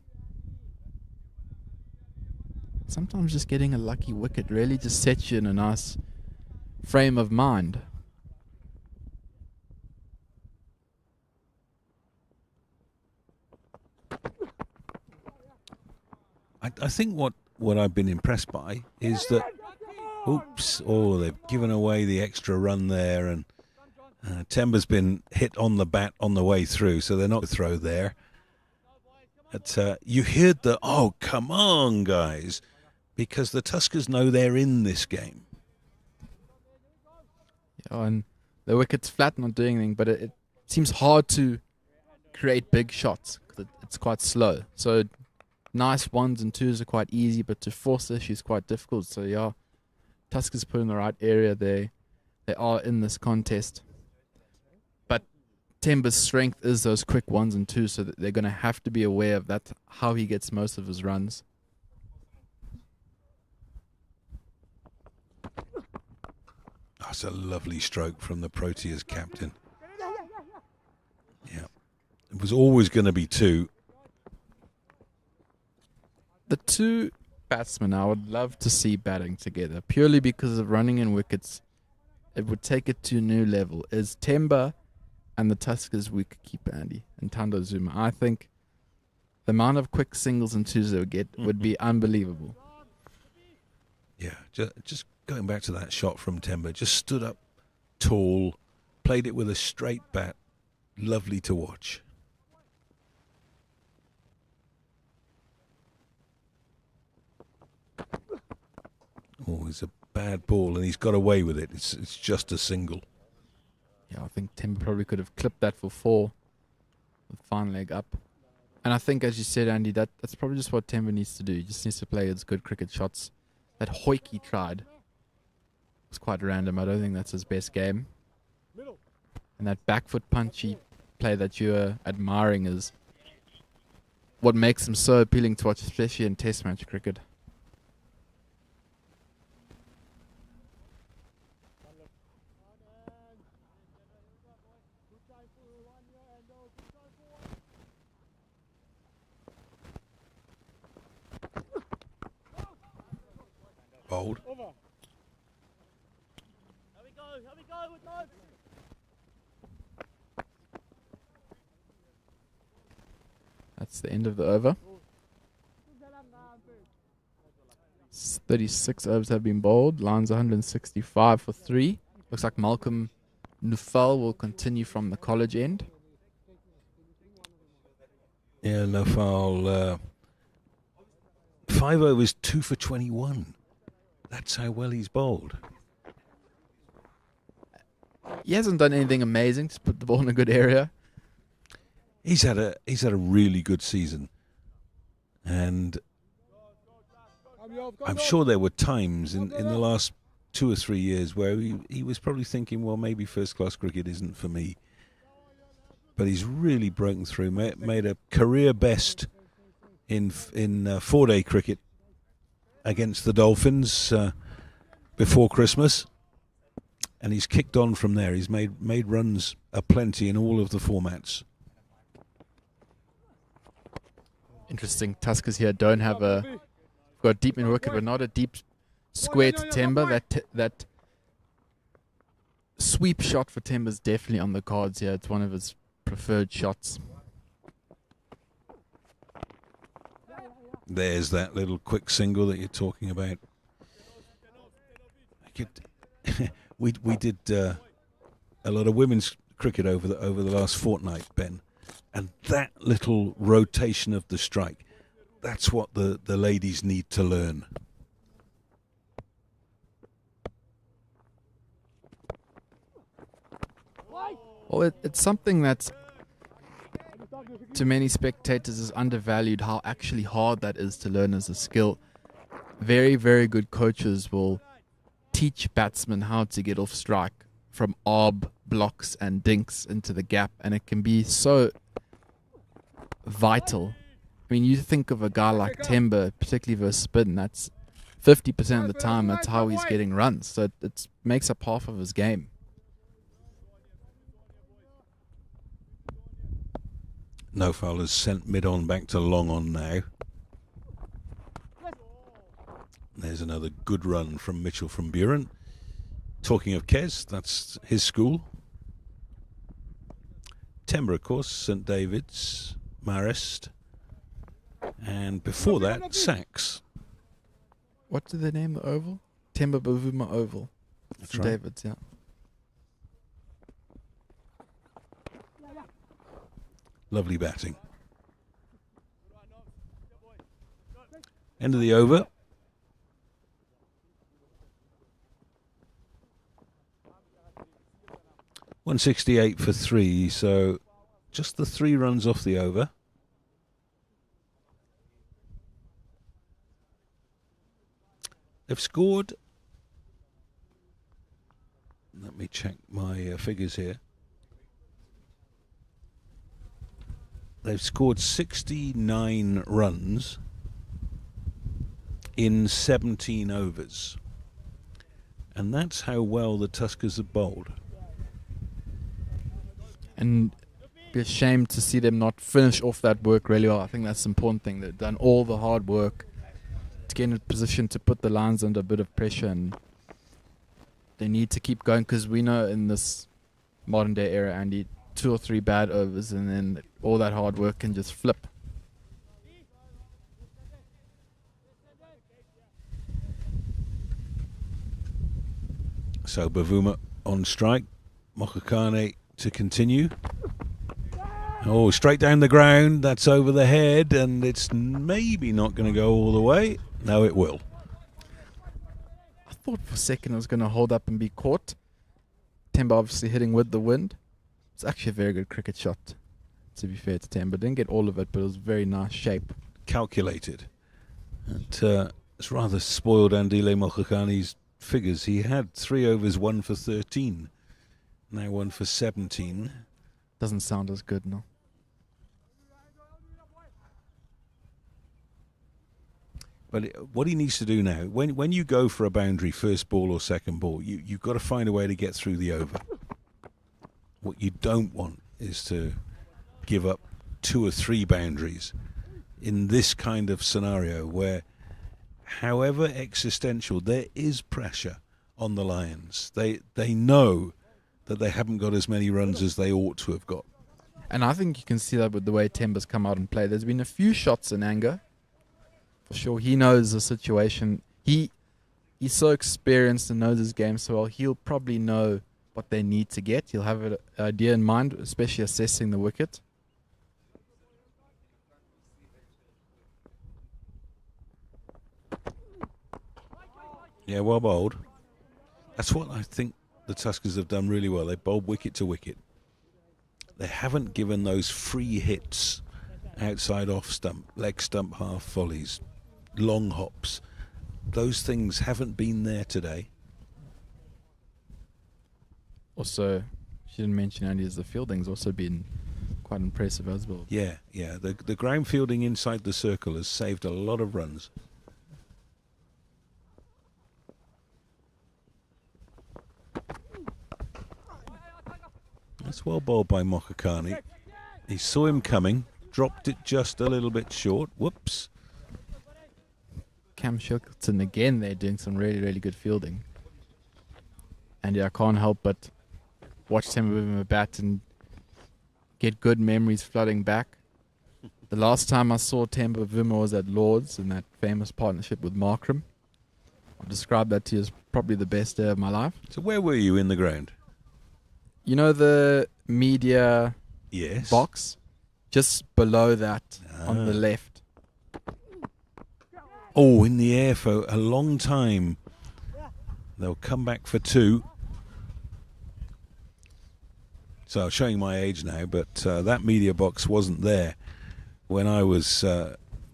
Sometimes just getting a lucky wicket really just sets you in a nice frame of mind. I think what I've been impressed by is that, they've given away the extra run there, and Temba's been hit on the bat on the way through, so they're not to throw there. But you heard the, oh, come on, guys, because the Tuskers know they're in this game. Yeah, and the wicket's flat, not doing anything, but it seems hard to create big shots because it's quite slow. So nice ones and twos are quite easy, but to force this is quite difficult. So yeah, Tuskers put in the right area there. They are in this contest. But Temba's strength is those quick ones and twos, so that they're going to have to be aware of that, how he gets most of his runs. That's a lovely stroke from the Proteas captain. Yeah. It was always going to be two. The two batsmen I would love to see batting together, purely because of running in wickets. It would take it to a new level. Is Temba and the Tuskers wicketkeeper Andy and Tando Zuma. I think the amount of quick singles and twos they would get would be unbelievable. Yeah, just going back to that shot from Temba, just stood up tall, played it with a straight bat. Lovely to watch. Oh, it's a bad ball, and he's got away with it. It's just a single. Yeah, I think Temba probably could have clipped that for 4 with fine leg up. And I think, as you said, Andy, that's probably just what Temba needs to do. He just needs to play his good cricket shots. That hoik he tried was quite random. I don't think that's his best game. And that back foot punchy play that you're admiring is what makes him so appealing to watch, especially in Test match cricket. Bold. That's the end of the over. 36 overs have been bowled. Lines 165 for 3. Looks like Malcolm Nufal will continue from the college end. Yeah, no foul. 5 overs, 2 for 21. That's how well he's bowled. He hasn't done anything amazing. Just put the ball in a good area. He's had a really good season, and I'm sure there were times in the last 2 or 3 years where he was probably thinking, well, maybe first class cricket isn't for me. But he's really broken through, made a career best in 4-day cricket against the Dolphins before Christmas, and he's kicked on from there. He's made runs aplenty in all of the formats. Interesting. Tuskers here don't have got deep in wicket, but not a deep square to Temba. That sweep shot for Temba is definitely on the cards here. It's one of his preferred shots. There's that little quick single that you're talking about. We did a lot of women's cricket over the last fortnight, Ben, and that little rotation of the strike, that's what the ladies need to learn. Well, it's something that's, to many spectators, is undervalued, how actually hard that is to learn as a skill. Very, very good coaches will teach batsmen how to get off strike from arb, blocks and dinks into the gap, and it can be so vital. I mean, you think of a guy like Temba, particularly versus spin, that's 50% of the time that's how he's getting runs, so it makes up half of his game. No foul has sent mid-on back to long on now. There's another good run from Mitchell from Buren. Talking of Kes, that's his school. Temba, of course, St David's, Marist, and before that, Sachs. What did they name the oval? Temba Bavuma Oval. That's St right. David's, yeah. Lovely batting. End of the over. .168 for 3, so just the 3 runs off the over. They've scored. Let me check my figures here. They've scored 69 runs in 17 overs. And that's how well the Tuskers have bowled. And be ashamed to see them not finish off that work really well. I think that's the important thing. They've done all the hard work to get in a position to put the Lions under a bit of pressure, and they need to keep going, because we know in this modern day era, Andy, 2 or 3 bad overs and then all that hard work can just flip. So Bavuma on strike, Mokakane to continue. Oh, straight down the ground, that's over the head, and it's maybe not going to go all the way. No, it will. I thought for a second it was going to hold up and be caught. Temba obviously hitting with the wind. It's actually a very good cricket shot, to be fair to Temba. Didn't get all of it, but it was very nice shape. Calculated. It's rather spoiled Andile Mokakane's figures. He had 3 overs, 1 for 13. Now 1 for 17. Doesn't sound as good, no. But what he needs to do now, when you go for a boundary, first ball or second ball, you've got to find a way to get through the over. What you don't want is to give up 2 or 3 boundaries in this kind of scenario where, however existential, there is pressure on the Lions. They know that they haven't got as many runs as they ought to have got. And I think you can see that with the way Temba's come out and played. There's been a few shots in anger. For sure, he knows the situation. He's so experienced and knows his game so well. He'll probably know what they need to get. He'll have an idea in mind, especially assessing the wicket. Yeah, well bowled. That's what I think the Tuskers have done really well. They bowled wicket to wicket. They haven't given those free hits, outside off stump, leg stump half volleys, long hops. Those things haven't been there today. Also, she didn't mention Andy, as the fielding's also been quite impressive as well. Yeah. The ground fielding inside the circle has saved a lot of runs. That's well bowled by Mokakane. He saw him coming, dropped it just a little bit short. Whoops. Cam Shackleton again, they're doing some really, really good fielding. And yeah, I can't help but watch them with him a bat and get good memories flooding back. The last time I saw Temba Vuma was at Lord's in that famous partnership with Markram. I'll describe that to you as probably the best day of my life. So where were you in the ground? You know the media Yes. box? Just below that on the left. Oh, in the air for a long time. They'll come back for 2. So I'm showing my age now, but that media box wasn't there when I was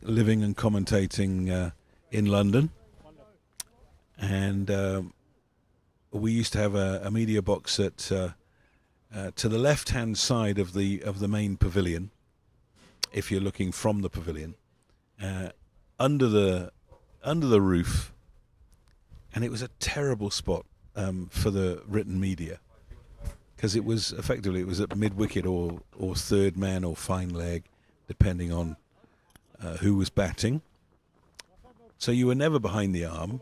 living and commentating in London. And we used to have a media box at to the left-hand side of the main pavilion, if you're looking from the pavilion, under the roof, and it was a terrible spot for the written media, because it was at mid-wicket or third man or fine leg, depending on who was batting. So you were never behind the arm.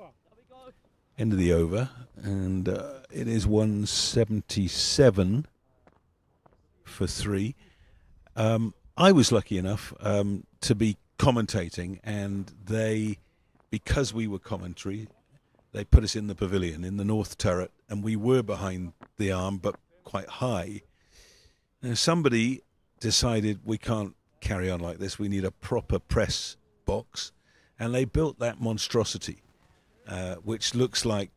End of the over, and it is 177 for 3. I was lucky enough to be commentating, and because we were commentary, they put us in the pavilion in the north turret, and we were behind the arm but quite high. Now somebody decided we can't carry on like this, we need a proper press box, and they built that monstrosity, which looks like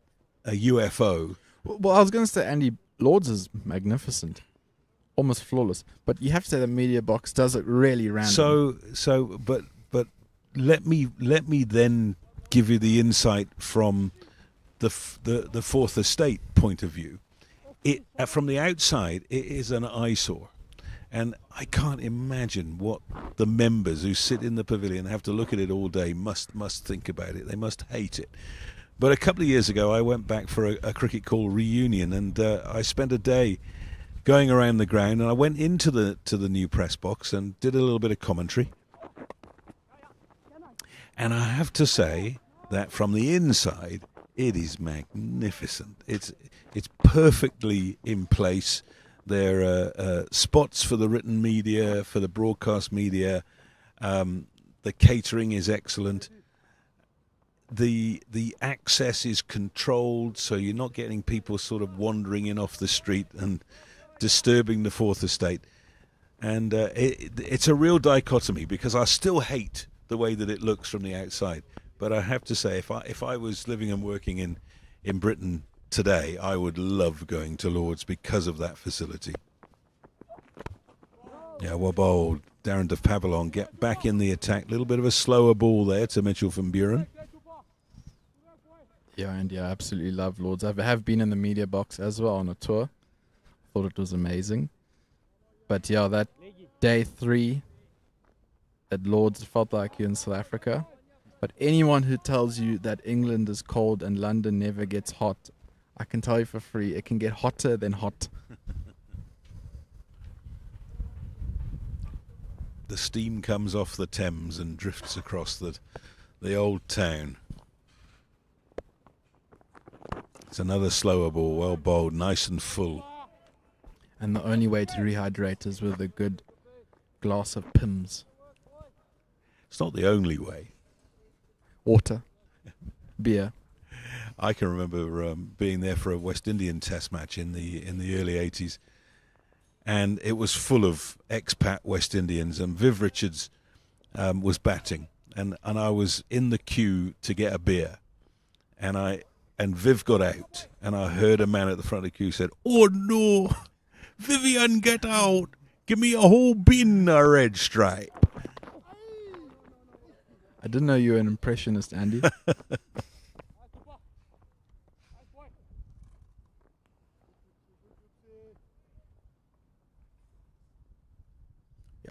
a UFO. Well, I was going to say, Andy, Lord's is magnificent, almost flawless. But you have to say the media box does it really random. But let me then give you the insight from the Fourth Estate point of view. From the outside, it is an eyesore, And I can't imagine what the members who sit in the pavilion have to look at it all day must think about it. They must hate it. But a couple of years ago, I went back for a cricket call reunion, and I spent a day going around the ground, and I went into the new press box and did a little bit of commentary. And I have to say that from the inside, it is magnificent. It's perfectly in place. There are spots for the written media, for the broadcast media. The catering is excellent. The access is controlled, so you're not getting people sort of wandering in off the street and disturbing the Fourth Estate. And it's a real dichotomy, because I still hate the way that it looks from the outside. But I have to say, if I was living and working in Britain today, I would love going to Lord's because of that facility. Yeah, well bowled. Darren de Pavillon get back in the attack. Little bit of a slower ball there to Mitchell van Buren. Yeah, and yeah, I absolutely love Lords. I have been in the media box as well on a tour. Thought it was amazing. But yeah, that day 3 at Lords felt like you're in South Africa. But anyone who tells you that England is cold and London never gets hot, I can tell you for free, it can get hotter than hot. The steam comes off the Thames and drifts across the old town. It's another slower ball, well bowled, nice and full. And the only way to rehydrate is with a good glass of Pimm's. It's not the only way. Water. Beer. I can remember being there for a West Indian Test match in the early 80s, and it was full of expat West Indians, and Viv Richards was batting, and I was in the queue to get a beer, and Viv got out, and I heard a man at the front of the queue said, "Oh no, Vivian, get out! Give me a whole bin of red stripe." I didn't know you were an impressionist, Andy.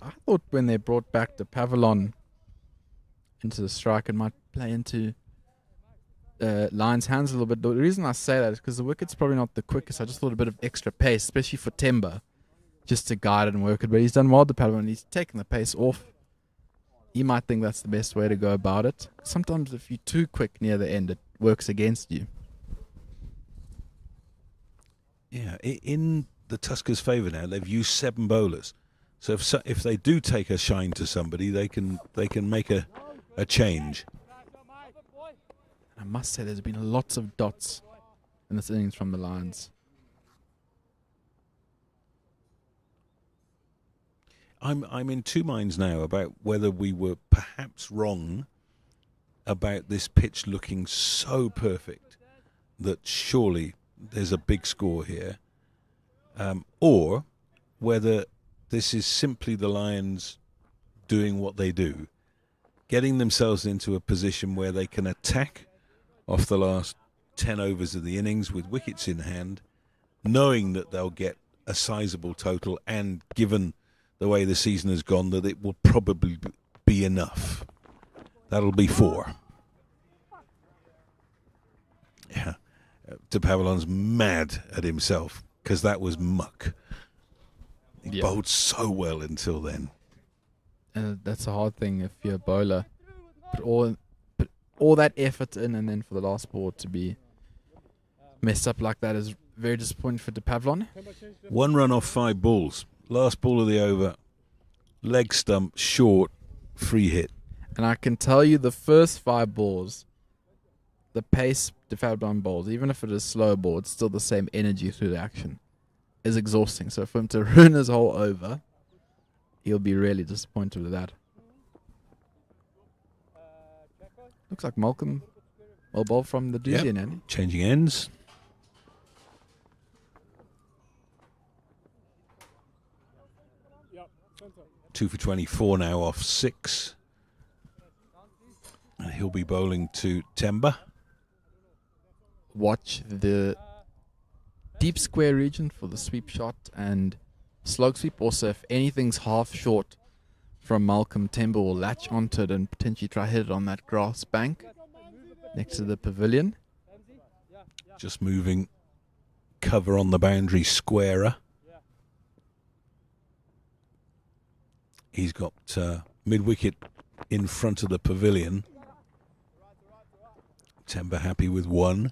I thought when they brought back the Pavillon into the strike, it might play into Lions' hands a little bit. The reason I say that is because the wicket's probably not the quickest. I just thought a bit of extra pace, especially for Temba, just to guide it and work it. But he's done well, the Pavillon. He's taken the pace off. You might think that's the best way to go about it. Sometimes if you're too quick near the end, it works against you. Yeah, in the Tuskers' favour now, they've used 7 bowlers. So if they do take a shine to somebody, they can make a change. I must say there's been lots of dots in this innings from the Lions. I'm in two minds now about whether we were perhaps wrong about this pitch looking so perfect that surely there's a big score here, or whether this is simply the Lions doing what they do, getting themselves into a position where they can attack off the last 10 overs of the innings with wickets in hand, knowing that they'll get a sizable total, and given the way the season has gone, that it will probably be enough. That'll be 4. Yeah, De Pavillon's mad at himself because that was muck. He bowled so well until then. That's a hard thing if you're a bowler. Put all that effort in, and then for the last ball to be messed up like that is very disappointing for De Pavillon. 1 run off 5 balls. Last ball of the over. Leg stump, short, free hit. And I can tell you the first 5 balls, the pace De Pavillon bowls, even if it is slow ball, it's still the same energy through the action, is exhausting. So for him to ruin his whole over, he'll be really disappointed with that. Looks like Malcolm will bowl from the duty in, Andy. Changing ends. Two for 24 now off 6. And he'll be bowling to Temba. Watch the deep square region for the sweep shot and slog sweep. Also, if anything's half short from Malcolm, Temba will latch onto it and potentially try hit it on that grass bank next to the pavilion. Just moving cover on the boundary squarer. He's got mid-wicket in front of the pavilion. Temba happy with one.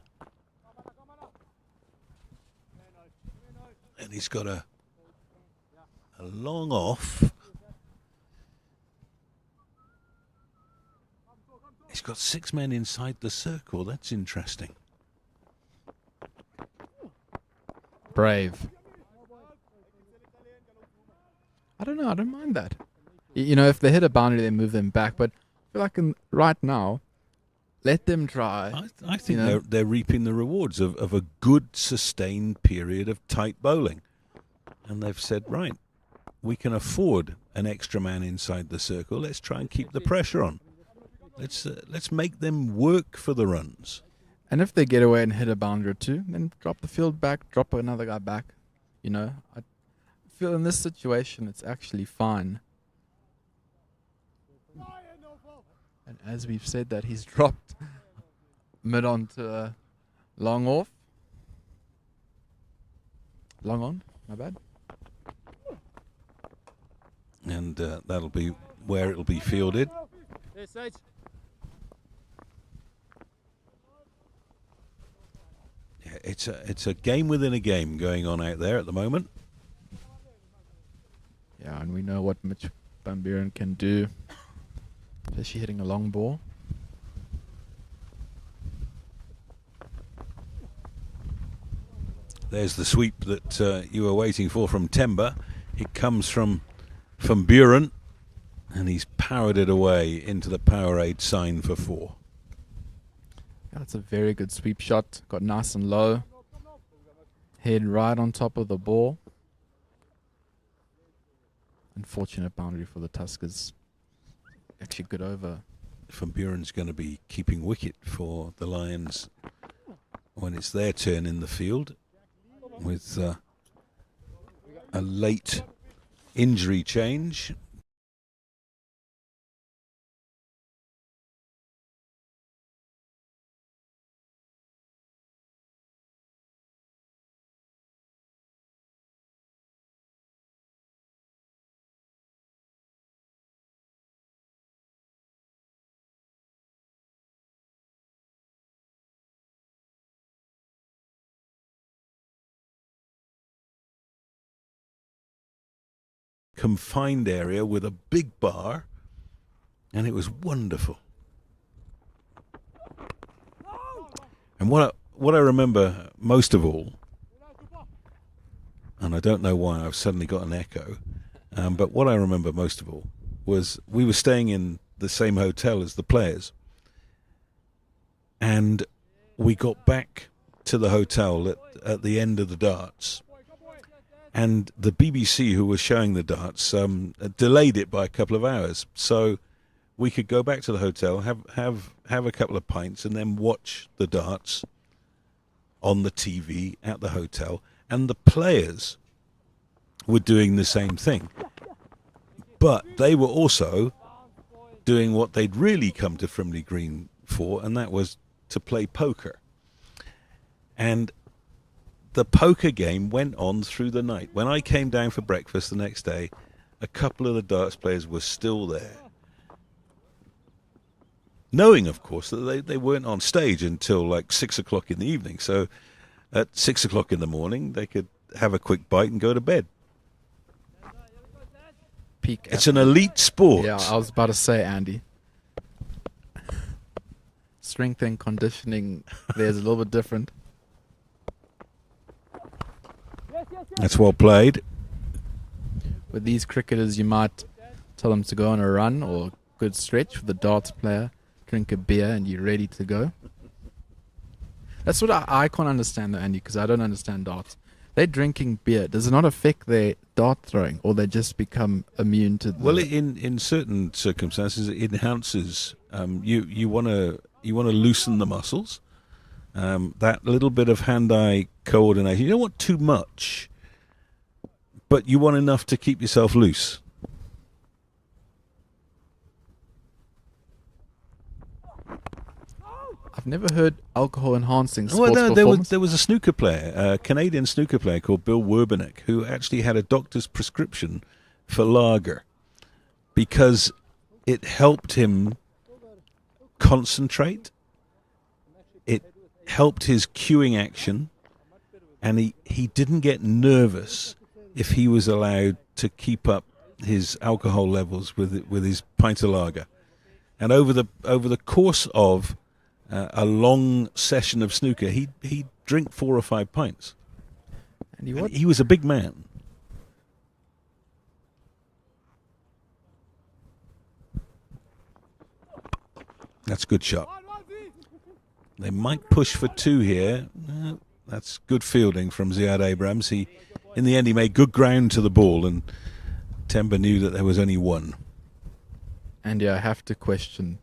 And he's got a long off. He's got 6 men inside the circle. That's interesting. Brave. I don't know. I don't mind that. You know, if they hit a boundary, they move them back. But I feel like right now, let them try. I think they're reaping the rewards of a good, sustained period of tight bowling. And they've said, right, we can afford an extra man inside the circle. Let's try and keep the pressure on. Let's make them work for the runs. And if they get away and hit a boundary or two, then drop the field back, drop another guy back. You know, I feel in this situation it's actually fine. And as we've said that, he's dropped mid on to long off. Long on, my bad. And that'll be where it'll be fielded. Yeah, it's a game within a game going on out there at the moment. Yeah, and we know what Mitch Van Buren can do, especially hitting a long ball. There's the sweep that you were waiting for from Temba. It comes from Buren, and he's powered it away into the Powerade sign for 4. Yeah, that's a very good sweep shot. Got nice and low. Head right on top of the ball. Unfortunate boundary for the Tuskers. Actually good over. Van Buren's going to be keeping wicket for the Lions when it's their turn in the field, with a late injury change. Confined area with a big bar, and it was wonderful. And what I remember most of all, and I don't know why I've suddenly got an echo, but what I remember most of all was we were staying in the same hotel as the players, and we got back to the hotel at the end of the darts. And the BBC, who was showing the darts, delayed it by a couple of hours, so we could go back to the hotel, have a couple of pints, and then watch the darts on the TV at the hotel. And the players were doing the same thing, but they were also doing what they'd really come to Frimley Green for, and that was to play poker. And the poker game went on through the night. When I came down for breakfast the next day, a couple of the darts players were still there. Knowing, of course, that they weren't on stage until like 6 o'clock in the evening. So at 6 o'clock in the morning, they could have a quick bite and go to bed. Peak. It's an elite sport. Yeah, I was about to say, Andy. Strength and conditioning there's a little bit different. That's well played. With these cricketers, you might tell them to go on a run or a good stretch. With the darts player, drink a beer and you're ready to go. That's what I can't understand though, Andy, because I don't understand darts. They're drinking beer. Does it not affect their dart throwing, or they just become immune to the... Well, in certain circumstances, it enhances. You want to loosen the muscles. That little bit of hand-eye coordination. You don't want too much, but you want enough to keep yourself loose. I've never heard alcohol enhancing sports Well, no, performance. there was a snooker player, a Canadian snooker player called Bill Werbenek, who actually had a doctor's prescription for lager because it helped him concentrate, it helped his cueing action, and he didn't get nervous if he was allowed to keep up his alcohol levels with his pint of lager. And over the course of a long session of snooker, he'd drink 4 or 5 pints. And he was a big man. That's a good shot. They might push for 2 here. That's good fielding from Ziad Abrams. In the end, he made good ground to the ball, and Temba knew that there was only 1. Andy, I have to question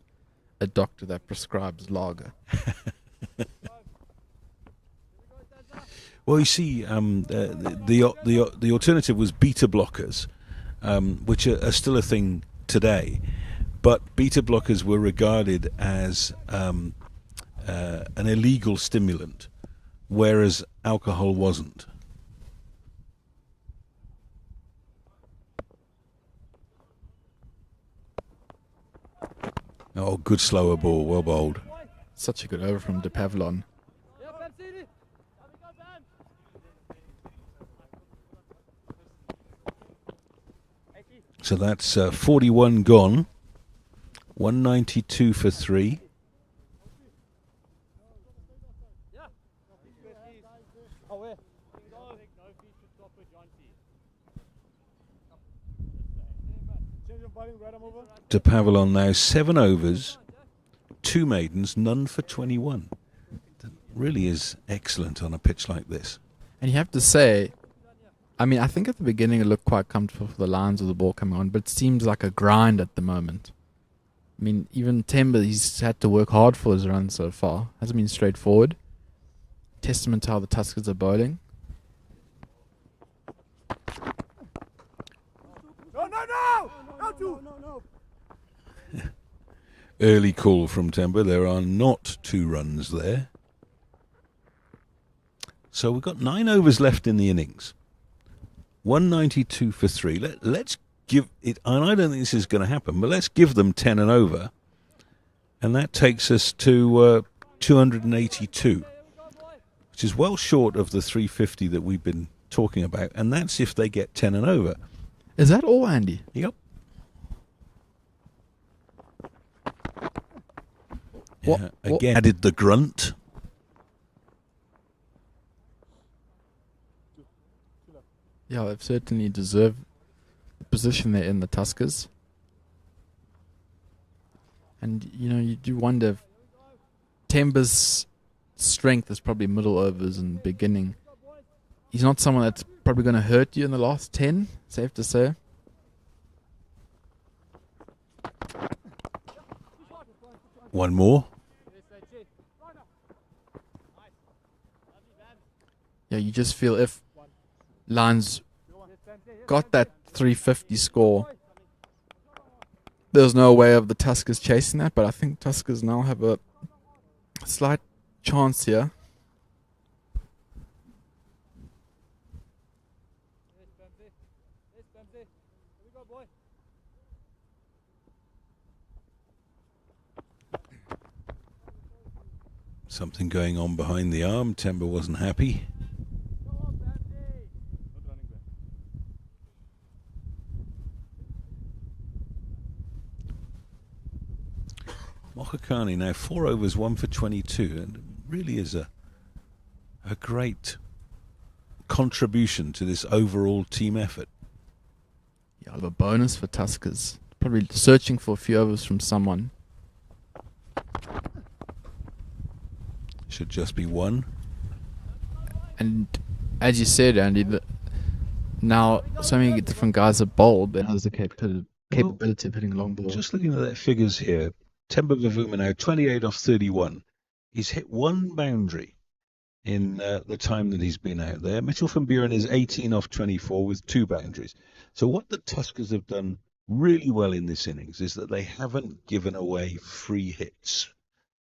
a doctor that prescribes lager. Well, you see, the alternative was beta blockers, which are still a thing today. But beta blockers were regarded as an illegal stimulant, whereas alcohol wasn't. Oh, good slower ball, well bowled. Such a good over from De Pavlon. So that's 41 gone, 192 for 3. De Pavlon now 7 overs, 2 maidens, none for 21. That really is excellent on a pitch like this. And you have to say, I mean, I think at the beginning it looked quite comfortable for the lines of the ball coming on, but it seems like a grind at the moment. I mean, even Temba, he's had to work hard for his run so far. Hasn't been straightforward. Testament to how the Tuskers are bowling. No. Early call from Temba. There are not 2 runs there. So we've got 9 overs left in the innings. 192 for 3. Let's give it, and I don't think this is going to happen, but let's give them 10 and over. And that takes us to 282, which is well short of the 350 that we've been talking about. And that's if they get 10 and over. Is that all, Andy? Yep. Again, added the grunt. Yeah, they've certainly deserved the position they're in, the Tuskers. And, you know, you do wonder if Temba's strength is probably middle overs and beginning. He's not someone that's probably going to hurt you in the last 10, safe to say. One more. Yeah, you just feel if Lions got that 350 score, there's no way of the Tuskers chasing that, but I think Tuskers now have a slight chance here. Something going on behind the arm. Temba wasn't happy. Mokhakani now 4 overs, 1 for 22, and it really is a great contribution to this overall team effort. Yeah, a bonus for Tuskers. Probably searching for a few overs from someone. Should just be 1. And as you said, Andy, now so many different guys are bowled and has the capability of hitting long balls. Just looking at their figures here, Temba Bavuma now 28 off 31. He's hit 1 boundary in the time that he's been out there. Mitchell van Buren is 18 off 24 with 2 boundaries. So what the Tuskers have done really well in this innings is that they haven't given away free hits.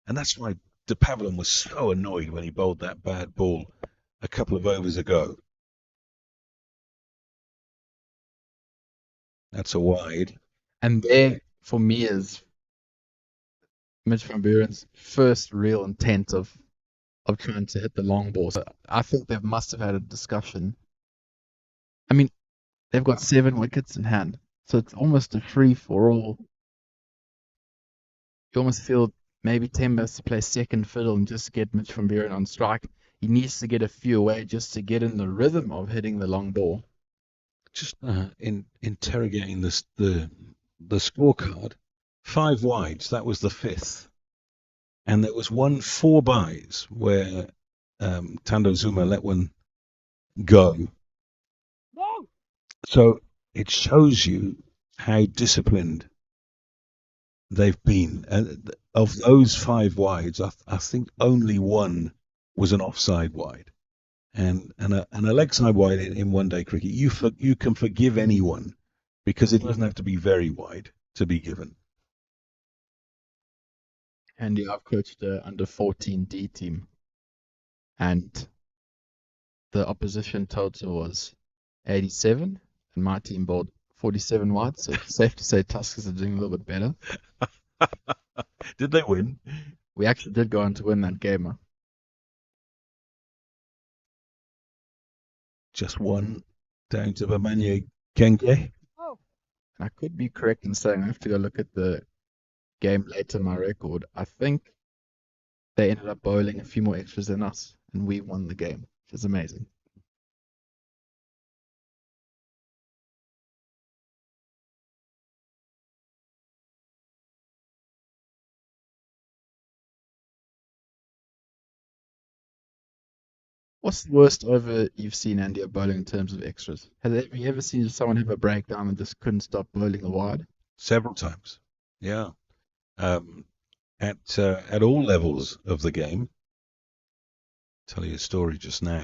And that's why De Pavlin was so annoyed when he bowled that bad ball a couple of overs ago. That's a wide. And there, for me, is Mitch van Buren's first real intent of trying to hit the long ball. So I think they must have had a discussion. I mean, they've got 7 wickets in hand, so it's almost a free for all. You almost feel maybe Temba has to play second fiddle and just get Mitch van Buren on strike. He needs to get a few away just to get in the rhythm of hitting the long ball. Just interrogating the scorecard, 5 wides, that was the 5th. And there was 1 4 byes where Tando Zuma let one go. No! So it shows you how disciplined they've been. And of those 5 wides, I think only 1 was an offside wide. And a leg side wide in one-day cricket, you can forgive anyone because it doesn't have to be very wide to be given. And yeah, I've coached the under 14 D team, and the opposition total was 87, and my team bowled 47 wide. So it's safe to say Tuskers are doing a little bit better. Did they win? We actually did go on to win that game. Just 1 down to Bamanye Kenge. And I could be correct in saying I have to go look at the game later in my record. I think they ended up bowling a few more extras than us, and we won the game, which is amazing. What's the worst over you've seen Andy bowling in terms of extras? Have you ever seen someone have a breakdown and just couldn't stop bowling the wide? Several times, yeah. At all levels of the game. I'll tell you a story just now.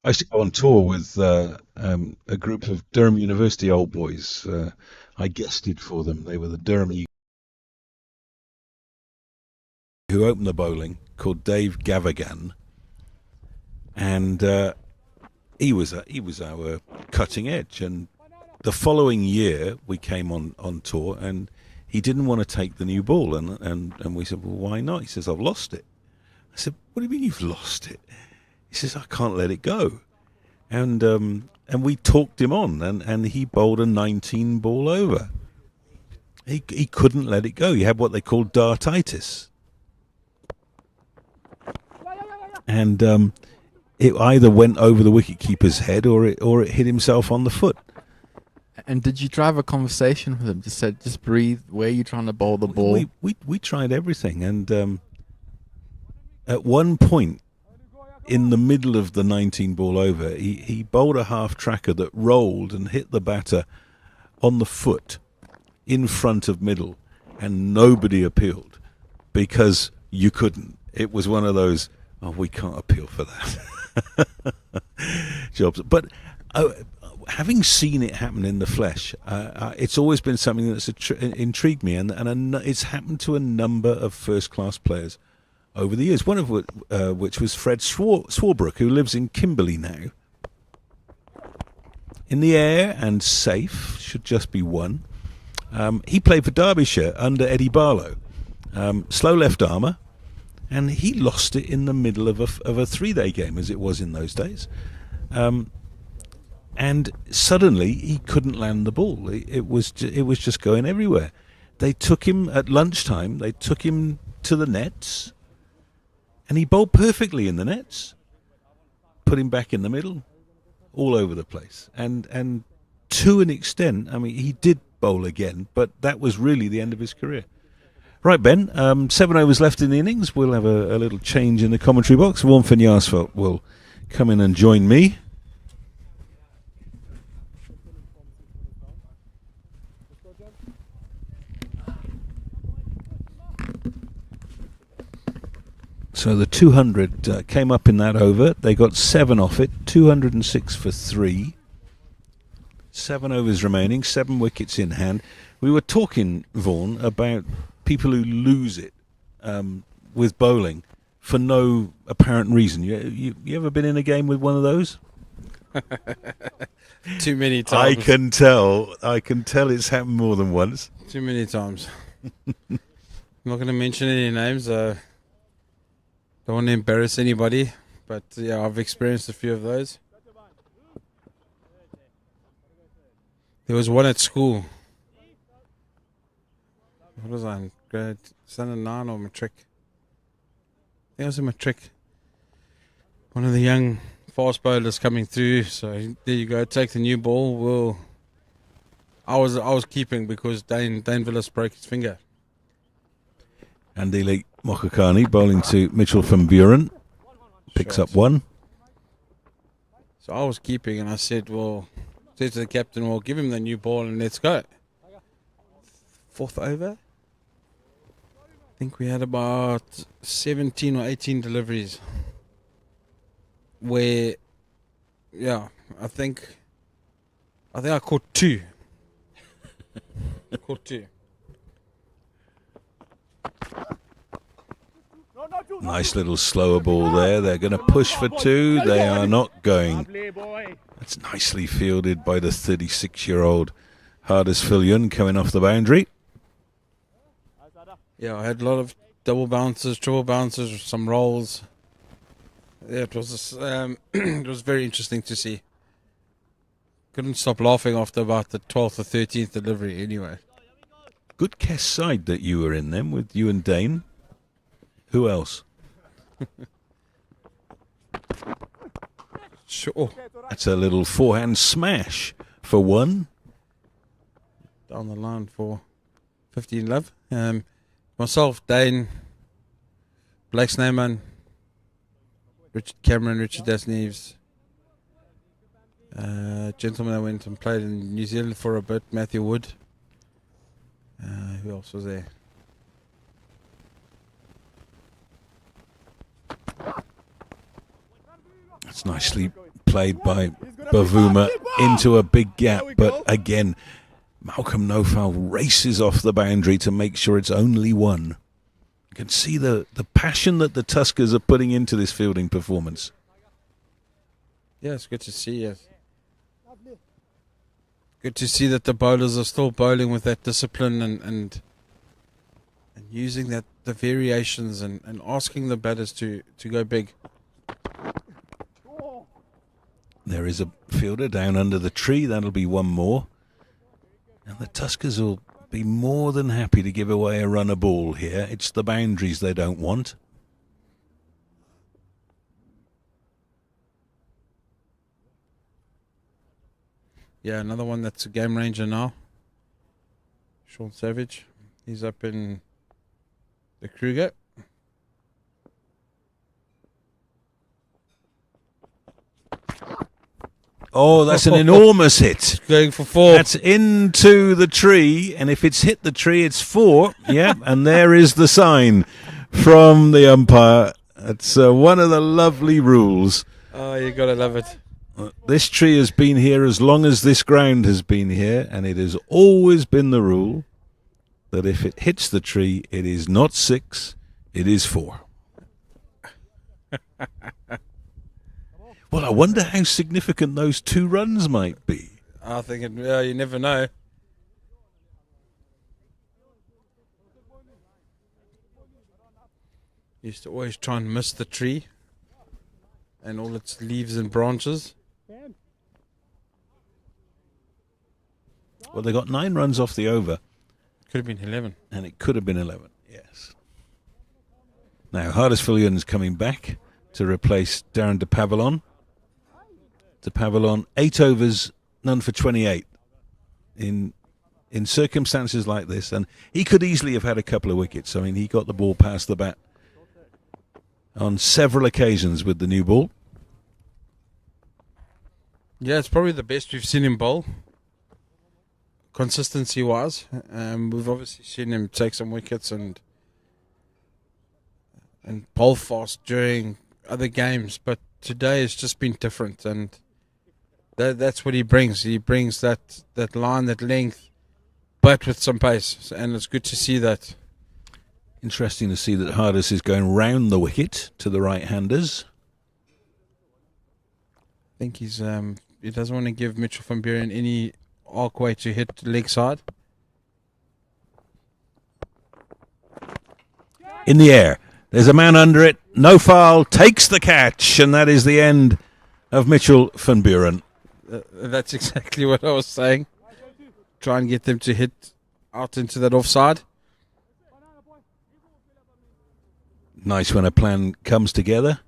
I used to go on tour with a group of Durham University old boys. I guested for them. They were the Durham who opened the bowling, called Dave Gavagan, and he was our cutting edge. And the following year we came on tour, and he didn't want to take the new ball, and we said, well, why not? He says, I've lost it. I said, what do you mean you've lost it? He says, I can't let it go. And we talked him on, and he bowled a 19 ball over. He couldn't let it go. He had what they call dartitis. And it either went over the wicketkeeper's head or it hit himself on the foot. And did you try to have a conversation with him? Just said, just breathe. Where are you trying to bowl the ball? We tried everything, and at one point in the middle of the 19 ball over, he bowled a half tracker that rolled and hit the batter on the foot in front of middle, and nobody appealed because you couldn't. It was one of those, oh, we can't appeal for that jobs. But having seen it happen in the flesh, it's always been something that's intrigued me, and it's happened to a number of first-class players over the years, one of which was Fred Swarbrook, who lives in Kimberley now. In the air and safe, should just be one. He played for Derbyshire under Eddie Barlow. Slow left armour, and he lost it in the middle of a 3-day game, as it was in those days. And suddenly he couldn't land the ball. It was just going everywhere. They took him at lunchtime. They took him to the nets, and he bowled perfectly in the nets. Put him back in the middle, all over the place. And to an extent, I mean, he did bowl again, but that was really the end of his career. Right, Ben, 7 overs left in the innings. We'll have a little change in the commentary box. Warren Yarsfeld will come in and join me. So the 200 came up in that over. They got 7 off it, 206 for 3. 7 overs remaining, 7 wickets in hand. We were talking, Vaughan, about people who lose it with bowling for no apparent reason. You ever been in a game with one of those? Too many times. I can tell it's happened more than once. Too many times. I'm not going to mention any names. Don't want to embarrass anybody, but yeah, I've experienced a few of those. There was one at school. What was I in grade 7 9 or matric? I think I was in matric. One of the young fast bowlers coming through. So there you go. Take the new ball. I was keeping because Dane Villas broke his finger. Andile Mokakani bowling to Mitchell van Buren. Picks up 1. So I was keeping, and I said to the captain, well, give him the new ball and let's go. 4th over. I think we had about 17 or 18 deliveries. Where, yeah, I think I caught 2. Caught 2. Nice little slower ball there. They're going to push for 2. They are not going. That's nicely fielded by the 36-year-old Hardisfillion coming off the boundary. Yeah, I had a lot of double bounces, triple bounces, some rolls. Yeah, it was it was very interesting to see. Couldn't stop laughing after about the 12th or 13th delivery anyway. Good Kess side that you were in then with you and Dane. Who else? Sure. That's a little forehand smash for 1. Down the line for 15 love. Myself, Dane, Blake Snowman, Richard Cameron, Richard Dasneves. Gentleman I went and played in New Zealand for a bit, Matthew Wood. Who else was there? That's nicely played by Bavuma into a big gap, but again, Malcolm Nofal races off the boundary to make sure it's only 1. You can see the passion that the Tuskers are putting into this fielding performance. Yeah, it's good to see. Yes. Good to see that the bowlers are still bowling with that discipline and using the variations and asking the batters to go big. There is a fielder down under the tree. That'll be 1 more. And the Tuskers will be more than happy to give away a run a ball here. It's the boundaries they don't want. Yeah, another one that's a game ranger now. Sean Savage. He's up in the Kruger. Oh, that's an enormous hit. Going for 4. That's into the tree, and if it's hit the tree, it's 4. Yeah, and there is the sign from the umpire. It's one of the lovely rules. Oh, you gotta love it. This tree has been here as long as this ground has been here, and it has always been the rule that if it hits the tree, it is not 6, it is 4. Well, I wonder how significant those 2 runs might be. I think you never know. Used to always try and miss the tree and all its leaves and branches. Well, they got 9 runs off the over. Could have been 11. And it could have been 11, yes. Now, Hardisfillion's coming back to replace Darren de Pavillon. De Pavillon, 8 overs, none for 28 in circumstances like this. And he could easily have had a couple of wickets. I mean, he got the ball past the bat on several occasions with the new ball. Yeah, it's probably the best we've seen him bowl, consistency-wise. We've obviously seen him take some wickets and and bowl fast during other games, but today it's just been different, and that's what he brings. He brings that line, that length, but with some pace, and it's good to see that. Interesting to see that Hardis is going round the wicket to the right-handers. I think he doesn't want to give Mitchell van Buren any arcway to hit leg side. In the air. There's a man under it. No foul. Takes the catch. And that is the end of Mitchell van Buren. That's exactly what I was saying. Try and get them to hit out into that offside. Nice when a plan comes together.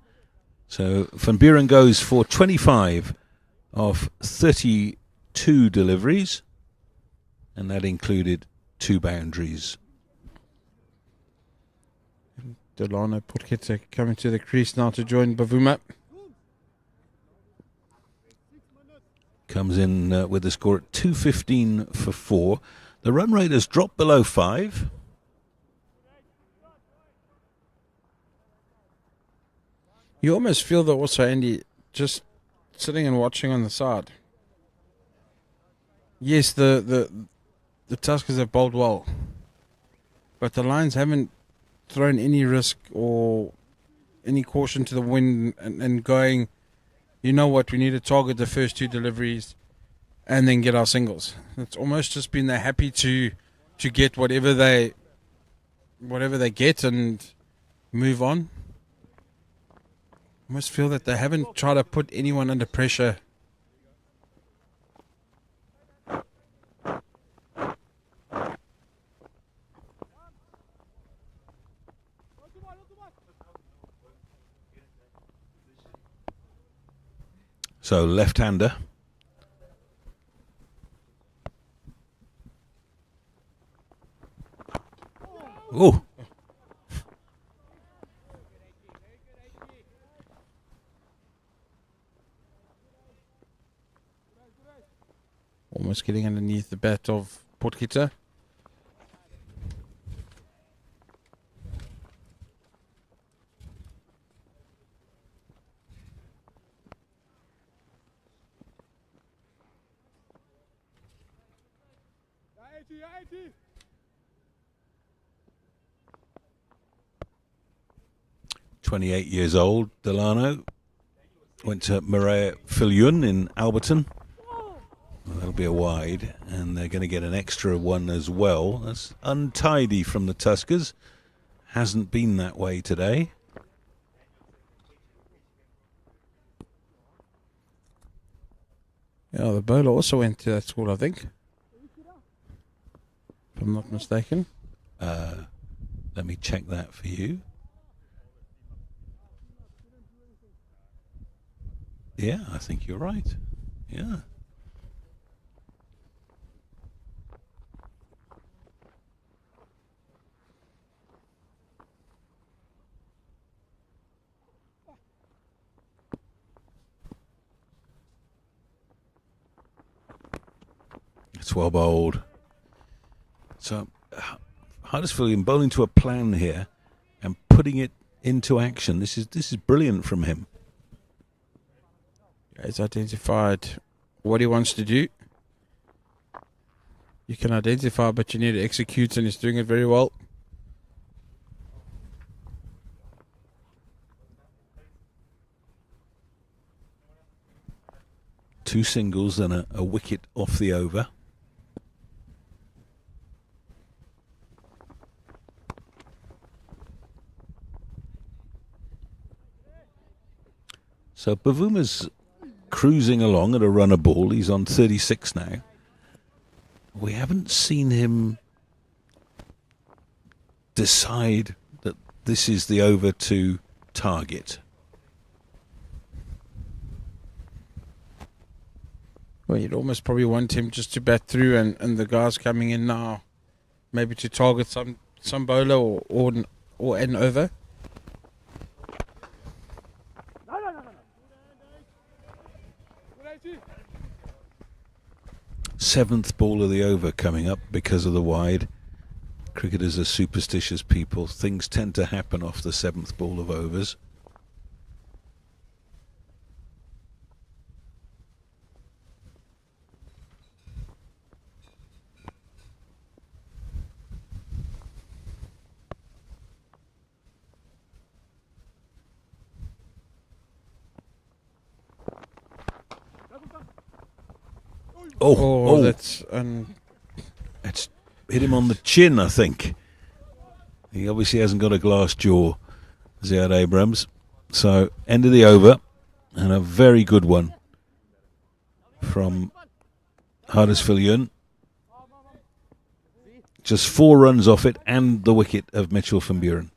So van Buren goes for 25 of 32 deliveries. And that included 2 boundaries. Delano Potgieter coming to the crease now to join Bavuma. Comes in with the score at 215 for 4. The run rate has dropped below 5. You almost feel that also, Andy, just sitting and watching on the side. Yes, the Tuskers have bowled well, but the Lions haven't thrown any risk or any caution to the wind and going, you know what, we need to target the first 2 deliveries and then get our singles. It's almost just been they're happy to get whatever they get and move on. I almost feel that they haven't tried to put anyone under pressure. So left-hander. Oh. Almost getting underneath the bat of Potgieter. ¡80! 28 years old, Delano. Went to Maria Filyun in Alberton. Well, that'll be a wide, and they're going to get an extra one as well. That's untidy from the Tuskers. Hasn't been that way today. Yeah, the bowler also went to that school, I think, if I'm not mistaken. Let me check that for you. Yeah, I think you're right. Yeah. It's well bowled. So Huddersfield bowling to a plan here and putting it into action. This is brilliant from him. He's identified what he wants to do. You can identify, but you need to execute, and he's doing it very well. Two singles and a wicket off the over. So Bavuma's cruising along at a runner ball. He's on 36 now. We haven't seen him decide that this is the over to target. Well, you'd almost probably want him just to bat through, and the guys coming in now, maybe to target some bowler or an over. Seventh ball of the over coming up because of the wide. Cricketers are superstitious people. Things tend to happen off the 7th ball of overs. Oh, that's it's hit him on the chin, I think. He obviously hasn't got a glass jaw, Ziad Abrams. So, end of the over, and a very good one from Huddersfield Union. Just 4 runs off it, and the wicket of Mitchell van Buren.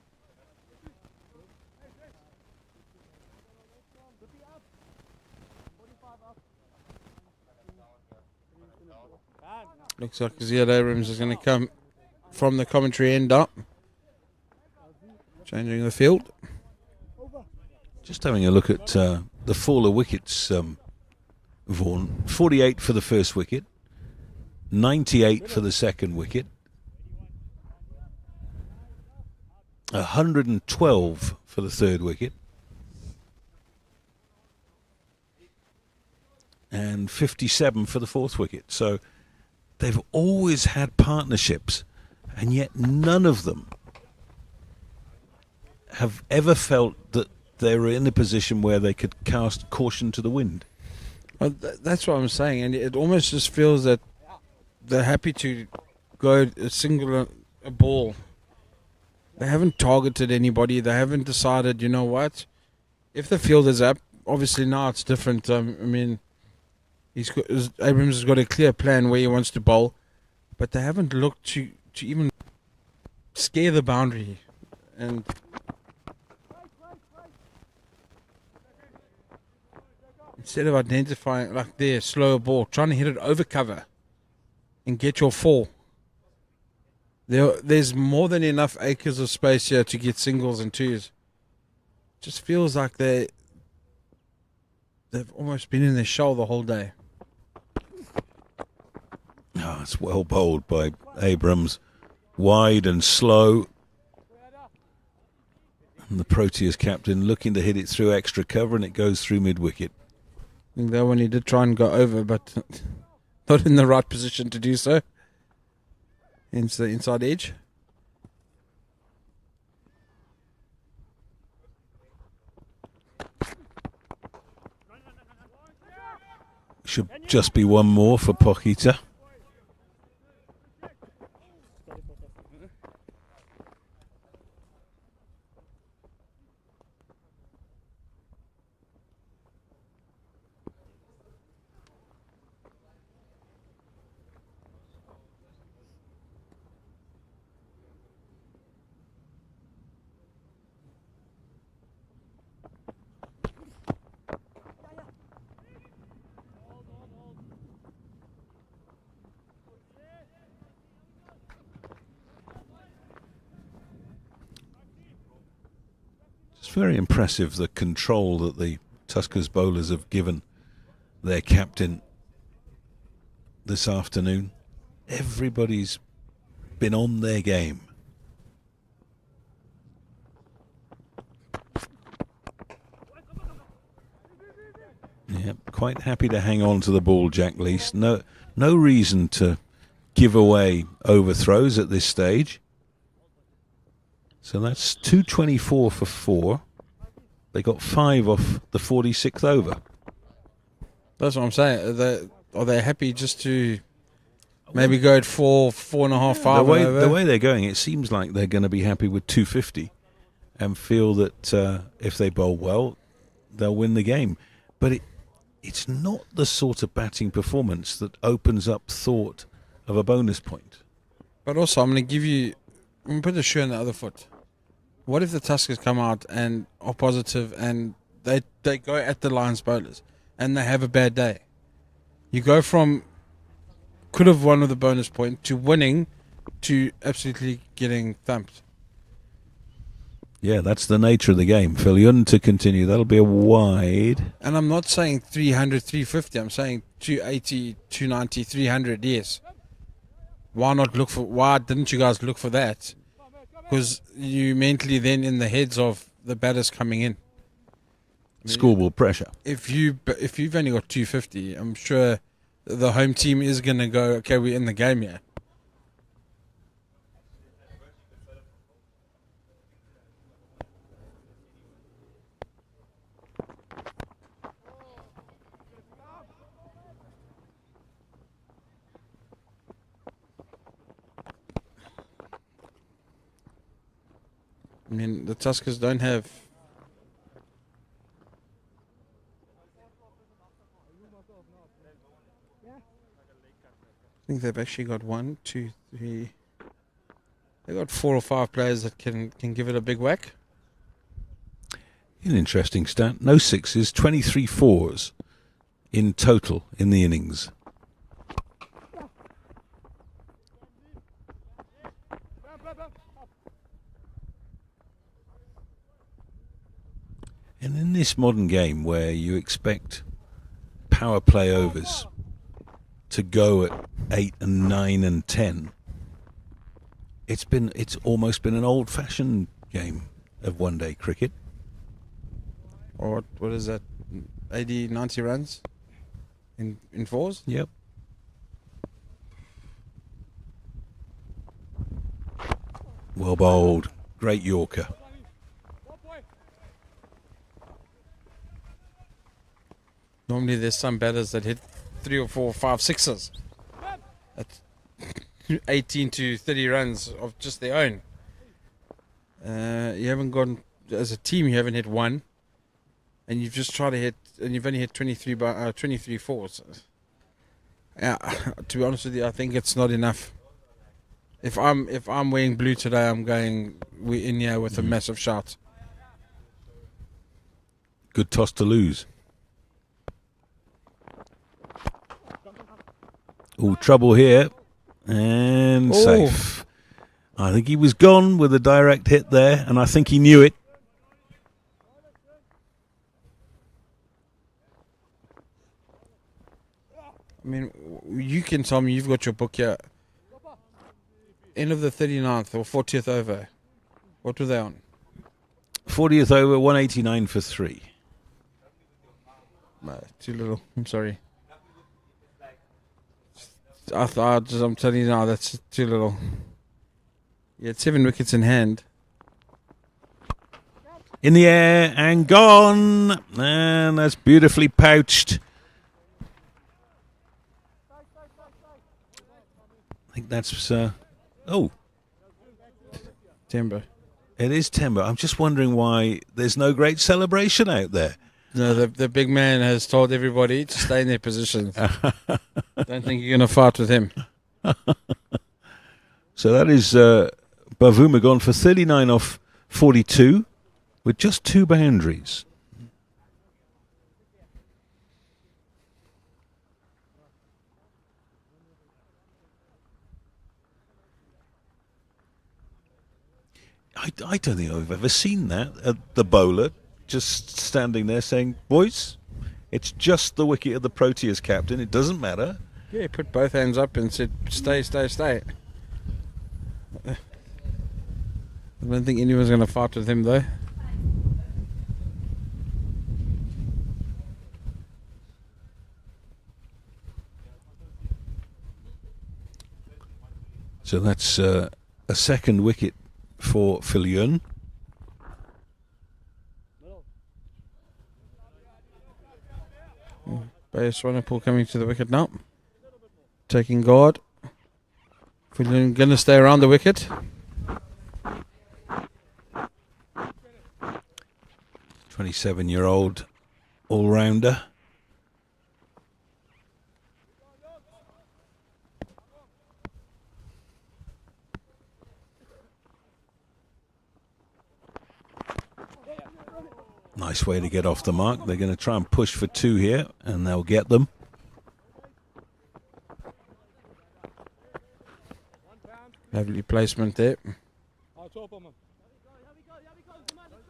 looks like Ziad Abrams is going to come from the commentary end up. Changing the field. Just having a look at the fall of wickets, Vaughan. 48 for the first wicket, 98 for the second wicket, 112 for the third wicket, and 57 for the fourth wicket. So they've always had partnerships, and yet none of them have ever felt that they were in a position where they could cast caution to the wind. Well, that's what I'm saying, and it almost just feels that they're happy to go a single a ball. They haven't targeted anybody. They haven't decided, you know what, if the field is up, obviously now it's different. I mean, Abrams has got a clear plan where he wants to bowl, but they haven't looked to even scare the boundary. And instead of identifying, like there, slower ball, trying to hit it over cover and get your 4. There's more than enough acres of space here to get singles and 2s. Just feels like they've almost been in their shell the whole day. Oh, it's well bowled by Abrams. Wide and slow. And the Proteas captain looking to hit it through extra cover, and it goes through mid-wicket. I think that one he did try and go over, but not in the right position to do so. Into the inside edge. Should just be one more for Pochita. Very impressive, the control that the Tuskers bowlers have given their captain this afternoon. Everybody's been on their game. Yeah, quite happy to hang on to the ball, Jack Lees. No reason to give away overthrows at this stage. So that's 224 for 4. They got 5 off the 46th over. That's what I'm saying. Are they happy just to maybe go at 4.5, 5 over? The way they're going, it seems like they're going to be happy with 250 and feel that if they bowl well, they'll win the game. But it's not the sort of batting performance that opens up thought of a bonus point. But also, I'm going to put the shoe on the other foot. What if the Tuskers come out and are positive and they go at the Lions bowlers and they have a bad day? You go from could have won with a bonus point to winning to absolutely getting thumped. Yeah, that's the nature of the game. Phil to continue. That'll be a wide. And I'm not saying 300, 350. I'm saying 280, 290, 300, yes. Why didn't you guys look for that? Because you mentally then in the heads of the batters coming in. Scoreboard pressure. If you've only got 250, I'm sure the home team is going to go, okay, we're in the game here. I mean, the Tuskers don't have... I think they've actually got 1, 2, 3... They've got 4 or 5 players that can give it a big whack. An interesting stat. No sixes, 23 fours in total in the innings. And in this modern game where you expect power play overs to go at 8 and 9 and 10, it's almost been an old-fashioned game of one-day cricket. Or what is that? 80, 90 runs in fours? Yep. Well bowled. Great Yorker. Normally there's some batters that hit 3 or 4 or 5 sixes. That's 18 to 30 runs of just their own. You haven't gone, as a team, you haven't hit 1. And you've just tried to hit, and you've only hit 23 fours. Yeah, to be honest with you, I think it's not enough. If I'm wearing blue today, we're in here with a massive shot. Good toss to lose. Oh, trouble here. And safe. I think he was gone with a direct hit there, and I think he knew it. I mean, you can tell me, you've got your book here. End of the 39th or 40th over. What were they on? 40th over, 189 for 3. No, too little. I'm sorry. I'm telling you now, that's too little. You had 7 wickets in hand. In the air and gone. And that's beautifully pouched. I think that's... Timber. It is timber. I'm just wondering why there's no great celebration out there. No, the big man has told everybody to stay in their positions. Don't think you're going to fight with him. So that is Bavuma gone for 39 off 42 with just 2 boundaries. I don't think I've ever seen that. The bowler just standing there saying, boys, it's just the wicket of the Proteas, captain. It doesn't matter. Yeah, he put both hands up and said, stay, stay, stay. I don't think anyone's going to fight with him, though. So that's a second wicket for Filion. Swanepoel coming to the wicket now. Taking guard. Filion going to stay around the wicket. "27-year-old all-rounder. Nice way to get off the mark. They're going to try and push for 2 here, and they'll get them. Lovely placement there.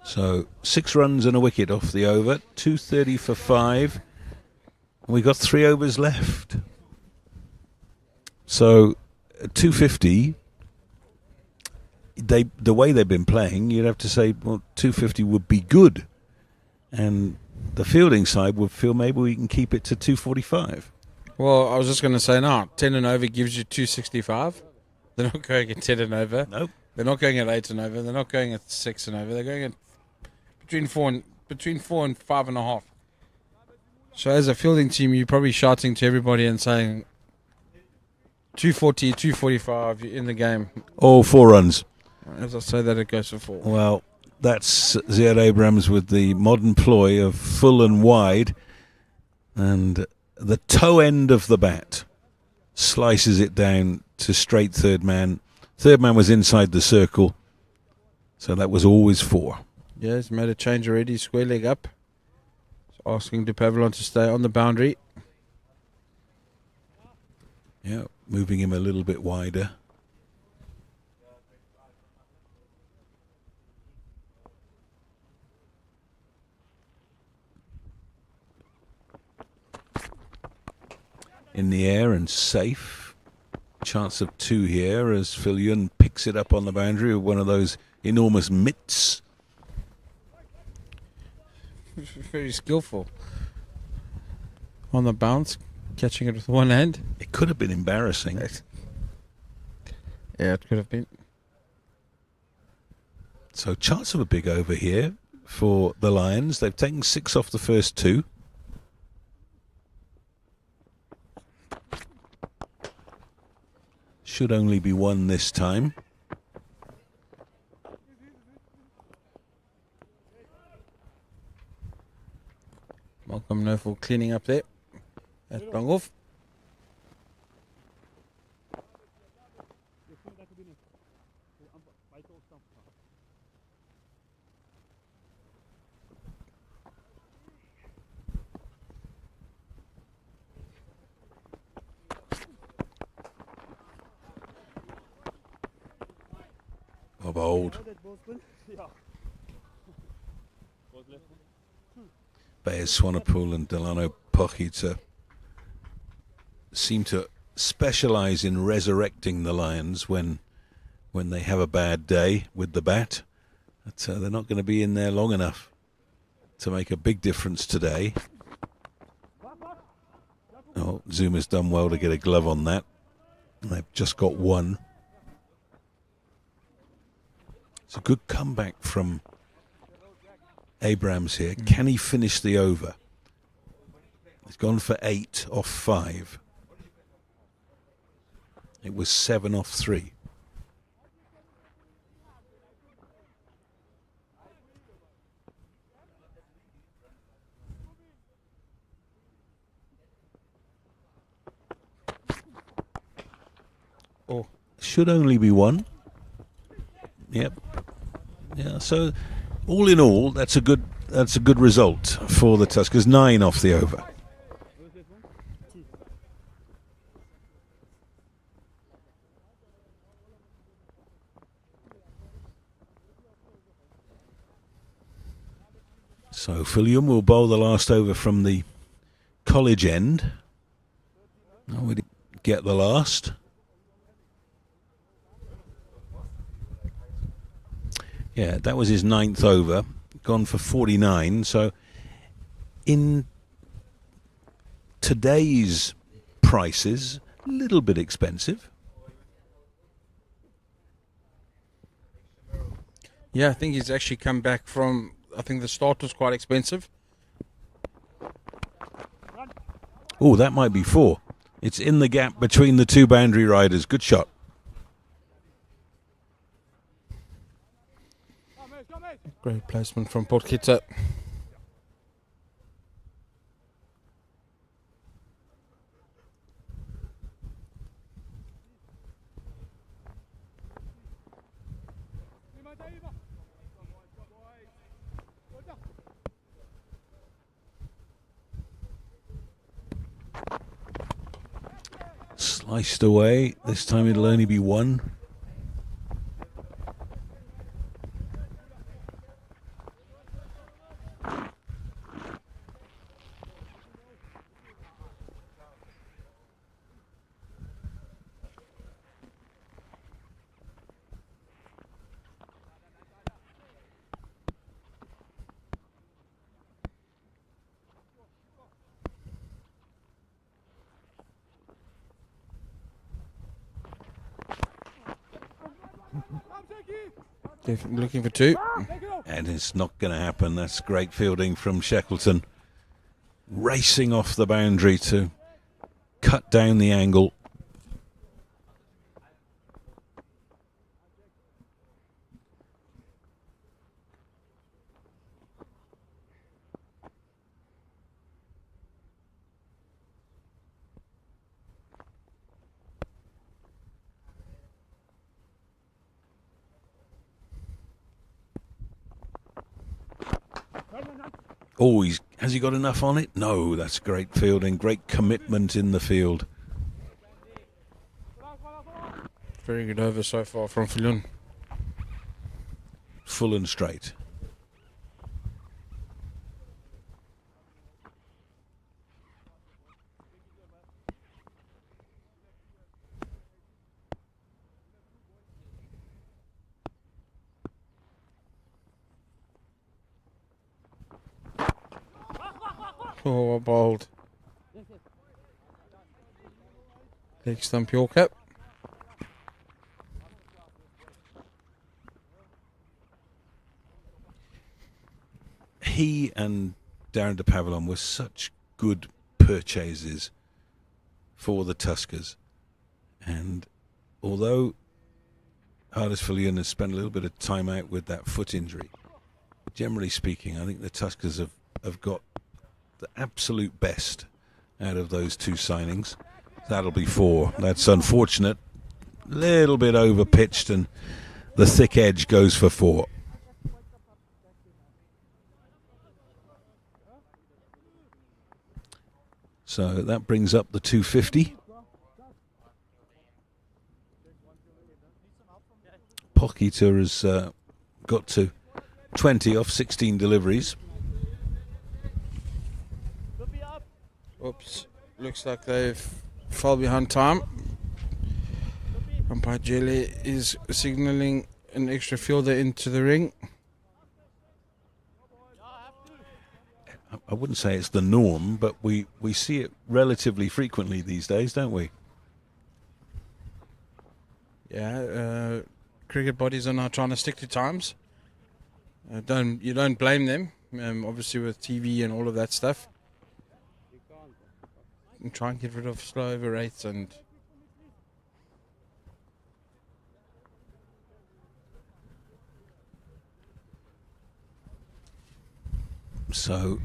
So 6 runs and a wicket off the over. 230 for 5. We got 3 overs left. So at 250, the way they've been playing, you'd have to say, well, 250 would be good. And the fielding side would feel maybe we can keep it to 245. Well, I was just going to say, no, 10 and over gives you 265. They're not going at 10 and over. Nope. They're not going at 8 and over. They're not going at 6 and over. They're going at between 4 and 5.5. So as a fielding team, you're probably shouting to everybody and saying 240, 245, you're in the game. All 4 runs. As I say that, it goes for 4. Well, that's Ziad Abrams with the modern ploy of full and wide. And the toe end of the bat slices it down to straight third man. Third man was inside the circle. So that was always 4. Yeah, he's made a change already. Square leg up. He's asking De Pavillon to stay on the boundary. Yeah, moving him a little bit wider. In the air and safe. Chance of 2 here as Phil Yun picks it up on the boundary with one of those enormous mitts. Very skillful. On the bounce, catching it with one hand. It could have been embarrassing. Yeah, it could have been. So chance of a big over here for the Lions. They've taken 6 off the first 2. Should only be 1 this time. Malcolm Nofel cleaning up there. That's long off. Of old. Bears Swanepoel and Delano Pochita seem to specialise in resurrecting the Lions when they have a bad day with the bat. But they're not going to be in there long enough to make a big difference today. Oh, Zuma's done well to get a glove on that. They've just got 1. It's a good comeback from Abrams here. Can he finish the over? He's gone for 8 off 5. It was 7 off 3. Oh, should only be 1. Yep. Yeah, so all in all, that's a good result for the Tuskers. 9 off the over. So Philium will bowl the last over from the college end. Oh, we didn't get the last. Yeah, that was his 9th over, gone for 49. So in today's prices, a little bit expensive. yeah, I think he's actually come back from, I think the start was quite expensive. Oh, that might be 4. It's in the gap between the 2 boundary riders. Good shot. Great placement from Pochita. Sliced away. This time it'll only be 1. Definitely looking for 2. And it's not going to happen. That's great fielding from Shackleton. Racing off the boundary to cut down the angle. Oh, has he got enough on it? No, that's great fielding, great commitment in the field. Very good over so far from Filun. Full and straight. Oh, bold. Leg stump Yorker. He and Darren de Pavillon were such good purchases for the Tuskers. And although Hardis Fillion has spent a little bit of time out with that foot injury, generally speaking, I think the Tuskers have got the absolute best out of those 2 signings. That'll be 4. That's unfortunate. A little bit over pitched, and the thick edge goes for 4. So that brings up the 250. Pocketa has got to 20 off 16 deliveries. Oops. Looks like they've fell behind time. Umpire Jelly is signalling an extra fielder into the ring. I wouldn't say it's the norm, but we see it relatively frequently these days, don't we? Yeah, cricket bodies are now trying to stick to times. You don't blame them, obviously with TV and all of that stuff. And try and get rid of slow over rates and so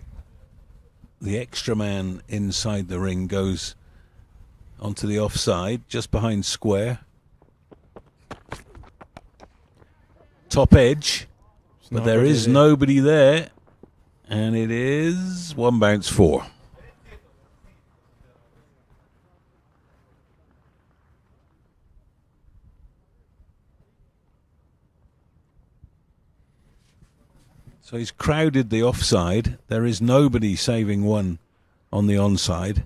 the extra man inside the ring goes onto the offside, just behind square. Top edge, but there is nobody there, and it is 1 bounce 4. So he's crowded the offside. There is nobody saving 1 on the onside.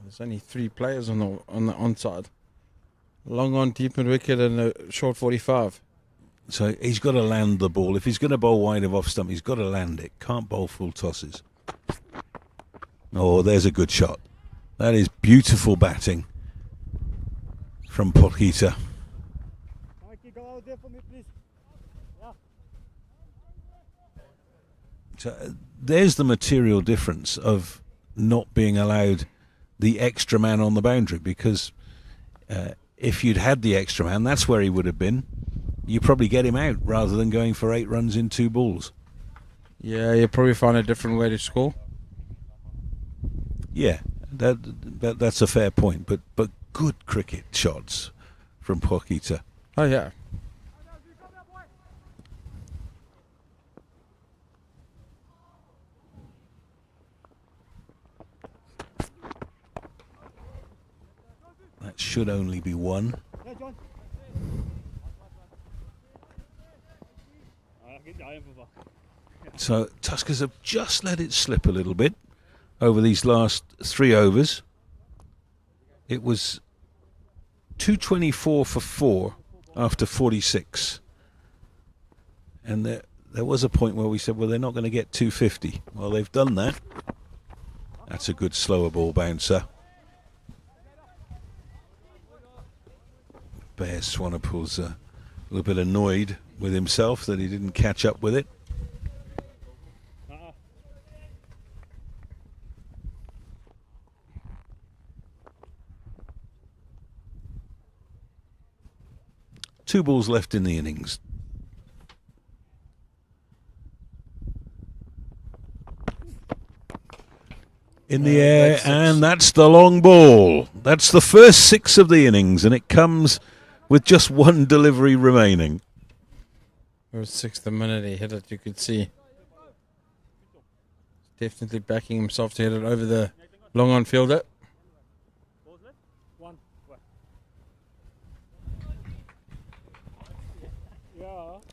There's only 3 players on the onside. Long on, deep and wicket, and a short 45. So he's got to land the ball. If he's going to bowl wide of off stump, he's got to land it. Can't bowl full tosses. Oh, there's a good shot. That is beautiful batting from Pocketa. Go out there for me, please. So there's the material difference of not being allowed the extra man on the boundary, because if you'd had the extra man, that's where he would have been. You probably get him out rather than going for 8 runs in 2 balls. Yeah, you'll probably find a different way to score. Yeah, that's a fair point, but good cricket shots from Pocketa. Oh, yeah. That should only be 1. So Tuskers have just let it slip a little bit over these last 3 overs. It was 224 for 4 after 46. And there was a point where we said, well, they're not going to get 250. Well, they've done that. That's a good slower ball bouncer. Bear Swanepoel's a little bit annoyed with himself that he didn't catch up with it. Two balls left in the innings. In the air, and that's the long ball. That's the first 6 of the innings, and it comes with just one delivery remaining. It was 6 the minute he hit it, you could see. Definitely backing himself to hit it over the long on fielder.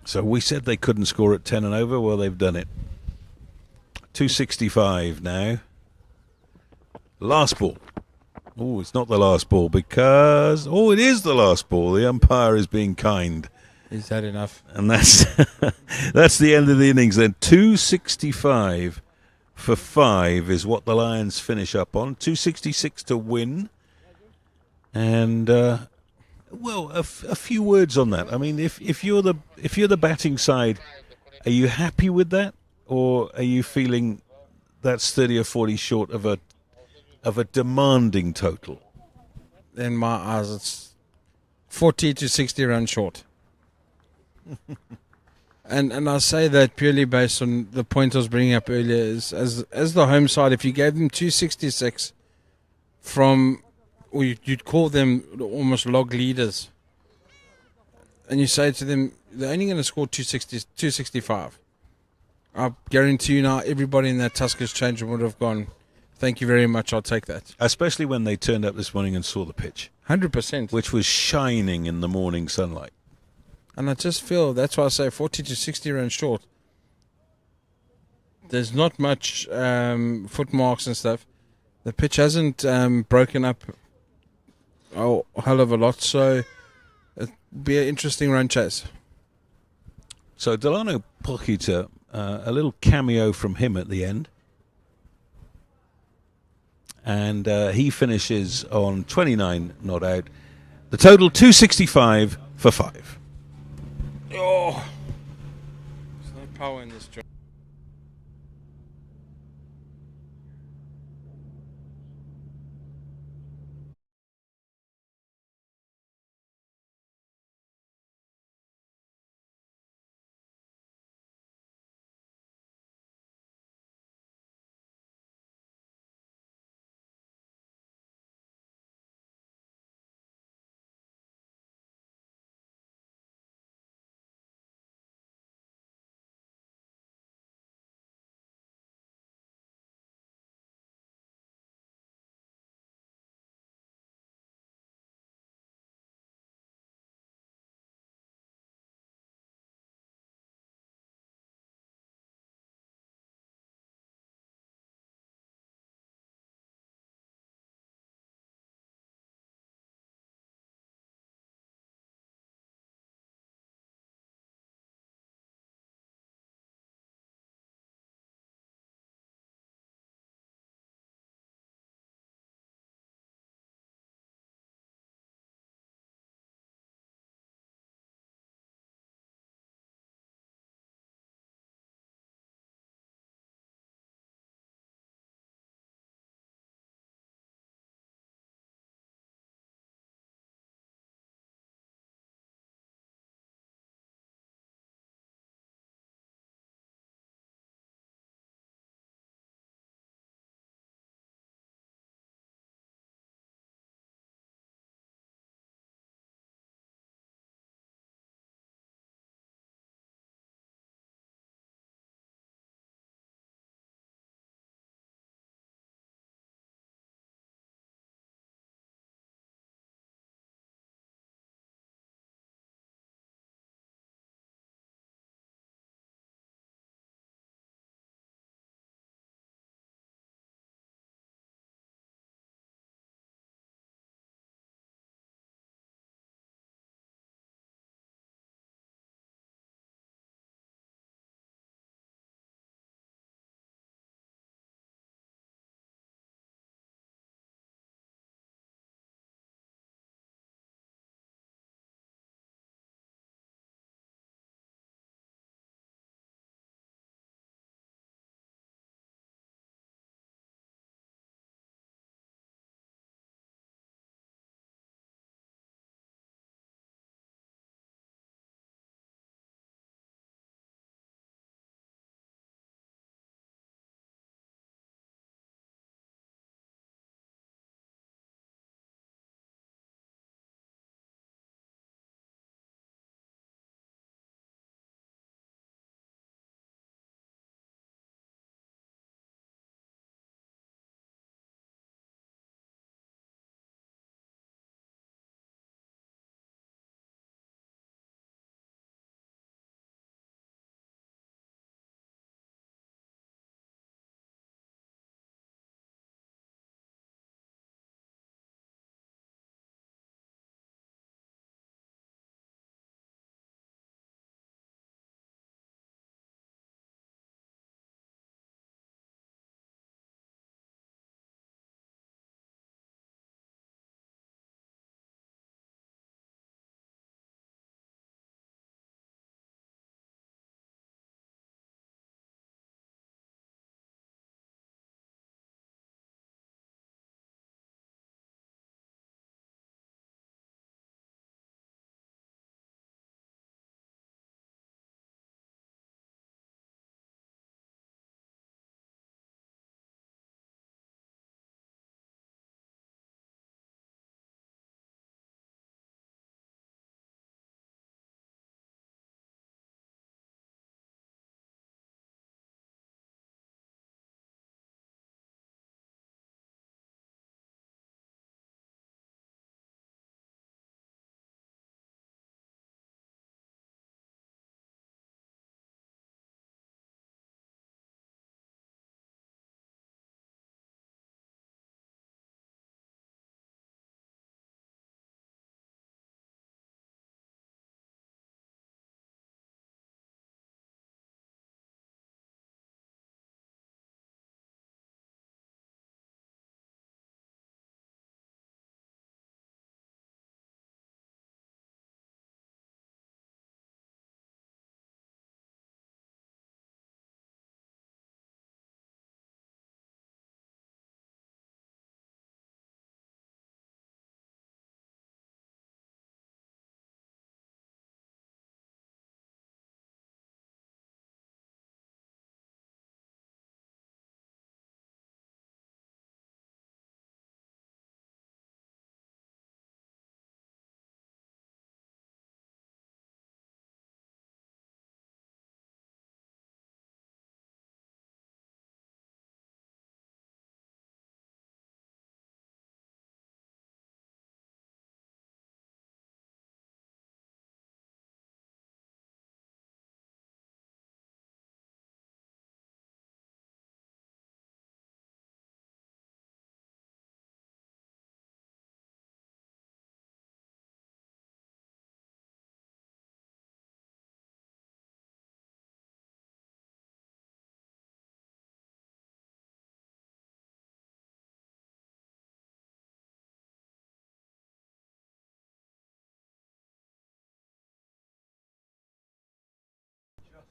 So we said they couldn't score at 10 and over. Well, they've done it. 265 now. Last ball. Oh, it's not the last ball because... Oh, it is the last ball. The umpire is being kind. Is that enough? And that's that's the end of the innings then. 265 for 5 is what the Lions finish up on. 266 to win. And... well, a few words on that. I mean, if you're the batting side, are you happy with that, or are you feeling that's 30 or 40 short of a demanding total? In my eyes, it's 40 to 60 runs short. and I say that purely based on the point I was bringing up earlier. Is as the home side, if you gave them 266 from... or you'd call them almost log leaders, and you say to them, they're only going to score 265. I guarantee you now, everybody in that Tuskers change room would have gone, thank you very much, I'll take that. Especially when they turned up this morning and saw the pitch. 100%. Which was shining in the morning sunlight. And I just feel, that's why I say 40 to 60 runs short. There's not much foot marks and stuff. The pitch hasn't broken up a hell of a lot, so it'll be an interesting run chase. So Delano Pokita, a little cameo from him at the end. And he finishes on 29 not out. The total 265 for 5. Oh, there's no power in this job.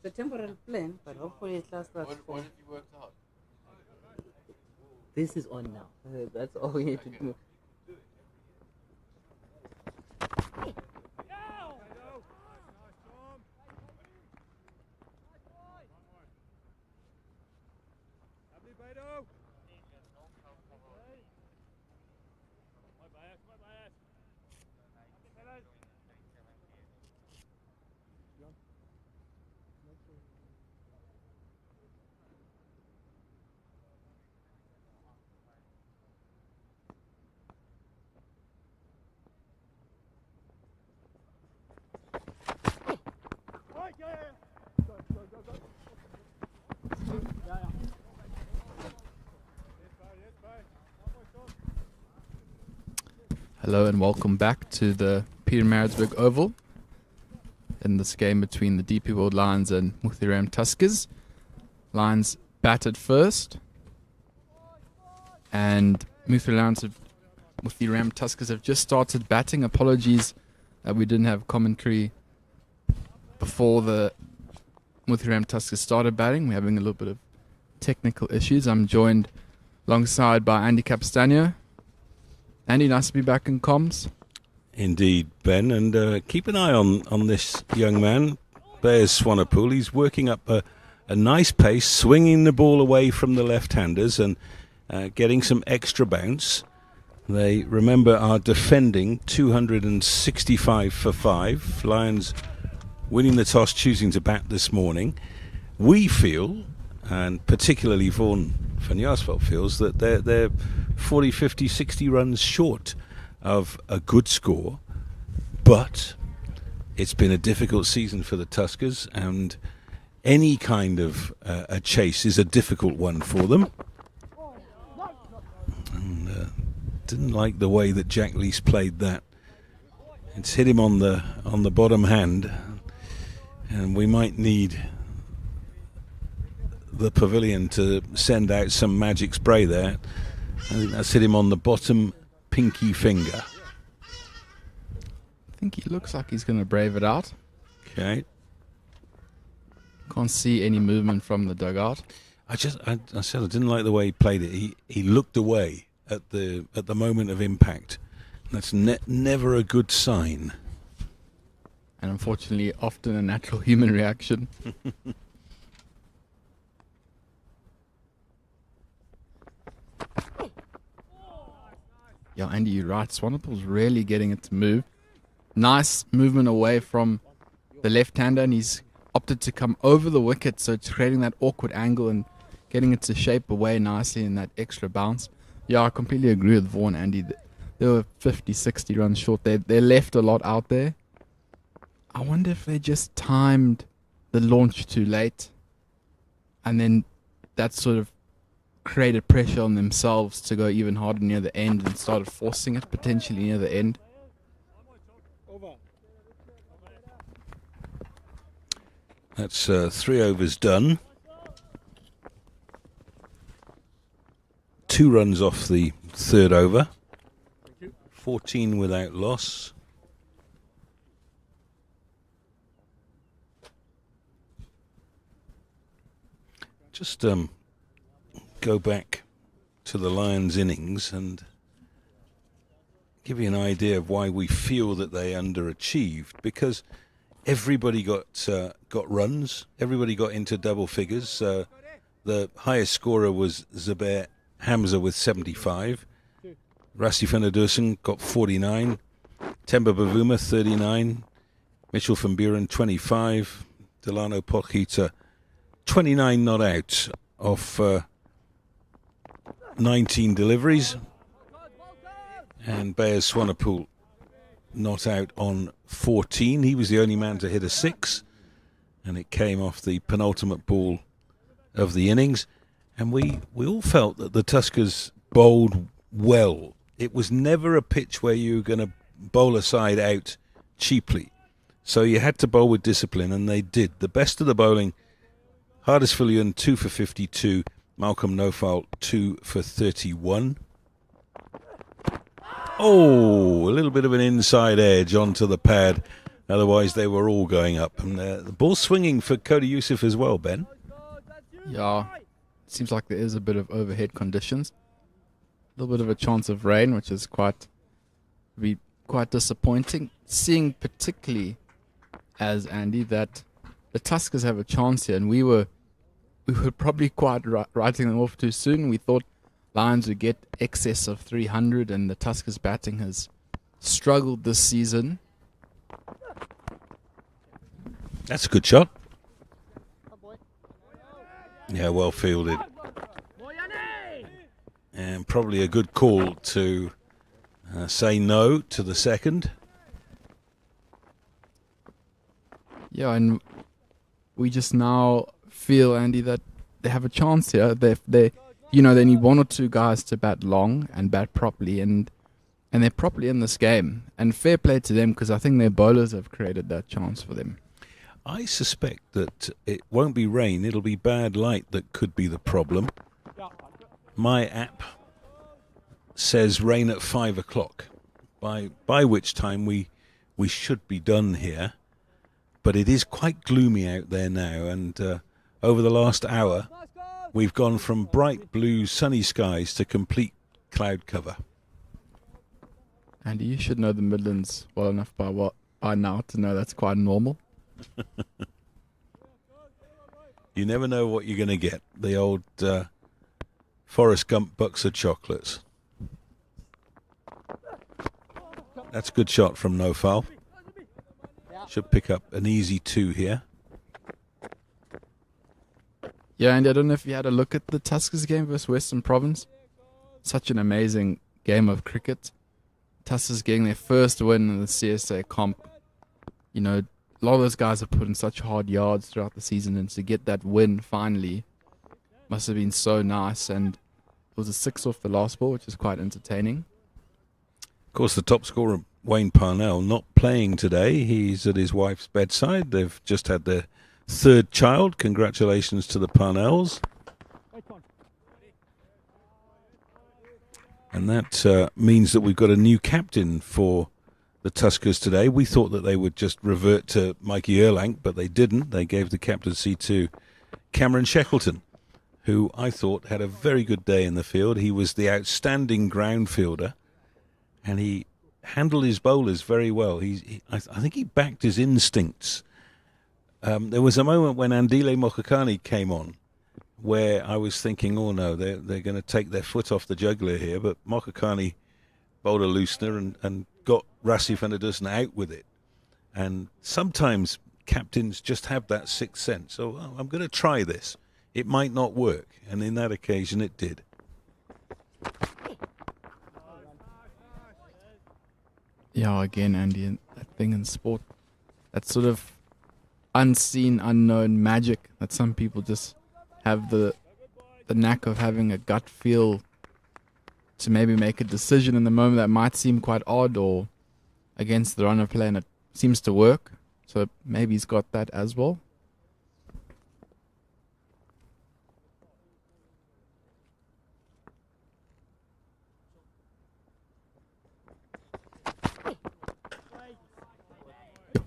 It's a temporary plan, but hopefully it lasts us. What have you worked out? This is on now. That's all we need to do. Hello and welcome back to the Pietermaritzburg Oval in this game between the DP World Lions and Moothee Tuskers. Lions batted first, and Moothee Tuskers have just started batting. Apologies that we didn't have commentary before the Moothee Tuskers started batting. We're having a little bit of technical issues. I'm joined alongside by Andy Capistano. Andy, nice to be back in comms. Indeed, Ben, and keep an eye on this young man, Bears Swanepoel. He's working up a nice pace, swinging the ball away from the left-handers and getting some extra bounce. They, remember, are defending 265 for 5. Lions winning the toss, choosing to bat this morning. We feel, and particularly Vaughan van Jaarsveld feels, that they're 40, 50, 60 runs short of a good score, but it's been a difficult season for the Tuskers, and any kind of a chase is a difficult one for them. And didn't like the way that Jack Lees played that. It's hit him on the bottom hand, and we might need the pavilion to send out some magic spray there. I think that's hit him on the bottom pinky finger. I think he looks like he's going to brave it out. Okay. Can't see any movement from the dugout. I said I didn't like the way he played it. He looked away at the moment of impact. That's never a good sign. And unfortunately, often a natural human reaction. Yeah, Andy, you're right. Swanepoel's really getting it to move. Nice movement away from the left-hander, and he's opted to come over the wicket, so it's creating that awkward angle and getting it to shape away nicely in that extra bounce. Yeah, I completely agree with Vaughan, Andy. They were 50, 60 runs short. They left a lot out there. I wonder if they just timed the launch too late, and then that sort of created pressure on themselves to go even harder near the end and started forcing it potentially near the end. That's 3 overs done. 2 runs off the third over. 14 without loss. Just go back to the Lions' innings and give you an idea of why we feel that they underachieved, because everybody got runs, everybody got into double figures. The highest scorer was Zubair Hamza with 75. Rassie van der Dussen got 49. Temba Bavuma 39. Mitchell van Buren 25. Delano Potgieter 29 not out off 19 deliveries, and Bears Swanepoel not out on 14. He was the only man to hit a 6, and it came off the penultimate ball of the innings. And we all felt that the Tuskers bowled well. It was never a pitch where you were going to bowl a side out cheaply, so you had to bowl with discipline, and they did. The best of the bowling: Hardis Viljoen 2 for 52, Malcolm Nofal 2 for 31. Oh, a little bit of an inside edge onto the pad Otherwise, they were all going up. And the ball swinging for Cody Youssef as well, Ben. Yeah, seems like there is a bit of overhead conditions. A little bit of a chance of rain, which is quite disappointing. Seeing particularly as Andy that the Tuskers have a chance here, and we were probably quite writing them off too soon. We thought Lions would get excess of 300, and the Tuskers batting has struggled this season. That's a good shot. Yeah, well fielded. And probably a good call to say no to the second. Yeah, and we just now feel, Andy, that they have a chance here. They need one or two guys to bat long and bat properly, and they're properly in this game. And fair play to them, because I think their bowlers have created that chance for them. I suspect that it won't be rain, it'll be bad light that could be the problem. My app says rain at 5 o'clock, by which time we should be done here. But it is quite gloomy out there now, and over the last hour, we've gone from bright blue sunny skies to complete cloud cover. Andy, you should know the Midlands well enough by now to know that's quite normal. You never know what you're going to get. The old Forrest Gump box of chocolates. That's a good shot from no foul. Should pick up an easy 2 here. Yeah, and I don't know if you had a look at the Tuskers game versus Western Province. Such an amazing game of cricket. Tuskers getting their first win in the CSA comp. You know, a lot of those guys have put in such hard yards throughout the season, and to get that win finally must have been so nice. And it was a 6 off the last ball, which is quite entertaining. Of course, the top scorer, Wayne Parnell, not playing today. He's at his wife's bedside. They've just had their 3rd child. Congratulations to the Parnells. And that means that we've got a new captain for the Tuskers today. We thought that they would just revert to Mikey Erlang, but they didn't. They gave the captaincy to Cameron Shackleton, who I thought had a very good day in the field. He was the outstanding ground fielder, and he handled his bowlers very well. I think he backed his instincts. There was a moment when Andile Mokakani came on where I was thinking, oh no, they're going to take their foot off the jugular here, but Mokakani bowled a loosener and got Rassi van der Dussen out with it. And sometimes captains just have that sixth sense. So I'm going to try this. It might not work. And in that occasion, it did. Yeah, again, Andy, that thing in sport, that sort of unseen, unknown magic that some people just have the knack of having a gut feel to maybe make a decision in the moment that might seem quite odd or against the run of play, and it seems to work. So maybe he's got that as well.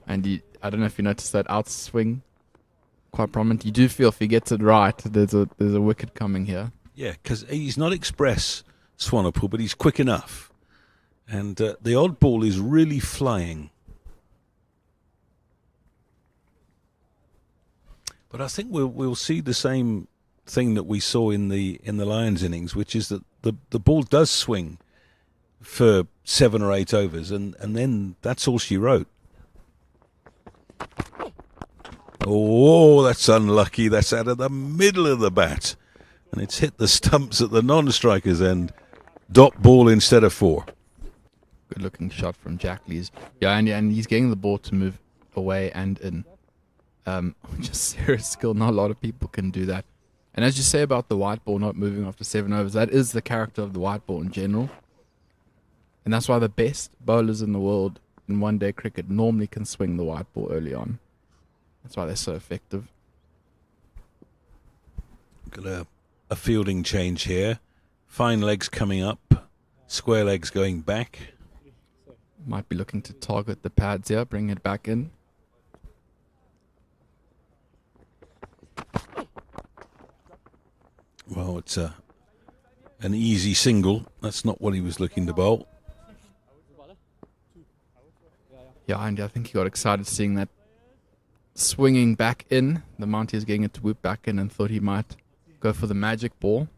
And I don't know if you noticed that outswing quite prominent. You do feel if he gets it right, there's a wicket coming here. Yeah, because he's not express Swanepoel, but he's quick enough. And the odd ball is really flying. But I think we'll see the same thing that we saw in the Lions innings, which is that the ball does swing for 7 or 8 overs, and then that's all she wrote. Oh, that's unlucky. That's out of the middle of the bat. And it's hit the stumps at the non-striker's end. Dot ball instead of 4. Good looking shot from Jack Lees. Yeah, and he's getting the ball to move away and in. Which is serious skill. Not a lot of people can do that. And as you say about the white ball not moving after 7 overs, that is the character of the white ball in general. And that's why the best bowlers in the world in one-day cricket normally can swing the white ball early on. That's why they're so effective. Got a fielding change here. Fine legs coming up. Square legs going back. Might be looking to target the pads here, bring it back in. Well, it's an easy single. That's not what he was looking to bowl. Yeah, and I think he got excited seeing that swinging back in. The Mountie is getting it to whoop back in and thought he might go for the magic ball.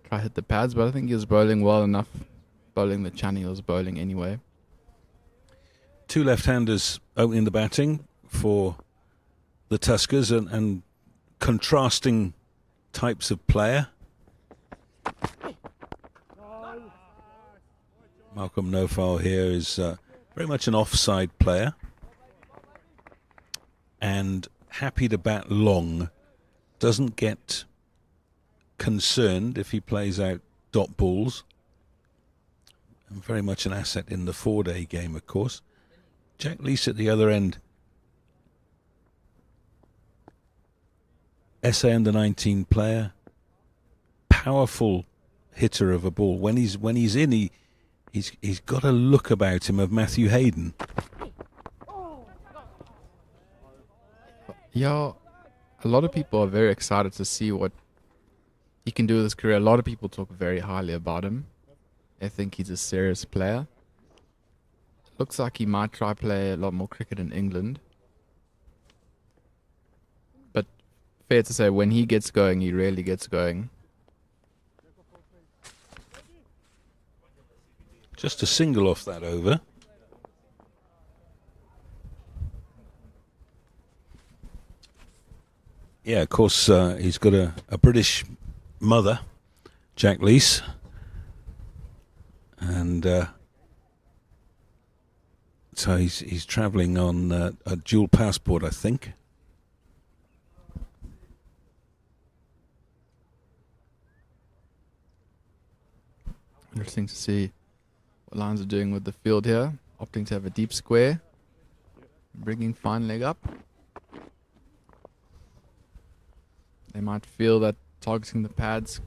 Try hit the pads, but I think he was bowling well enough. Bowling the channel he was bowling anyway. Two left-handers opening the batting for the Tuskers and contrasting types of player. Malcolm Nofal here is very much an offside player and happy to bat long. Doesn't get concerned if he plays out dot balls. And very much an asset in the 4-day game, of course. Jack Leese at the other end. SA under 19 player. Powerful hitter of a ball. When he's in, he's got a look about him of Matthew Hayden. Yeah, a lot of people are very excited to see what he can do with his career. A lot of people talk very highly about him. I think he's a serious player. Looks like he might try play a lot more cricket in England. But fair to say, when he gets going, he really gets going. Just a single off that over. Yeah, of course, he's got a British mother, Jack Leese. And so he's travelling on a dual passport, I think. Interesting to see what Lions are doing with the field here. Opting to have a deep square. Bringing fine leg up. They might feel that targeting the pads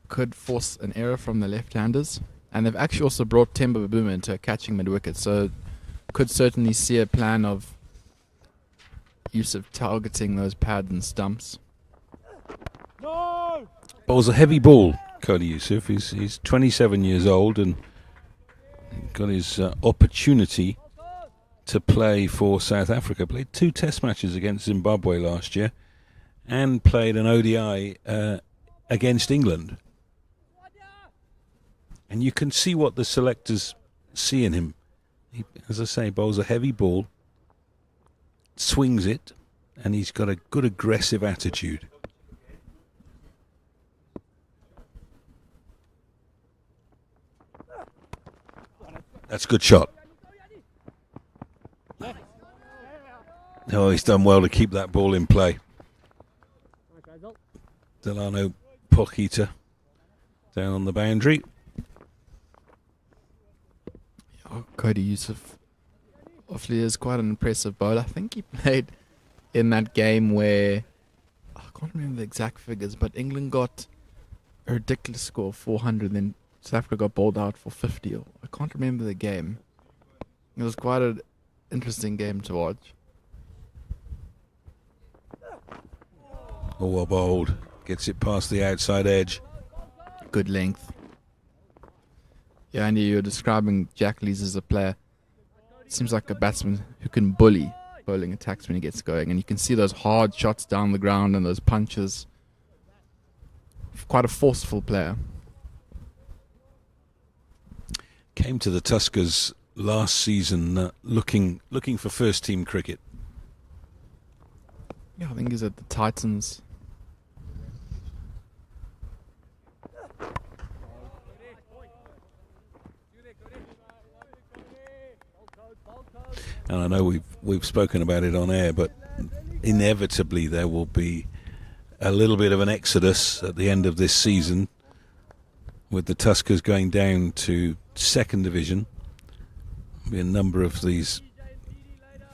could force an error from the left-handers. And they've actually also brought Temba Babuma into catching mid-wicket, so could certainly see a plan of use of targeting those pads and stumps. No! Bowls a heavy ball, Cody Yusuf. He's 27 years old and got his opportunity to play for South Africa. Played 2 test matches against Zimbabwe last year and played an ODI against England. And you can see what the selectors see in him. He, as I say, bowls a heavy ball, swings it, and he's got a good aggressive attitude. That's a good shot. Oh, he's done well to keep that ball in play. Delano Pochita down on the boundary. Oh, Cody Yusuf obviously is quite an impressive bowler. I think he played in that game where, I can't remember the exact figures, but England got a ridiculous score of 400, then South Africa got bowled out for 50. I can't remember the game. It was quite an interesting game to watch. Oh, well bowled. Gets it past the outside edge. Good length. Yeah, Andy, you're describing Jack Lees as a player. Seems like a batsman who can bully bowling attacks when he gets going. And you can see those hard shots down the ground and those punches. Quite a forceful player. Came to the Tuskers last season looking for first team cricket. Yeah, I think he's at the Titans. And I know we've spoken about it on air, but inevitably there will be a little bit of an exodus at the end of this season with the Tuskers going down to second division. There'll be a number of these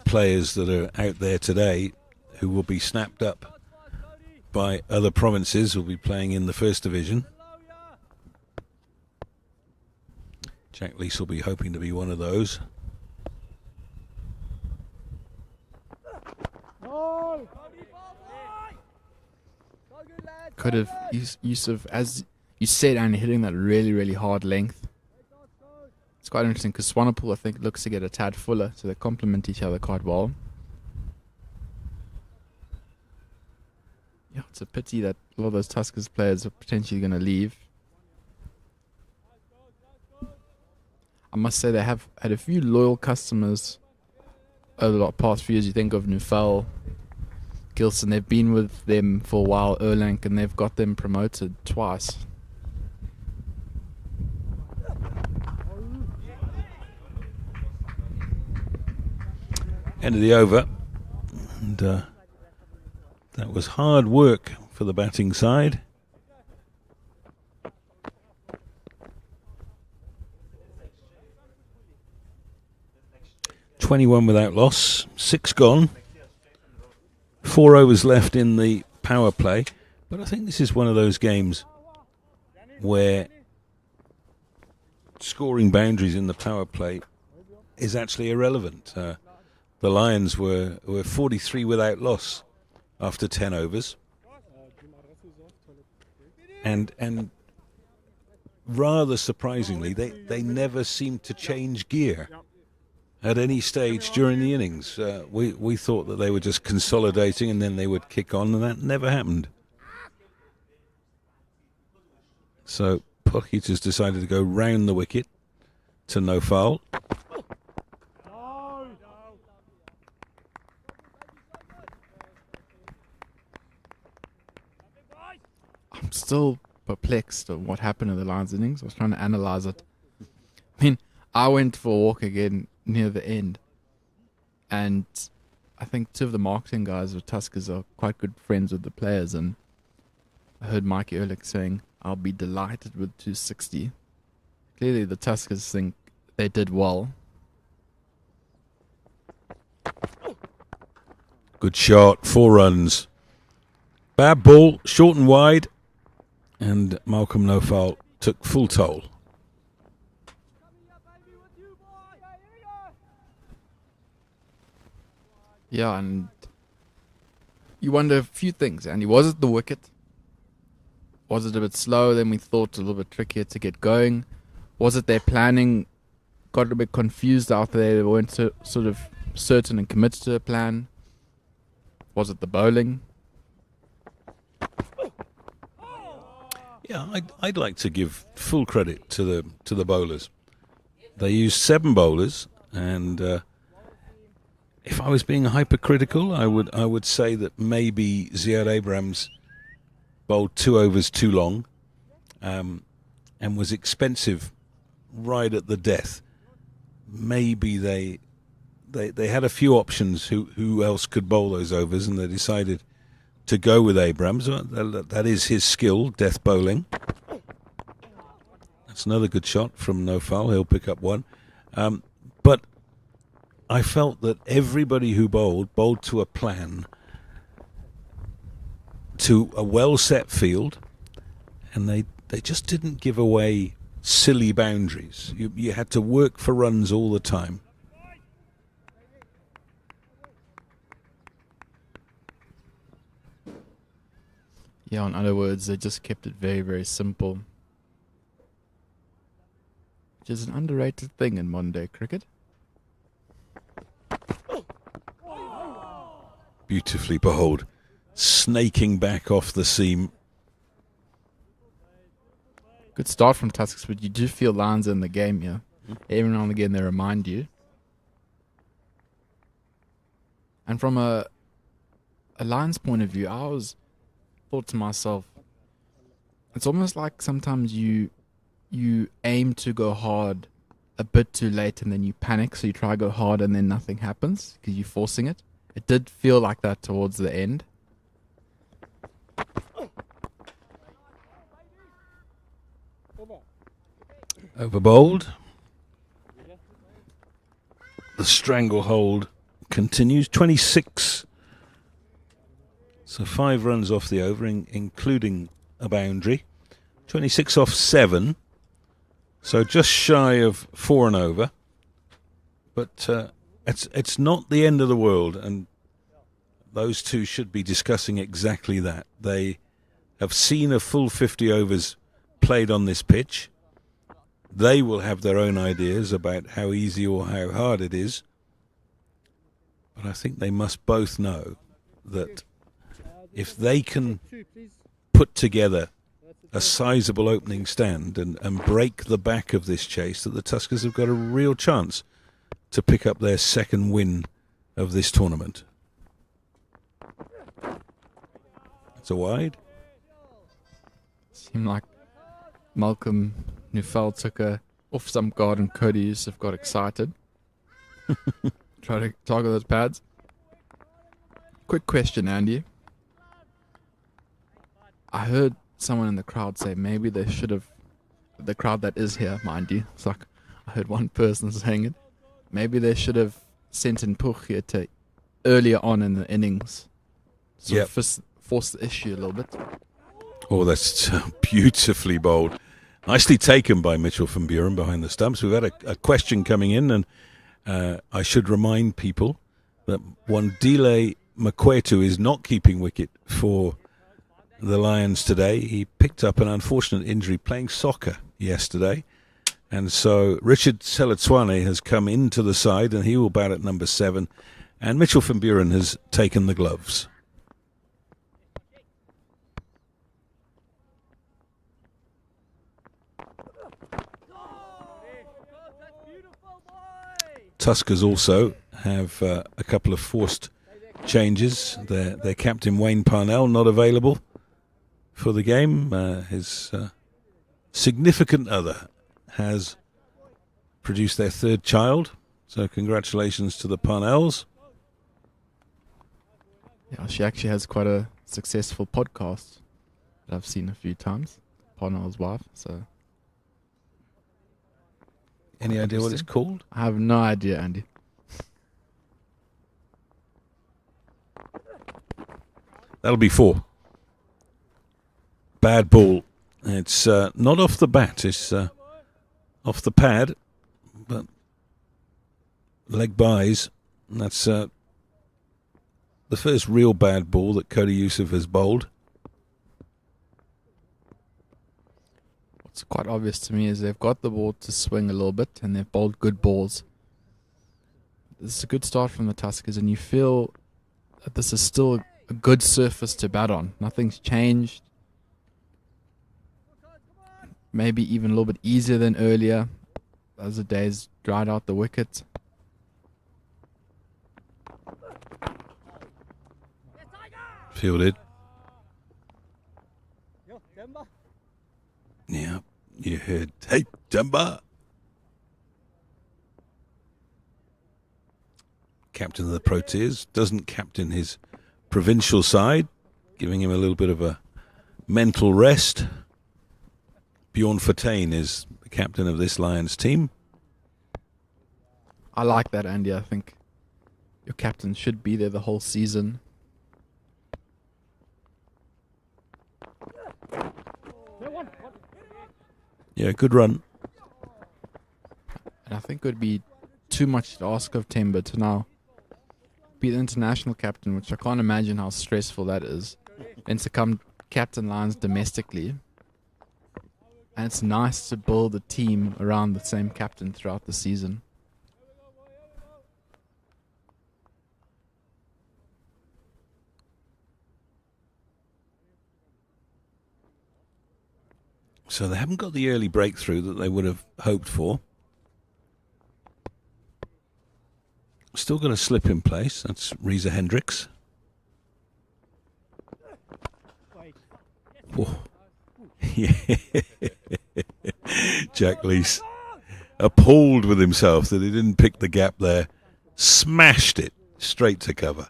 players that are out there today who will be snapped up by other provinces who will be playing in the first division. Jack Leese will be hoping to be one of those. could have use of, as you said, and hitting that really, really hard length. It's quite interesting because Swanepoel, I think, looks to get a tad fuller, so they complement each other quite well. Yeah, it's a pity that a lot of those Tuskers players are potentially going to leave. I must say they have had a few loyal customers over the past few years. You think of Neufeld, Gilson, they've been with them for a while, Erlang, and they've got them promoted twice. End of the over. And that was hard work for the batting side. (21) without loss, 6 gone. 4 overs left in the power play. But I think this is one of those games where scoring boundaries in the power play is actually irrelevant. The Lions were 43 without loss after 10 overs. And rather surprisingly, they never seemed to change gear at any stage during the innings. We thought that they were just consolidating and then they would kick on, and that never happened. So Pocket has decided to go round the wicket to no foul. I'm still perplexed on what happened in the Lions innings. I was trying to analyze it. I mean, I went for a walk again near the end, and I think 2 of the marketing guys with Tuskers are quite good friends with the players, and I heard Mikey Ehrlich saying, "I'll be delighted with 260." Clearly the Tuskers think they did well. Good shot, 4 runs. Bad ball, short and wide, and Malcolm Neufeld took full toll. Yeah, and you wonder a few things, Andy. Was it the wicket? Was it a bit slower than we thought, a little bit trickier to get going? Was it their planning got a bit confused out there? They weren't sort of certain and committed to a plan? Was it the bowling? Yeah, I'd like to give full credit to the bowlers. They used 7 bowlers, and if I was being hypercritical, I would say that maybe Ziad Abrahams bowled 2 overs too long, and was expensive right at the death. Maybe they had a few options who else could bowl those overs, and they decided to go with Abrahams. That is his skill, death bowling. That's another good shot from no foul. He'll pick up 1. But I felt that everybody who bowled to a plan, to a well-set field, and they just didn't give away silly boundaries. You had to work for runs all the time. Yeah, in other words, they just kept it very, very simple. Which is an underrated thing in modern day cricket. Beautifully bowled, snaking back off the seam. Good start from Tuskers, but you do feel Lions in the game here. Every now and again they remind you. And from a Lions point of view, I thought to myself, it's almost like sometimes you aim to go hard a bit too late and then you panic, so you try to go hard and then nothing happens because you're forcing it. It did feel like that towards the end. Over bowled. The stranglehold continues. 26. So 5 runs off the over, including a boundary. 26 off 7. So just shy of 4 and over. But it's not the end of the world, and those two should be discussing exactly that. They have seen a full 50 overs played on this pitch. They will have their own ideas about how easy or how hard it is. But I think they must both know that if they can put together a sizable opening stand and break the back of this chase, that the Tuskers have got a real chance to pick up their second win of this tournament. It's a wide. Seemed like Malcolm Neufeld took a off some guard and Cody Yusuf got excited. Try to target those pads. Quick question, Andy. I heard someone in the crowd say maybe they should have, the crowd that is here, mind you, it's like I heard one person saying it, maybe they should have sent in Puch here to earlier on in the innings. So force the issue a little bit. Oh, that's beautifully bowled. Nicely taken by Mitchell van Buren behind the stumps. We've had a question coming in, and I should remind people that Wandile Makwetu is not keeping wicket for the Lions today. He picked up an unfortunate injury playing soccer yesterday, and so Richard Selatswane has come into the side, and he will bat at number 7, and Mitchell van Buren has taken the gloves. Tuskers also have a couple of forced changes. Their captain Wayne Parnell not available for the game. His significant other has produced their 3rd child, so congratulations to the Parnells. Yeah, she actually has quite a successful podcast that I've seen a few times. Parnell's wife, so. Any idea what it's called? I have no idea, Andy. That'll be 4. Bad ball. It's not off the bat. It's off the pad, but leg buys. That's the first real bad ball that Cody Yusuf has bowled. What's quite obvious to me is they've got the ball to swing a little bit and they've bowled good balls. This is a good start from the Tuskers, and you feel that this is still a good surface to bat on. Nothing's changed. Maybe even a little bit easier than earlier as the days dried out the wicket. Fielded. Yeah, you heard, hey, Dumba. Captain of the Proteas doesn't captain his provincial side, giving him a little bit of a mental rest. Bjorn Fortuin is the captain of this Lions team. I like that, Andy. I think your captain should be there the whole season. Yeah, good run. And I think it would be too much to ask of Temba to now be the international captain, which I can't imagine how stressful that is, and to come captain Lions domestically. And it's nice to build a team around the same captain throughout the season. So they haven't got the early breakthrough that they would have hoped for. Still got a slip in place. That's Reza Hendricks. Oh. Jack Lees, appalled with himself that he didn't pick the gap there. Smashed it straight to cover.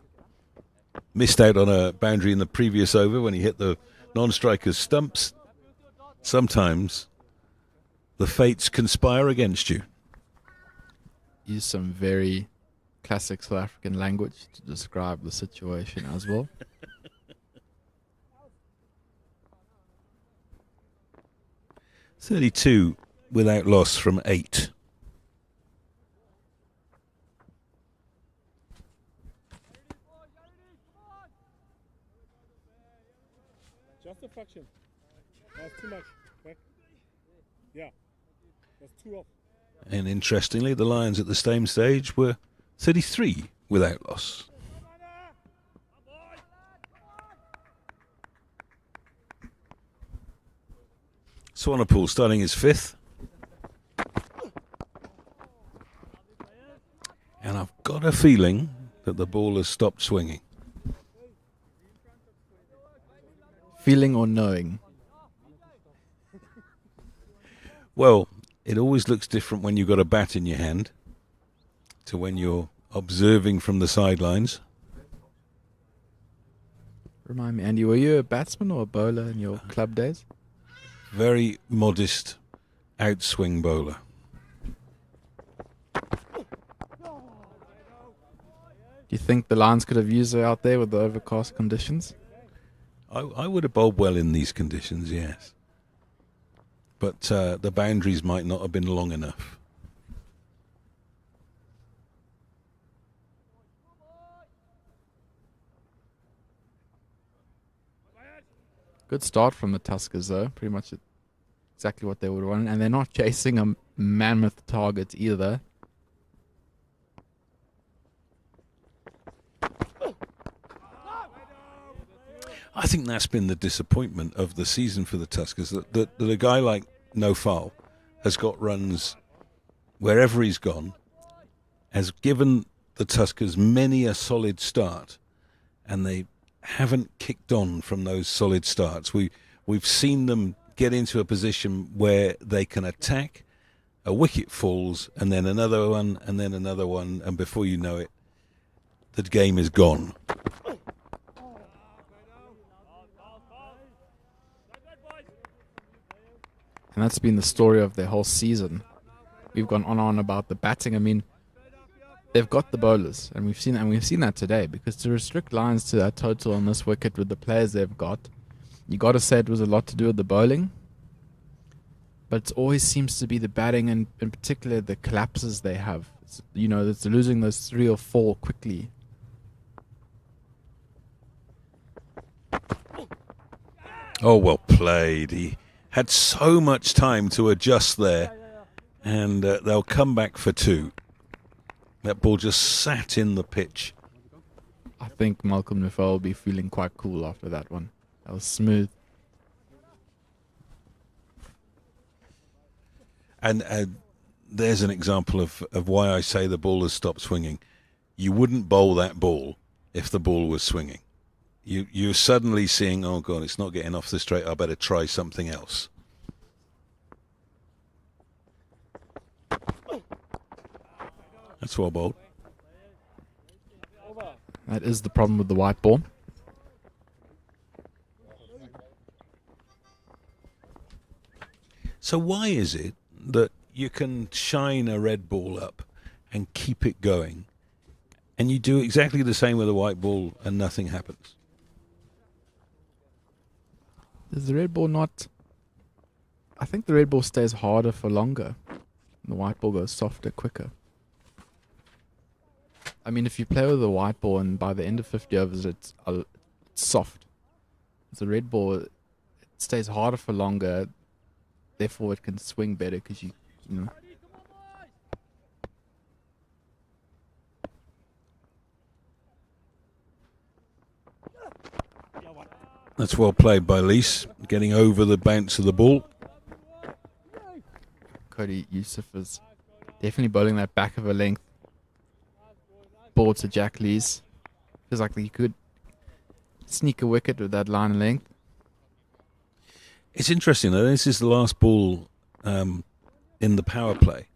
Missed out on a boundary in the previous over when he hit the non-striker's stumps. Sometimes the fates conspire against you. Use some very classic South African language to describe the situation as well. .32 without loss from 8. fraction. That's too much. Back. Yeah. That's too off. And interestingly, the Lions at the same stage were 33 without loss. Swanepoel starting his 5th. And I've got a feeling that the ball has stopped swinging. Feeling or knowing? Well, it always looks different when you've got a bat in your hand to when you're observing from the sidelines. Remind me, Andy, were you a batsman or a bowler in your club days? Very modest outswing bowler. Do you think the Lions could have used her out there with the overcast conditions? I would have bowled well in these conditions, yes. But the boundaries might not have been long enough. Good start from the Tuskers, though. Pretty much exactly what they would want. And they're not chasing a mammoth target either. I think that's been the disappointment of the season for the Tuskers, that a guy like No Foul has got runs wherever he's gone, has given the Tuskers many a solid start, and they haven't kicked on from those solid starts. We've seen them get into a position where they can attack, a wicket falls, and then another one, and then another one, and before you know it, the game is gone. And that's been the story of their whole season. We've gone on and on about the batting. I mean, they've got the bowlers, and we've seen that today, because to restrict Lions to that total on this wicket with the players they've got, you got to say it was a lot to do with the bowling. But it always seems to be the batting, and in particular the collapses they have. It's losing those 3 or 4 quickly. Oh, well played. He had so much time to adjust there, and they'll come back for 2. That ball just sat in the pitch. I think Malcolm Nufel will be feeling quite cool after that one. That was smooth. And there's an example of why I say the ball has stopped swinging. You wouldn't bowl that ball if the ball was swinging. You're suddenly seeing, oh God, it's not getting off the straight, I better try something else. That's well bowled. That is the problem with the white ball. So why is it that you can shine a red ball up and keep it going, and you do exactly the same with a white ball and nothing happens? Does the red ball not... I think the red ball stays harder for longer. And the white ball goes softer, quicker. I mean, if you play with a white ball and by the end of 50 overs it's soft. The red ball, it stays harder for longer. Therefore, it can swing better because you know. That's well played by Lees, getting over the bounce of the ball. Cody Youssef is definitely bowling that back of a length ball to Jack Lees. Feels like he could sneak a wicket with that line of length. It's interesting though, this is the last ball in the power play.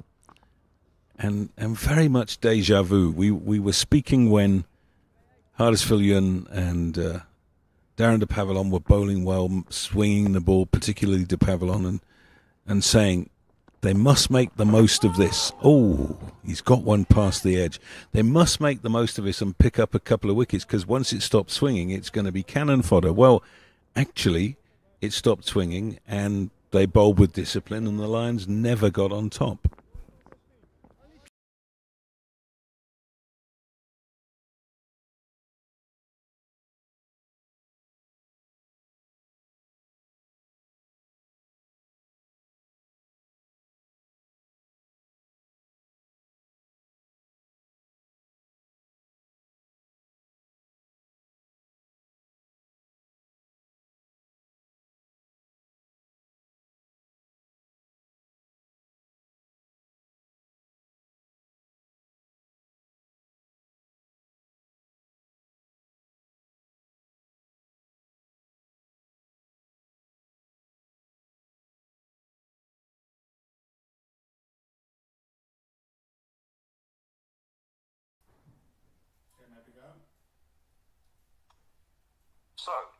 And very much deja vu. We were speaking when Hardisfield and Darren de Pavillon were bowling well, swinging the ball, particularly de Pavillon, and saying they must make the most of this. Oh, he's got one past the edge. They must make the most of this and pick up a couple of wickets, because once it stops swinging, it's going to be cannon fodder. Well, actually, it stopped swinging and they bowled with discipline, and the Lions never got on top.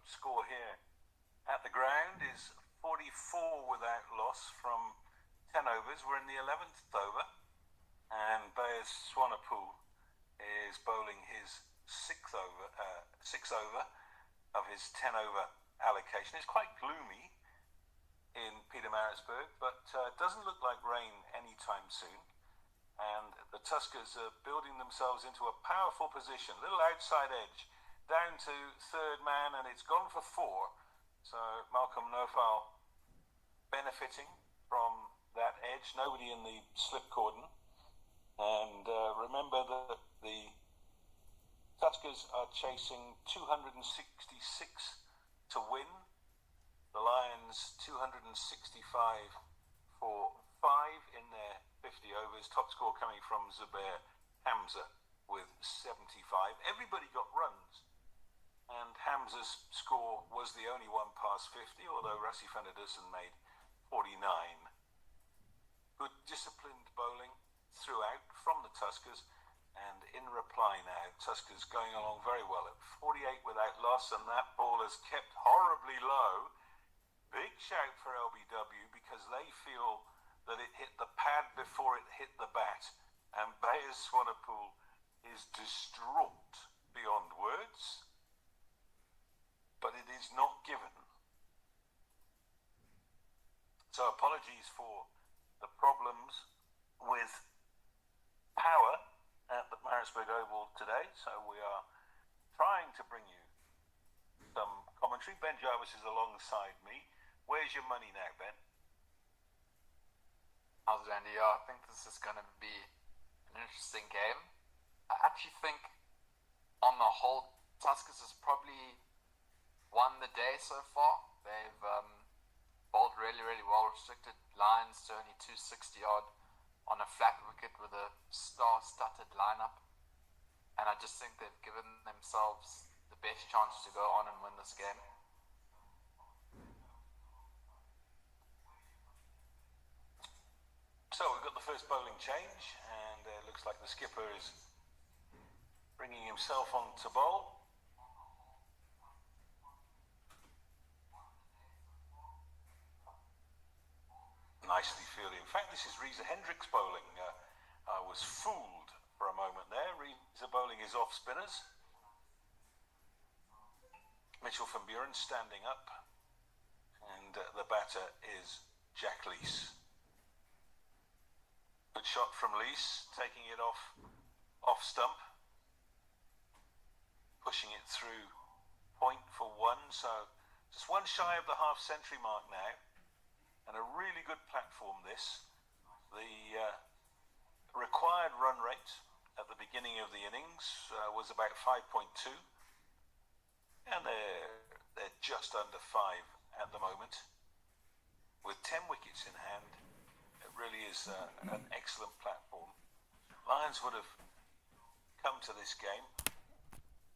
score here at the ground is 44 without loss from 10 overs. We're in the 11th over, and Bayers Swanepoel is bowling his six over of his 10 over allocation. It's quite gloomy in Pietermaritzburg, but doesn't look like rain anytime soon. And the Tuskers are building themselves into a powerful position, little outside edge, down to third man, and it's gone for four. So Malcolm Nofal benefiting from that edge, nobody in the slip cordon. And remember that the Tuskers are chasing 266 to win. The Lions 265 for 5 in their 50 overs. Top score coming from Zubair Hamza with 75. Everybody got runs, and Hamza's score was the only one past 50, although Rassi van der Dussen made 49. Good disciplined bowling throughout from the Tuskers, and in reply now, Tuskers going along very well at 48 without loss, and that ball is kept horribly low. Big shout for LBW because they feel that it hit the pad before it hit the bat, and Bayers Swanepoel is distraught beyond words, but it is not given. So apologies for the problems with power at the Maritzburg Oval today, so we are trying to bring you some commentary. Ben Jarvis is alongside me. Where's your money now, Ben? How's it, Andy? I think this is going to be an interesting game. I actually think, on the whole, Tuskers has probably won the day so far. They've bowled really, really well, restricted lines to only 260 odd on a flat wicket with a star-studded lineup. And I just think they've given themselves the best chance to go on and win this game. So we've got the first bowling change, and it looks like the skipper is bringing himself on to bowl. Nicely fielded. In fact, this is Reza Hendricks bowling. I was fooled for a moment there. Reza bowling his off spinners. Mitchell van Buren standing up, and the batter is Jack Lees. Good shot from Lees, taking it off stump, pushing it through point for one. So just one shy of the half-century mark now, and a really good platform this. The required run rate at the beginning of the innings was about 5.2, and they're just under 5 at the moment. With 10 wickets in hand, it really is an excellent platform. Lions would have come to this game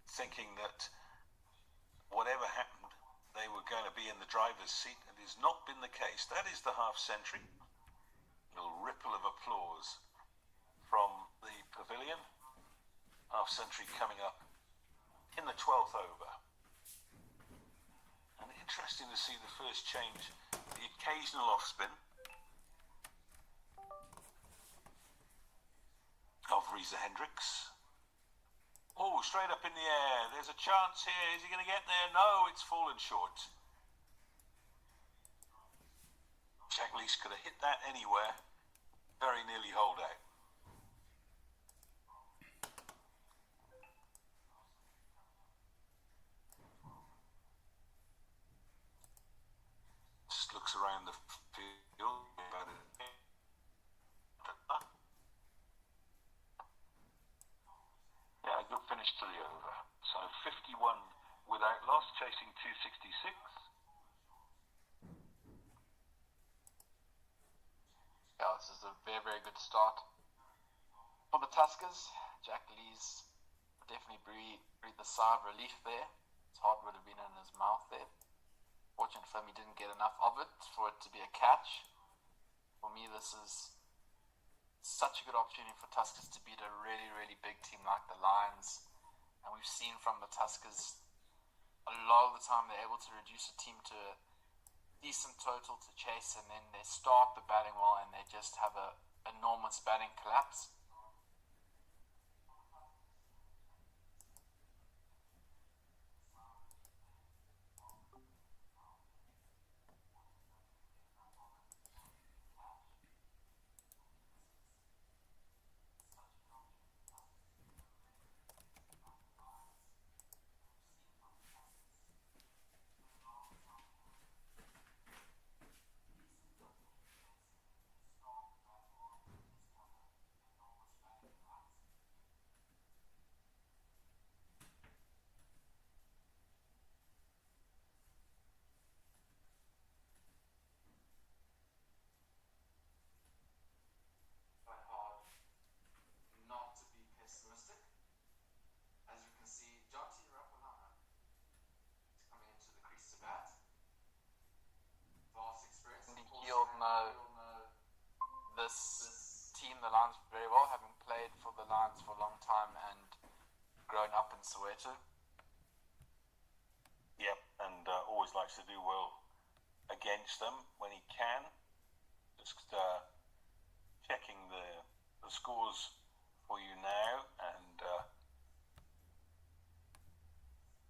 thinking that whatever happened, they were going to be in the driver's seat. It has not been the case. That is the half-century. A little ripple of applause from the pavilion. Half-century coming up in the 12th over. And interesting to see the first change, the occasional off-spin of Reza Hendricks. Oh, straight up in the air. There's a chance here. Is he going to get there? No, it's fallen short. Jack Lees could have hit that anywhere. Very nearly holed out. Just looks around the field. Yeah, a good finish to the over. So 51 without loss, chasing 266. Yeah, this is a very, very good start. For the Tuskers, Jack Lees definitely breathed a sigh of relief there. His heart would have been in his mouth there. Fortunately for him, he didn't get enough of it for it to be a catch. For me, this is such a good opportunity for Tuskers to beat a really, really big team like the Lions. And we've seen from the Tuskers a lot of the time they're able to reduce a team to a decent total to chase, and then they start the batting well and they just have a enormous batting collapse. This team, the Lions, very well, having played for the Lions for a long time and grown up in Soweto. Yep, and always likes to do well against them when he can. Just checking the scores for you now, and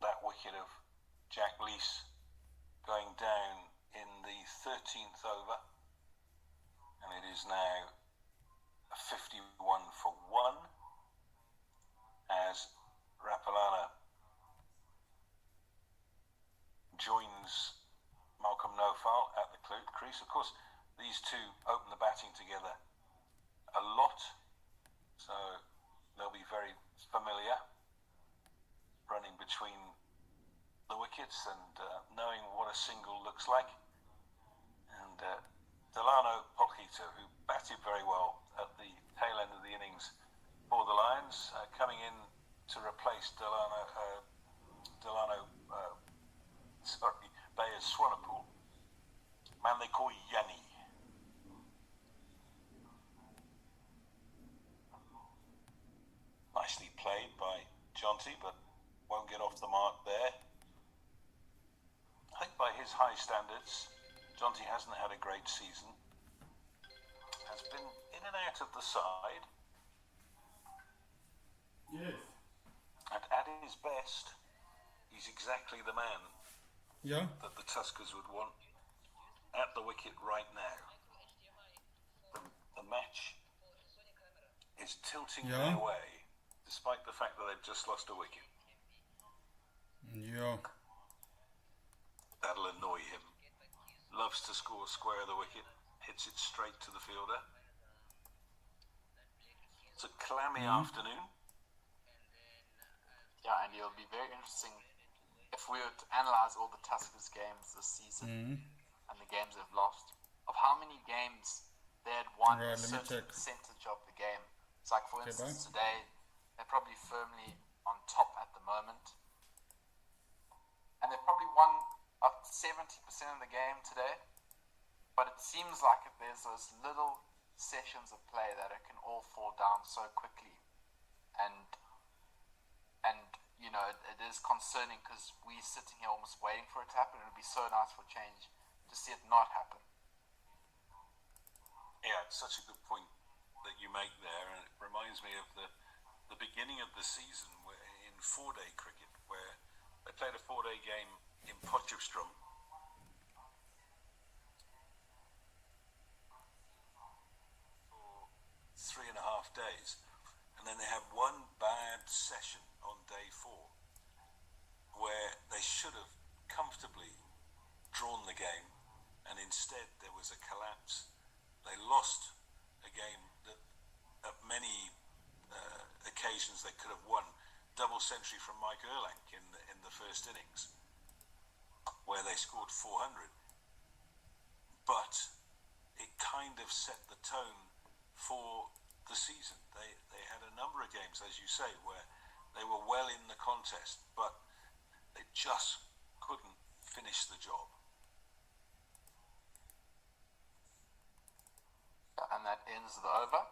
that wicket of Jack Lees going down in the 13th over. And it is now 51 for 1 as Rapalana joins Malcolm Nofal at the crease. Of course, these two open the batting together a lot, so they'll be very familiar running between the wickets and knowing what a single looks like. And Delano Polquito, who batted very well at the tail end of the innings for the Lions, coming in to replace Bayers Swanepoel, man they call Yanni. Nicely played by Jonty, but won't get off the mark there. I think by his high standards, Jonty hasn't had a great season. Has been in and out of the side. Yes. And at his best, he's exactly the man that the Tuskers would want at the wicket right now. The match is tilting their way, despite the fact that they've just lost a wicket. Yeah. That'll annoy him. Loves to score square of the wicket, hits it straight to the fielder. It's a clammy afternoon. Yeah, and it'll be very interesting if we were to analyse all the Tuskers games this season and the games they've lost, of how many games they had won a certain percentage of the game. It's like, for instance, today, they're probably firmly on top at the moment. And they've probably won up 70% of the game today, but it seems like there's those little sessions of play that it can all fall down so quickly, and you know, it is concerning because we're sitting here almost waiting for it to happen. It would be so nice for change to see it not happen. Yeah, it's such a good point that you make there, and it reminds me of the beginning of the season in 4-day cricket, where they played a 4-day game in Potchefstroom. For 3.5 days, and then they had one bad session on day 4 where they should have comfortably drawn the game, and instead there was a collapse. They lost a game that at many occasions they could have won. Double century from Mike Erlang in the first innings, where they scored 400. But it kind of set the tone for the season. They had a number of games, as you say, where they were well in the contest, but they just couldn't finish the job. And that ends the over.